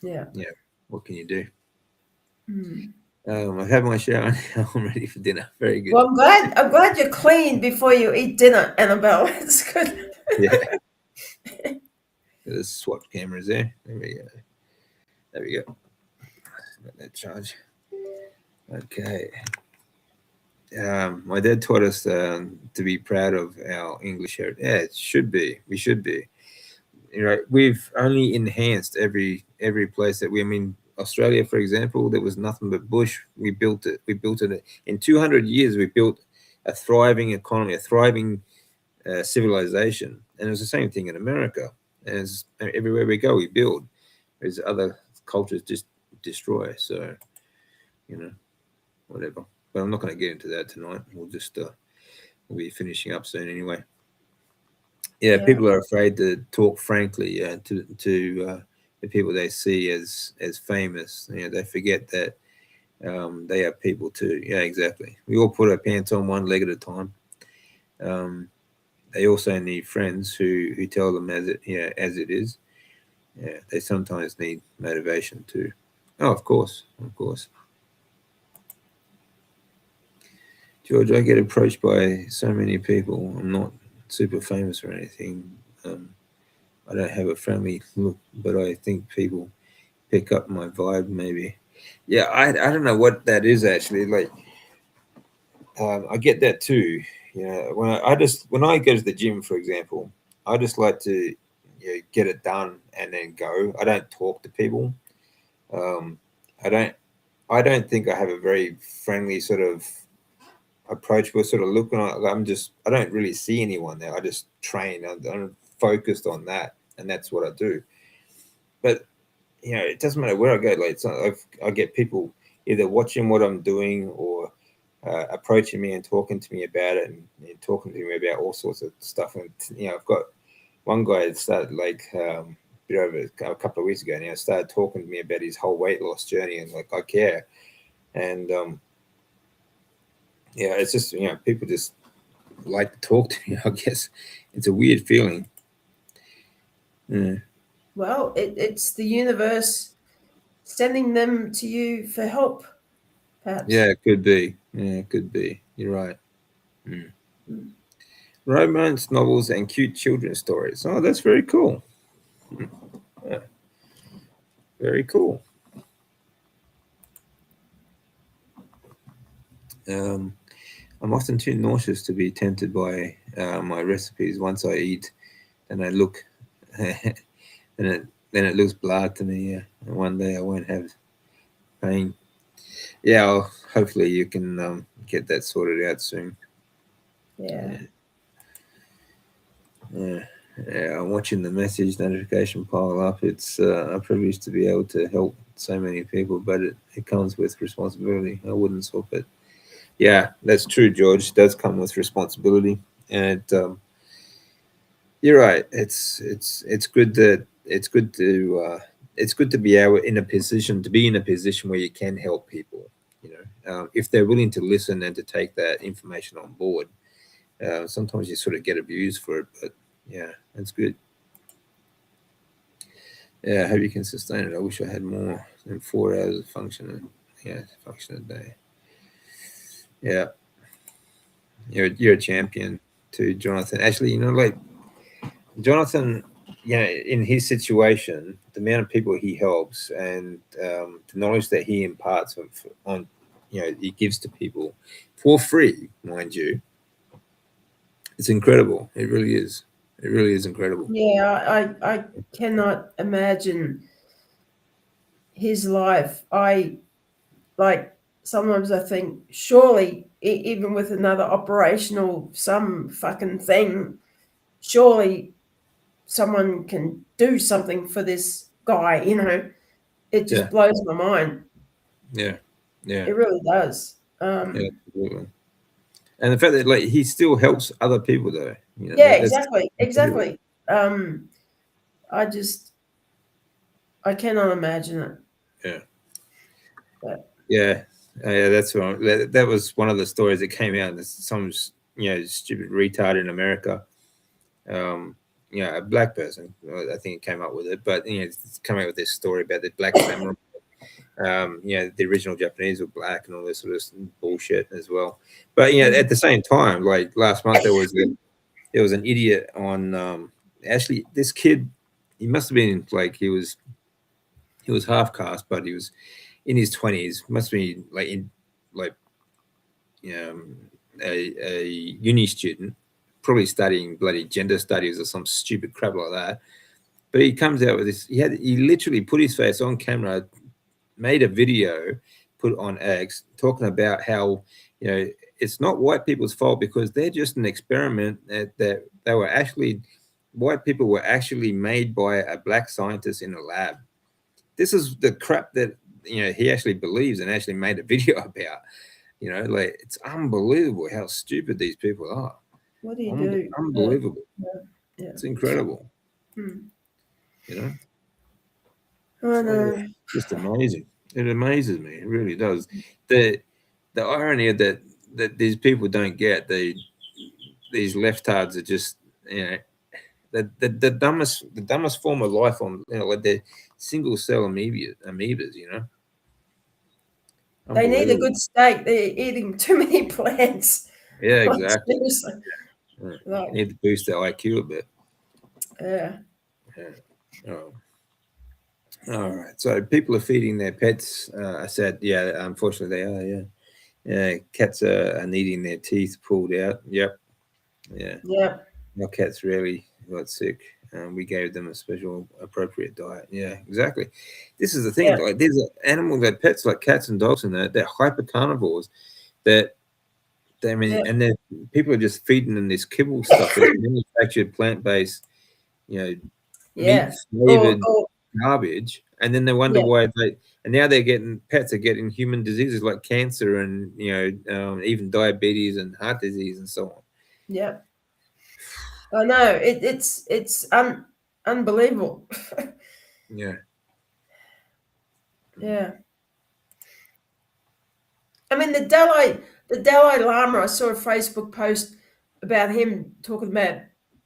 Yeah. yeah, what can you do? Hmm. I've had my shower now. I'm ready for dinner. Very good. Well, I'm glad you're clean before you eat dinner, Annabelle. It's good. Yeah, there's swap cameras there. There we go. There we go. Got that charge. Okay. My dad taught us to be proud of our English heritage. Yeah, it should be. We should be. We've only enhanced every place that we. I mean, Australia, for example, there was nothing but bush. We built it. We built it in 200 years. We built a thriving economy, a thriving civilization, and it was the same thing in America. As everywhere we go, we build. As other cultures just destroy. So you know, whatever. But I'm not going to get into that tonight. We'll be finishing up soon anyway. Yeah, Yeah. people are afraid to talk frankly to the people they see as famous. They forget that they are people too. Yeah, exactly. We all put our pants on one leg at a time. Um, they also need friends who tell them as it is. Yeah, they sometimes need motivation too. Oh, of course, of course. George, I get approached by so many people. I'm not super famous or anything. Um, I don't have a friendly look, but I think people pick up my vibe maybe. Yeah, I don't know what that is actually. Like, I get that too. When I go to the gym, for example, I just like to get it done and then go. I don't talk to people. Um, I don't. I don't think I have a very friendly sort of approachable sort of look. And I don't really see anyone there. I just train. I'm focused on that, and that's what I do. But it doesn't matter where I go. Like, I get people either watching what I'm doing or approaching me and talking to me about it, and talking to me about all sorts of stuff. And I've got one guy that started like bit over a couple of weeks ago now. Started talking to me about his whole weight loss journey, and like I care. And yeah, it's just people just like to talk to me. I guess it's a weird feeling. Yeah, Well, it's the universe sending them to you for help, yeah, perhaps. it could be. Yeah, it could be. You're right. Mm. Mm. Romance novels and cute children's stories. Oh, that's very cool. Mm. Yeah, very cool. Um, I'm often too nauseous to be tempted by my recipes. Once I eat, and I look, and then it looks blah to me. Yeah, and one day I won't have pain. Yeah, hopefully you can get that sorted out soon. Yeah. Yeah, yeah, yeah. I'm watching the message notification pile up. It's a privilege to be able to help so many people, but it comes with responsibility. I wouldn't swap it. Yeah, that's true, George. It does come with responsibility, and you're right. It's good that it's good to be able in a position to be in a position where you can help people. If they're willing to listen and to take that information on board. Sometimes you sort of get abused for it, but yeah, that's good. Yeah, I hope you can sustain it. I wish I had more than 4 hours of function. Yeah, function a day. Yeah, you're a champion too, Jonathan. Actually, like Jonathan, in his situation, the amount of people he helps and the knowledge that he imparts on, he gives to people for free, mind you, it's incredible. It really is. It really is incredible. Yeah, I cannot imagine his life. I like sometimes I think surely even with another operational some fucking thing, surely someone can do something for this guy. It Yeah, just blows my mind. yeah, yeah, It really does. yeah, absolutely. And the fact that like he still helps other people though, Yeah, that's exactly, incredible. exactly. I just I cannot imagine it. Yeah, But yeah, yeah. That's what that was one of the stories that came out. Some stupid retard in America, um, a black person. I think it came up with it, but it's come out with this story about the black samurai The original Japanese were black and all this sort of bullshit as well. But at the same time, like last month there was an idiot on actually this kid. He must have been like he was half caste, but he was in his 20s. Must be like in like a uni student, probably studying bloody gender studies or some stupid crap like that. But he comes out with this. He literally put his face on camera, made a video, put on X, talking about how it's not white people's fault because they're just an experiment that they were actually white people were actually made by a black scientist in a lab. This is the crap that he actually believes and actually made a video about. Like it's unbelievable how stupid these people are. What do you do? Unbelievable. Yeah. It's incredible. I know. It's just amazing. It amazes me. It really does. The irony of that these people don't get, these leftards are just the dumbest form of life on like the single cell amoebas. They need a good steak. They're eating too many plants. Yeah, exactly. Like, need to boost their IQ a bit. Yeah. Oh. All right. So people are feeding their pets. I said, yeah. Unfortunately, they are. Yeah. Cats are needing their teeth pulled out. Yep. Yeah. Yep. Our cats really got sick. We gave them a special appropriate diet. Yeah, exactly. This is the thing. Yeah. Like, there's animals, that pets like cats and dogs, and they're hyper carnivores. And then people are just feeding them this kibble stuff, this manufactured plant-based, meat flavored garbage, and then they wonder why and now pets are getting human diseases like cancer and even diabetes and heart disease and so on. Yep. I know it's unbelievable. Yeah. Yeah. I mean, the Dalai Lama. I saw a Facebook post about him talking about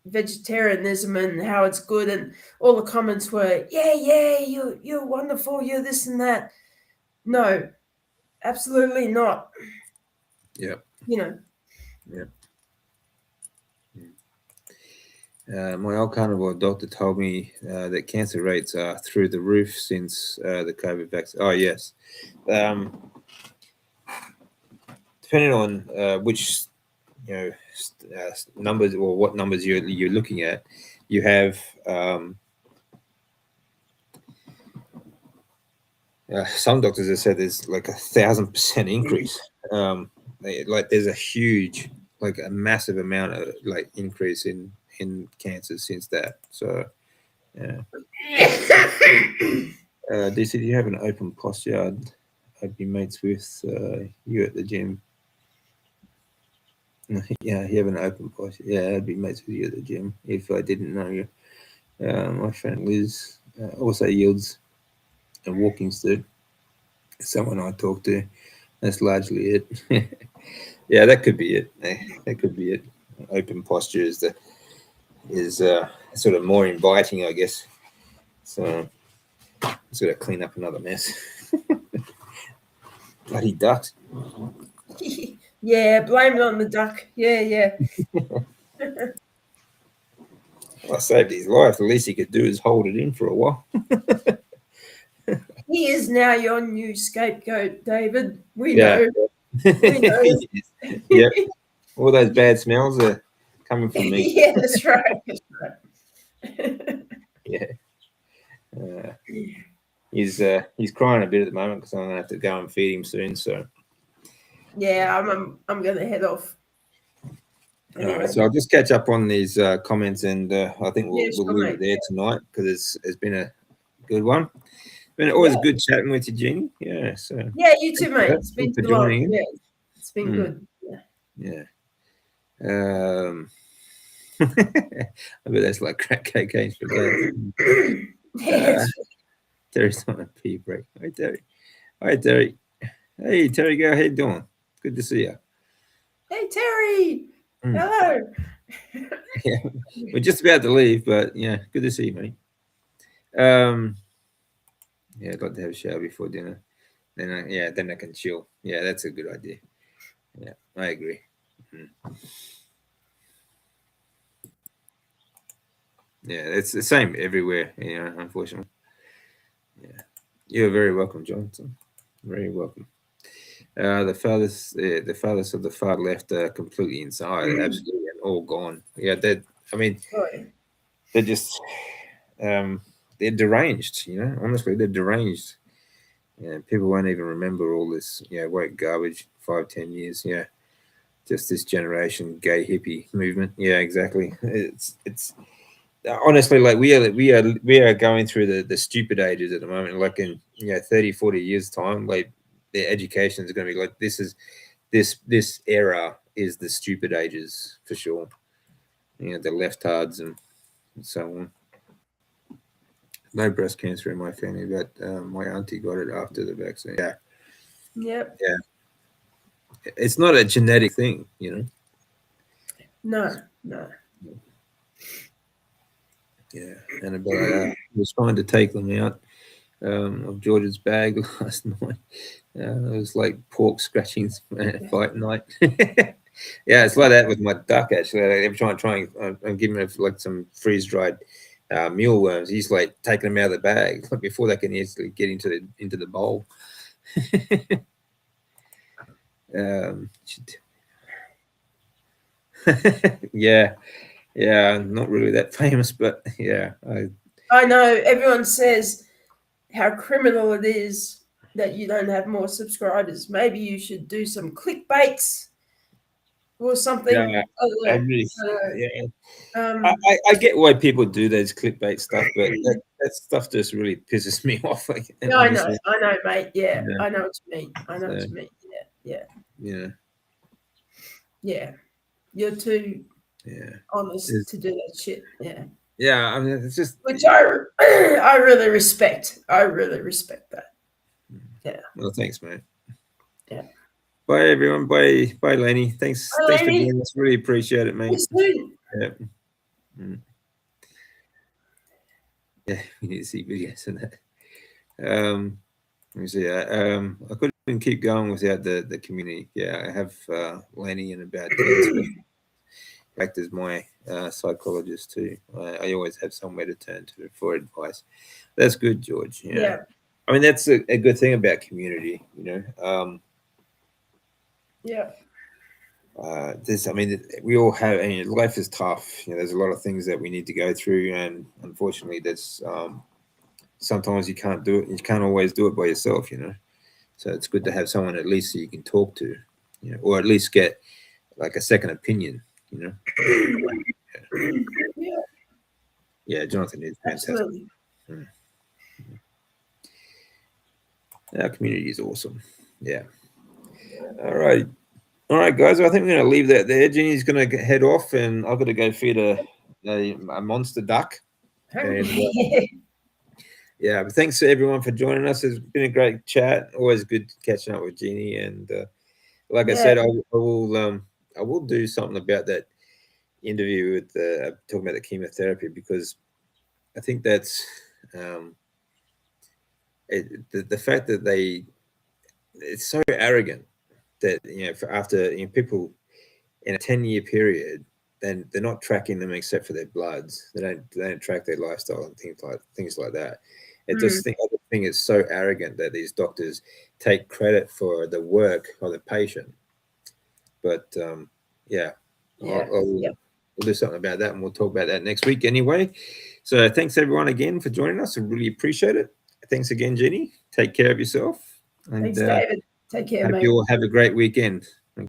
vegetarianism and how it's good, and all the comments were, "Yeah, you're wonderful. You're this and that." No, absolutely not. Yeah. Yeah. My old carnivore doctor told me that cancer rates are through the roof since the COVID vaccine. Oh, yes. Depending on which numbers or what numbers you're looking at, you have some doctors have said there's like 1,000% increase. There's a huge, like a massive amount of like increase in cancer since that. So, yeah. DC, do you have an open posture? I'd be mates with you at the gym. Yeah, you have an open posture. Yeah, I'd be mates with you at the gym if I didn't know you. My friend Liz also yields a walking stick. Someone I talk to. That's largely it. Yeah, that could be it. That could be it. Open posture is sort of more inviting, I guess. So just got to clean up another mess. Bloody ducks. Yeah, blame it on the duck. Yeah. I saved his life. The least he could do is hold it in for a while. He is now your new scapegoat, David. We know. We know. Yep. All those bad smells are coming from me. Yeah, that's right. Yeah. He's crying a bit at the moment because I'm gonna have to go and feed him soon. So yeah, I'm gonna head off. All right, so I'll just catch up on these comments, and I think we'll leave it there tonight because it's been a good one. Been always good chatting with you, Jeannie. Yeah. So yeah, you too, mate. It's been too long. Yeah, it's been good. Yeah. I bet that's like crack cocaine for guys. Terry's on a pee break. Hi, Terry. Hi, Terry. Hey, Terry, how you doing? Good to see you. Hey, Terry. Hello. Yeah, we're just about to leave, but yeah, good to see you, mate. Yeah, I'd like to have a shower before dinner. then I can chill. Yeah, that's a good idea. Yeah, I agree. Yeah, it's the same everywhere. Unfortunately. Yeah, you're very welcome, Johnson. Very welcome. The fathers of the far left are completely inside, absolutely, and all gone. Yeah, that. I mean, Right. they're just, they're deranged. Honestly, they're deranged. Yeah, people won't even remember all this. White garbage. 5, 10 years. Yeah, just this generation gay hippie movement. Yeah, exactly. It's honestly, like we are going through the stupid ages at the moment. Like in 30, 40 years time, like the education is going to be like this era is the stupid ages for sure. The leftards and so on. No breast cancer in my family, but my auntie got it after the vaccine. Yeah, Yep. yeah. It's not a genetic thing. No, no. Yeah, and about I was trying to take them out of George's bag last night. It was like pork scratching fight night. Yeah, it's like that with my duck actually. Every time I'm giving him like some freeze dried mealworms. He's like taking them out of the bag like before they can easily get into the bowl. Should- yeah, yeah, not really that famous, but yeah, I know everyone says how criminal it is that you don't have more subscribers. Maybe you should do some clickbaits or something. yeah, I don't I know. really, I don't yeah. know. I get why people do those clickbait stuff, but that stuff just really pisses me off. Like, and Yeah, honestly, I know, mate. Yeah, yeah, I know what you mean. I know so, what you mean. Yeah, yeah, yeah. You're too yeah, honest it's, to do that shit. Yeah, yeah. I mean, it's just. which I really respect. I really respect that. Yeah, Well, thanks, mate. yeah. Bye, everyone. Bye, Lenny. Thanks for Amy, joining us. Really appreciate it, see you mate. soon. Yeah, mm. Yeah. We need to see videos of that. Let me see. I couldn't keep going without the community. Yeah, I have Lenny and about 10 act as my psychologist too. I always have somewhere to turn to for advice. That's good, George. Yeah, Yeah, I mean that's a good thing about community. yeah, I mean, we all have. Life is tough. There's a lot of things that we need to go through, and unfortunately, that's sometimes you can't do it. You can't always do it by yourself. So it's good to have someone at least that you can talk to, or at least get like a second opinion. yeah. Yeah, Jonathan is fantastic. Absolutely. Our community is awesome. Yeah. All right. All right, guys. I think we're going to leave that there. Jeannie's going to head off, and I've got to go feed a monster duck. And yeah, but thanks to everyone for joining us. It's been a great chat. Always good catching up with Jeannie. And like I Yeah. said, I will do something about that interview with talking about the chemotherapy, because I think that's the fact that it's so arrogant that after people in a 10-year period, then they're not tracking them except for their bloods. They don't track their lifestyle and things like that. I just think it's so arrogant that these doctors take credit for the work of the patient. But yeah, we'll do something about that, and we'll talk about that next week anyway. So thanks everyone again for joining us. I really appreciate it. Thanks again, Jeannie. Take care of yourself. And Thanks, David. Take care, hope mate. you all have a great weekend.